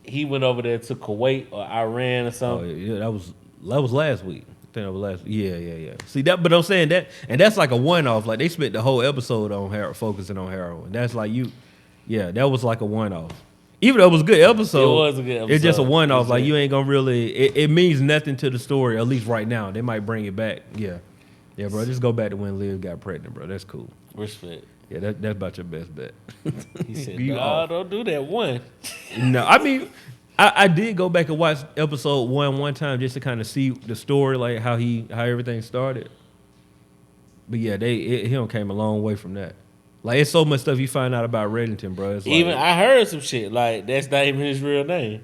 he went over there to Kuwait or Iran or oh something. yeah, that was last week. I think that was last. Yeah. See that, but I'm saying that, and that's like a one-off. Like they spent the whole episode on Harold, focusing on Harold, and that's like you. Yeah, that was like a one-off. Even though it was a good episode, It was a good It's just a episode. one-off. It's Like it. you ain't gonna really. It means nothing to the story. At least right now, they might bring it back. Yeah, bro. Just go back to when Liv got pregnant, bro. That's cool. Respect. Yeah, that's about your best bet. He said, You "Nah, off. don't do that one." No, I mean, I did go back and watch episode one time just to kind of see the story, like how everything started. But yeah, he came a long way from that. Like it's so much stuff you find out about Reddington, bro. It's like, Even I heard some shit like that's not even his real name.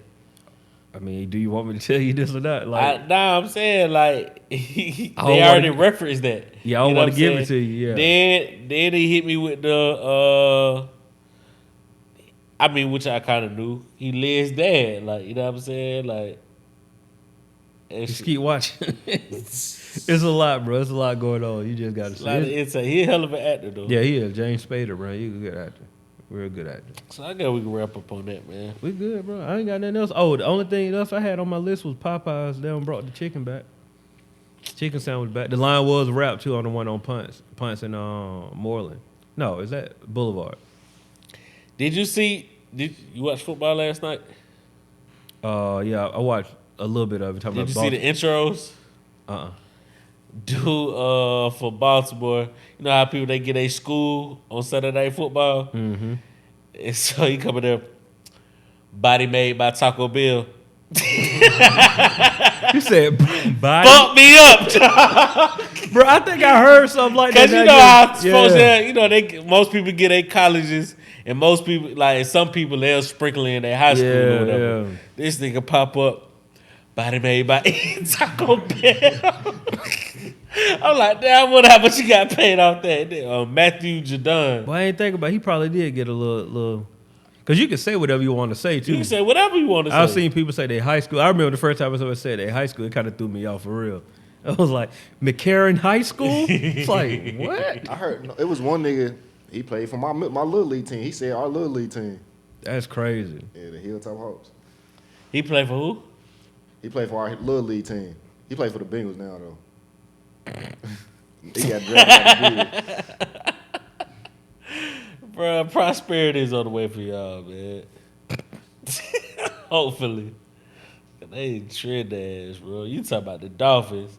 I mean, do you want me to tell you this or not? Like, I'm saying like I they don't already wanna- referenced that. Yeah, I don't You know wanna what I'm give it saying? to you, yeah. Then he hit me with the I mean, which I kind of knew. He Liv's dad, like you know what I'm saying, like. and just shit. keep watching. It's a lot, bro. It's a lot going on. You just gotta A lot of see. insight. He a hell of an actor though. Yeah, he is James Spader, bro. He's a good actor. Real good actor. So I guess we can wrap up on that, man. We good, bro. I ain't got nothing else. Oh, the only thing else I had on my list was Popeyes. They done brought the chicken back. Chicken sandwich back. The line was wrapped too on the one on Punts in Moreland. No, is that Boulevard? Did you watch football last night? Yeah, I watched a little bit of it. Talking Did you about see the intros? Uh-uh. Dude, for Baltimore, you know how people they get a school on Saturday Night Football, and so he coming there, body made by Taco Bell. You said body, Fuck me up, bro. I think I heard something like that. cause you know how supposed to, you know most people get their colleges, and most people like some people they'll sprinkle in their high school or whatever. Yeah. This nigga pop up, body made by Taco Bell. I'm like, damn, what happened? You got paid off that? Matthew Jadon. But I ain't think about it. He probably did get a little. Because you can say whatever you want to say, too. You can say whatever you want to say. I've seen people say they high school. I remember the first time someone said they high school, it kind of threw me off for real. I was like, McCarran High School? It's like, what? I heard it was one nigga. He played for my little league team. He said our little league team. That's crazy. Yeah, the Hilltop Hawks. He played for who? He played for our little league team. He played for the Bengals now though. He got drafted. Bruh, prosperity is on the way for y'all, man. Hopefully. They trend ass, bro. You talk about the Dolphins.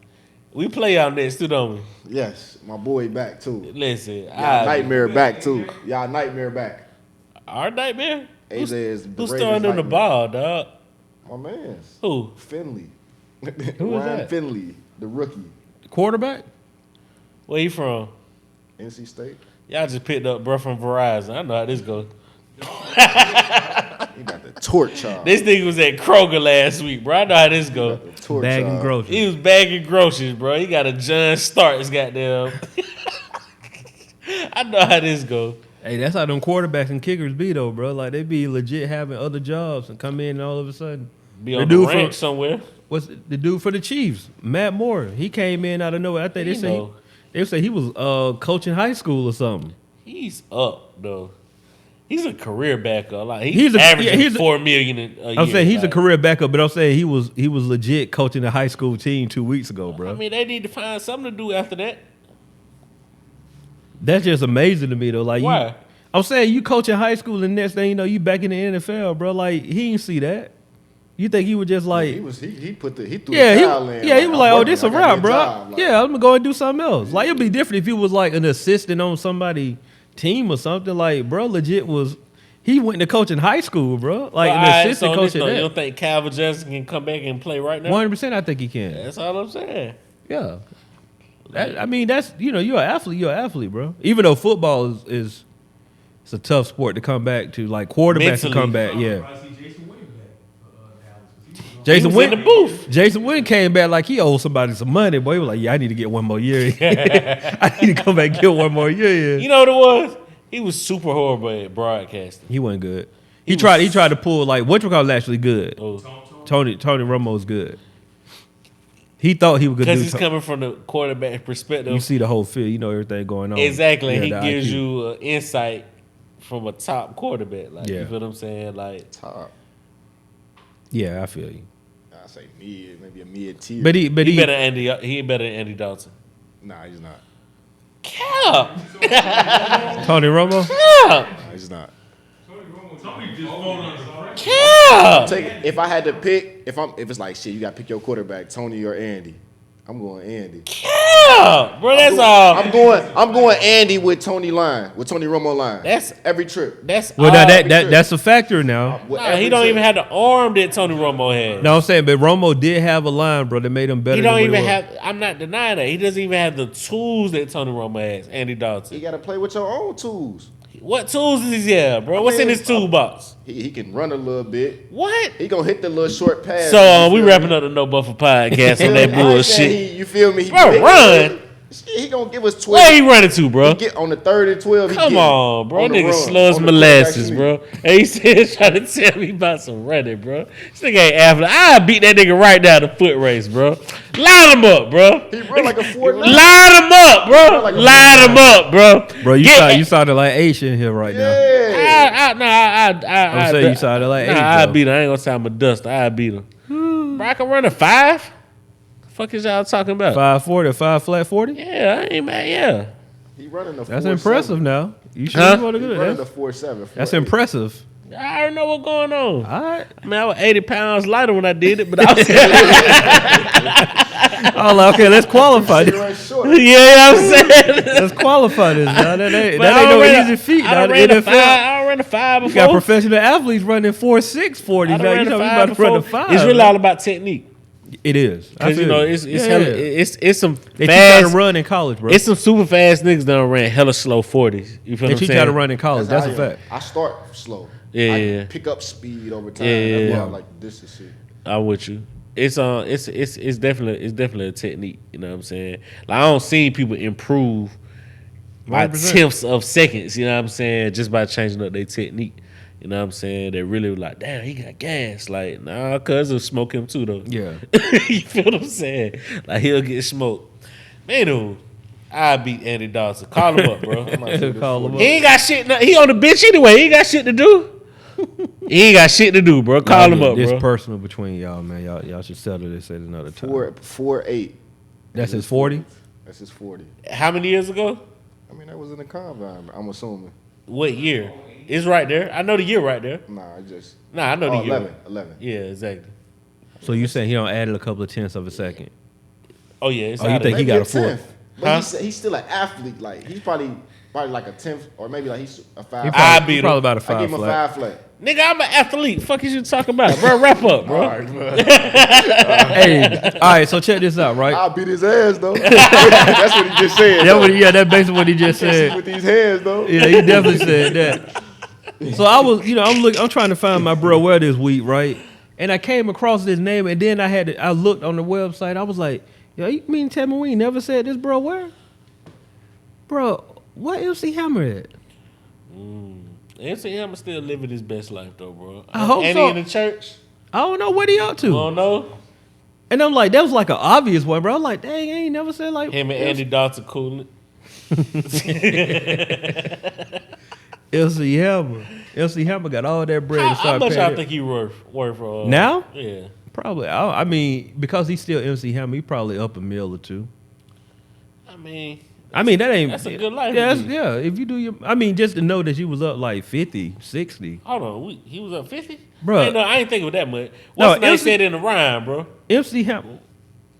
We play y'all next too, don't we? Yes, my boy back too. Listen, Y'all nightmare back too. Y'all nightmare back. Our nightmare? AJ is the Who's Ravens throwing them the nightmare. ball, dog? My man, Who? Finley. Who is Ryan that? Finley, the rookie, Quarterback? Where you from? NC State. Y'all just picked up bro from Verizon. I know how this goes. He got the torch y'all. This nigga was at Kroger last week, bro. I know how this goes. The torch Bagging y'all. groceries. He was bagging groceries, bro. He got a John Starks, goddamn. I know how this go. Hey, that's how them quarterbacks and kickers be, though, bro. Like, they be legit having other jobs and come in and all of a sudden. Be The on the dude ranch from- somewhere. What's the dude for the Chiefs? Matt Moore. He came in out of nowhere. I think You know. they say he was coaching high school or something. He's up though. He's a career backup. Like he's, He's a- averaging yeah, he's a- $4 million a year. I'm saying he's a like, career backup, but I'm saying he was legit coaching a high school team 2 weeks ago, bro. I mean, they need to find something to do after that. That's just amazing to me, though. Like, Why? I'm saying you coaching high school, and next thing you know, you back in the NFL, bro. Like, he ain't see that. You think he would just like? he threw Yeah, the towel in. he was like, I'm "Oh, this a working, I gotta wrap, get bro. job. Like, Yeah, I'm gonna go and do something else." Like it'd be different if he was like an assistant on somebody's team or something. Like, bro, legit was. He went to coach in high school, bro. Like Well, an alright, assistant so coach you at don't think Calvin Johnson can come back and play right now? 100%. I think he can. That's all I'm saying. Yeah. I mean, that's you're an athlete. You're an athlete, bro. Even though football is it's a tough sport to come back to. Like quarterbacks to Mentally. come back. Yeah. I see Jason Witten back for Dallas. 'Cause he was on- Jason He was in Witten, the booth. Jason Witten came back like he owed somebody some money. Boy, he was like, "Yeah, I need to get one more year. I need to come back and get one more year." You know what it was? He was super horrible at broadcasting. He wasn't good. He tried to pull like whatchamacallit's actually good. Oh. Tony Romo's good. He thought he was good. Because he's coming from the quarterback perspective. You see the whole field. You know everything going on. Exactly. Yeah, He the gives IQ. you insight from a top quarterback. Like, Yeah. you feel what I'm saying? Like, top. Yeah, I feel you. I say mid, maybe a mid tier. But he he better than Andy Dalton. Nah, he's not. Cap! Tony Romo. Cap! Nah, he's not. Somebody just phoned on the Cap! If I had to pick, if it's like shit, you gotta pick your quarterback, Tony or Andy. I'm going Andy. Cap! Bro, that's all. I'm going Andy with Tony Romo line. That's- every trip. That's Well, all. now that's a factor now. With Nah, every he don't trip. even have the arm that Tony Romo had. No, I'm saying, but Romo did have a line, bro, that made him better. He than don't what even was. have. I'm not denying that. He doesn't even have the tools that Tony Romo has. Andy You Dalton. gotta play with your own tools. What tools is he have, bro? What's in his toolbox? He can run a little bit. What? He gonna hit the little short pass. So we wrapping up the No Buffer podcast on that bullshit. You feel me? He Bro, big. run. He gonna give us 12. Where he running to, bro? He get on the 3rd and 12. he Come get on, bro. on the Nigga run, slow as on the molasses, quarterback bro. And he still trying to tell me about some running, bro. This nigga ain't athlete. I beat that nigga right down the foot race, bro. Line him up, bro. He run like a 4-9. Line him up, bro. like a Line him up, bro. Bro, you sounded like Asian here right now. Yeah. I'm saying you sounded like Nah, Asian. I beat him. I ain't gonna sound a dust. I beat him. Bro, I can run a 5. Fuck is y'all talking about? 540, 5 flat 40. Yeah, I ain't mad. Yeah. He running a 4-7. That's impressive. Now you sure Huh? you want to He do running that? a 4-7. That's impressive. I already know what's going on. All right. I mean, I was 80 pounds lighter when I did it, but I was. Oh, okay. Let's qualify He this. run short. Yeah, I'm saying. Let's qualify this. Now. That ain't But I no ran easy feat. I Now done the ran a 5. NFL. I done ran a 5 You before. got professional athletes running 4.6 40. I Now done you ran a know we 5 about to run before. the 5. It's really all about technique. It is. I Because, you feel know, you. it's Yeah, hella, yeah. it's some They teach how to fast. run in college, bro. It's some super fast niggas that done ran hella slow 40s. You feel They what I'm teach saying? how to run in college. That's a how I am. fact. I start slow. Yeah, I yeah. pick up speed over time. Yeah, That's why yeah. I'm like, this is shit. I'm with you. It's definitely a technique. You know what I'm saying? Like I don't see people improve by 100%. tenths of seconds. You know what I'm saying? Just by changing up their technique. You know what I'm saying? They really like, damn, he got gas. Like, nah, cuz it'll smoke him too though. Yeah. You feel what I'm saying? Like he'll get smoked. Man, dude, I beat Andy Dawson. Call him up, bro. Call him up. He ain't got shit. He on the bench anyway. He ain't got shit to do. He ain't got shit to do, bro. Call him up, This bro. personal between y'all, man. Y'all should settle this at another time. 4.8. That's his 40. That's his 40. How many years ago? I mean, that was in the combine. I'm assuming. What year? It's right there. I know the year right there. Nah, I just. Nah, I know the year. 11. Yeah, exactly. So you saying he don't added a couple of tenths of a second? Oh yeah, it's Oh, you out of think there. he got a 10th. fourth? But Huh? he's still an athlete. Like, he's probably like a 10th, or maybe like he's a 5. I beat He him. probably about a I 5 give him a flat. 5 flat. Nigga, I'm an athlete. Fuck is you talking about, bro? Wrap up, bro. All right, bro. Hey, all right. So check this out, right? I'll beat his ass though. That's what he just said. That's basically what he just said. With these hands though. Yeah, he definitely said that. So I was, I'm trying to find my bro where this week, right? And I came across this name, and then I looked on the website. I was like, yo, you mean tell me we ain't never said this, bro? Where? Bro, what MC Hammer at? MC Hammer still living his best life though, bro. I hope Ain't so. he in the church? I don't know what he up to. You don't know? And I'm like, that was like an obvious one, bro. I'm like, dang, I ain't never said like Him and Andy Dalton cooling. LC Hammer. LC Hammer got all that bread to How start much paying y'all it. think he worth? Now? Yeah. Probably. I mean, because he's still MC Hammer, he probably up a meal or two. I mean, I mean, that ain't. That's a good life. Yeah, to be. yeah. If you do your, I mean, just to know that you was up like 50, 60. Hold on, he was up 50? Bruh. I ain't thinking of that much. No, What's the name MC said in the rhyme, bro? MC Hammer.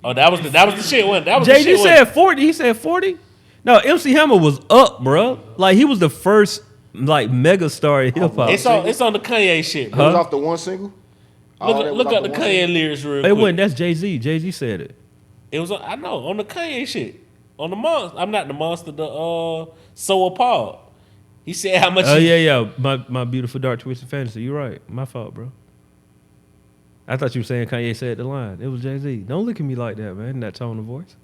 Oh, that was the shit one. That was the JG shit said one. 40. He said 40. No, MC Hammer was up, bro. Like he was the first like mega star in hip hop. It's on the Kanye shit, It bro. was off the one single. Look up the Kanye lyrics real It quick. wasn't. That's Jay Z. Jay Z said it. It was I know on the Kanye shit. On the monster. I'm not the monster. The So Appalled. He said how much. Oh yeah. My beautiful dark twisted fantasy. You're right. My fault, bro. I thought you were saying Kanye said the line. It was Jay Z. Don't look at me like that, man. In that tone of voice.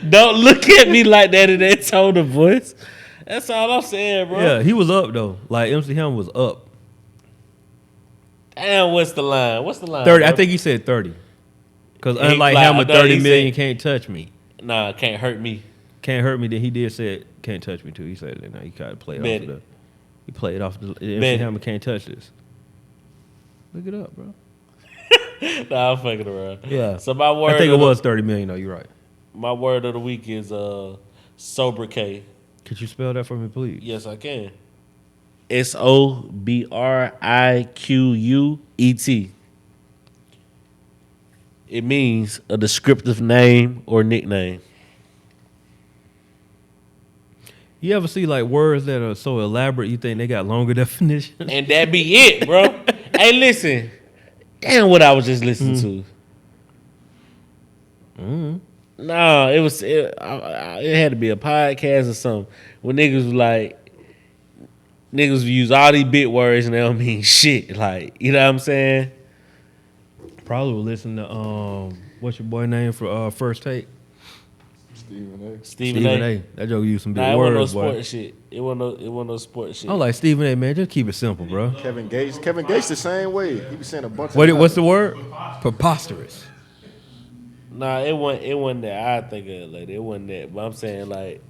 Don't look at me like that in that tone of voice. That's all I'm saying, bro. Yeah, he was up though. Like MC Hammer was up. Damn, what's the line? 30. I bro? think he said 30. Because He- unlike like, Hammer, I know 30 he million said- can't touch me. Nah, can't hurt me. Can't hurt me. Then he did say it can't touch me too. He said it. Now he kind of played Bet off of it. the. He played off the. MC Bet it. Hammer can't touch this. Look it up, bro. Nah, I'm fucking around. Yeah. So my word. I think it of the- was 30 million though. You're right. My word of the week is Sobriquet. Could you spell that for me, please? Yes, I can. SOBRIQUET. It means a descriptive name or nickname. You ever see like words that are so elaborate you think they got longer definitions? And that be it, bro. Hey, listen. Damn what I was just listening to. No, it had to be a podcast or something. When niggas was like, niggas use all these big words and they don't mean shit. Like, you know what I'm saying? Probably will listen to what's your boy name for First Take? Stephen Stephen A. That joke used some big Nah, it wasn't no words, boy. sports shit. It wasn't no sports shit. I'm like Stephen A. Man, just keep it simple, bro. A. Kevin Gates the same way. He be saying a bunch of What's the word? Preposterous. Nah, it wasn't that. I think of it like it wasn't that. But I'm saying like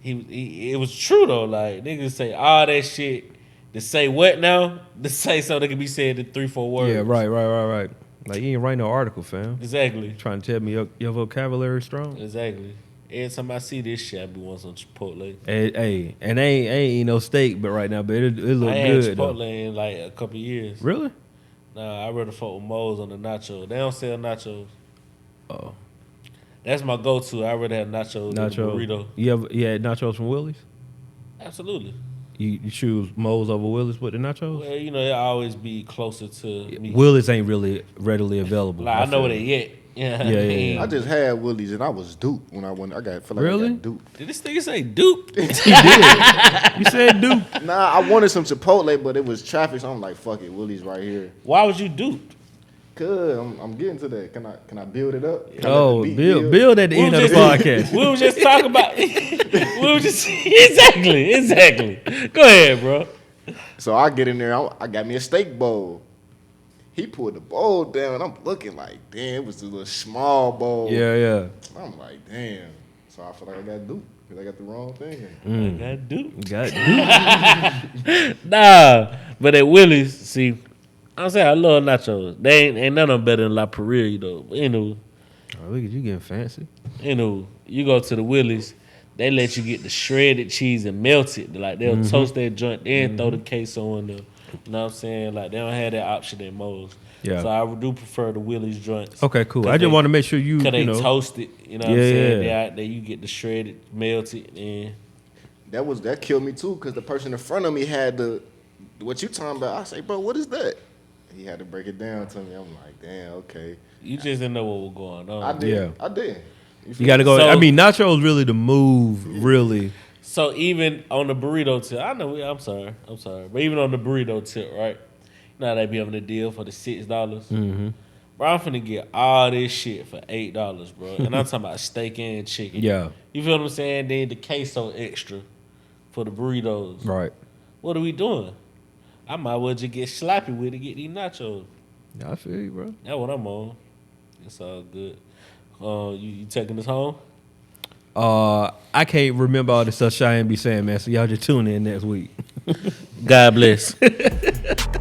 it was true though. Like niggas say all that shit to say what now? To say so they can be said in 3-4 words. Yeah, right. Like you ain't write no article, fam. Exactly. Trying to tell me your vocabulary strong. Exactly. Every time I see this shit, I be wanting some Chipotle. Hey, and I ain't eating no steak, but right now, but it look I ain't had good. Chipotle Though. in like a couple years. Really? Nah, I rather fuck with Moe's on the nacho. They don't sell nachos. Oh, That's my go-to. I rather have nachos than a burrito. You had nachos from Willie's? Absolutely. You choose Moe's over Willie's with the nachos? Well, you know, it always be closer to me. Willie's ain't really readily available. Like, I know feel where they you. at. Yeah, Yeah. I just had Willie's and I was duped when I went. I feel like Really? I got duped. Did this nigga say dupe? He did. You said Duke. Nah, I wanted some Chipotle, but it was traffic, so I'm like, fuck it, Willie's right here. Why was you duped? Cause I'm getting to that. Can I build it up? Can I Oh, let the beat build at the end of the podcast. We was just talking about. We was just exactly. Go ahead, bro. So I get in there. I got me a steak bowl. He pulled the bowl down. I'm looking like, damn, it was a little small bowl. Yeah. I'm like, damn. So I feel like I got duped because I got the wrong thing. I got duped. Got Duke. Nah, but at Willie's, see, I'm saying I love nachos. They ain't none of them better than La Prairie though. But Oh, look at you getting fancy. You go to the Willie's, they let you get the shredded cheese and melt it. Like they'll toast that joint, then throw the queso in there. You know what I'm saying? Like they don't have that option at Moe's. Yeah. So I do prefer the Willie's joints. Okay, cool. 'Cause I just they- want to make sure you Cause they know. toast it, you know what I'm saying? Yeah. They out there, you get the shredded, melted, and That killed me too because the person in front of me had what you talking about. I say, bro, what is that? He had to break it down to me. I'm like, damn, okay. you just didn't know what was going on. I did. Yeah. I did. You got to go. So- I mean, nachos really the move. Really. So even on the burrito tip, I'm sorry, but even on the burrito tip, right? You know how they be having a deal for the $6. Mm-hmm. Bro, I'm finna get all this shit for $8, bro. And I'm talking about steak and chicken. Yeah. You feel what I'm saying? Then the queso extra for the burritos. Right. What are we doing? I might well just get sloppy with it, get these nachos. I feel you, bro. That's what I'm on. It's all good. You taking us home? I can't remember all the stuff Chiane be saying, man. So y'all just tune in next week. God bless.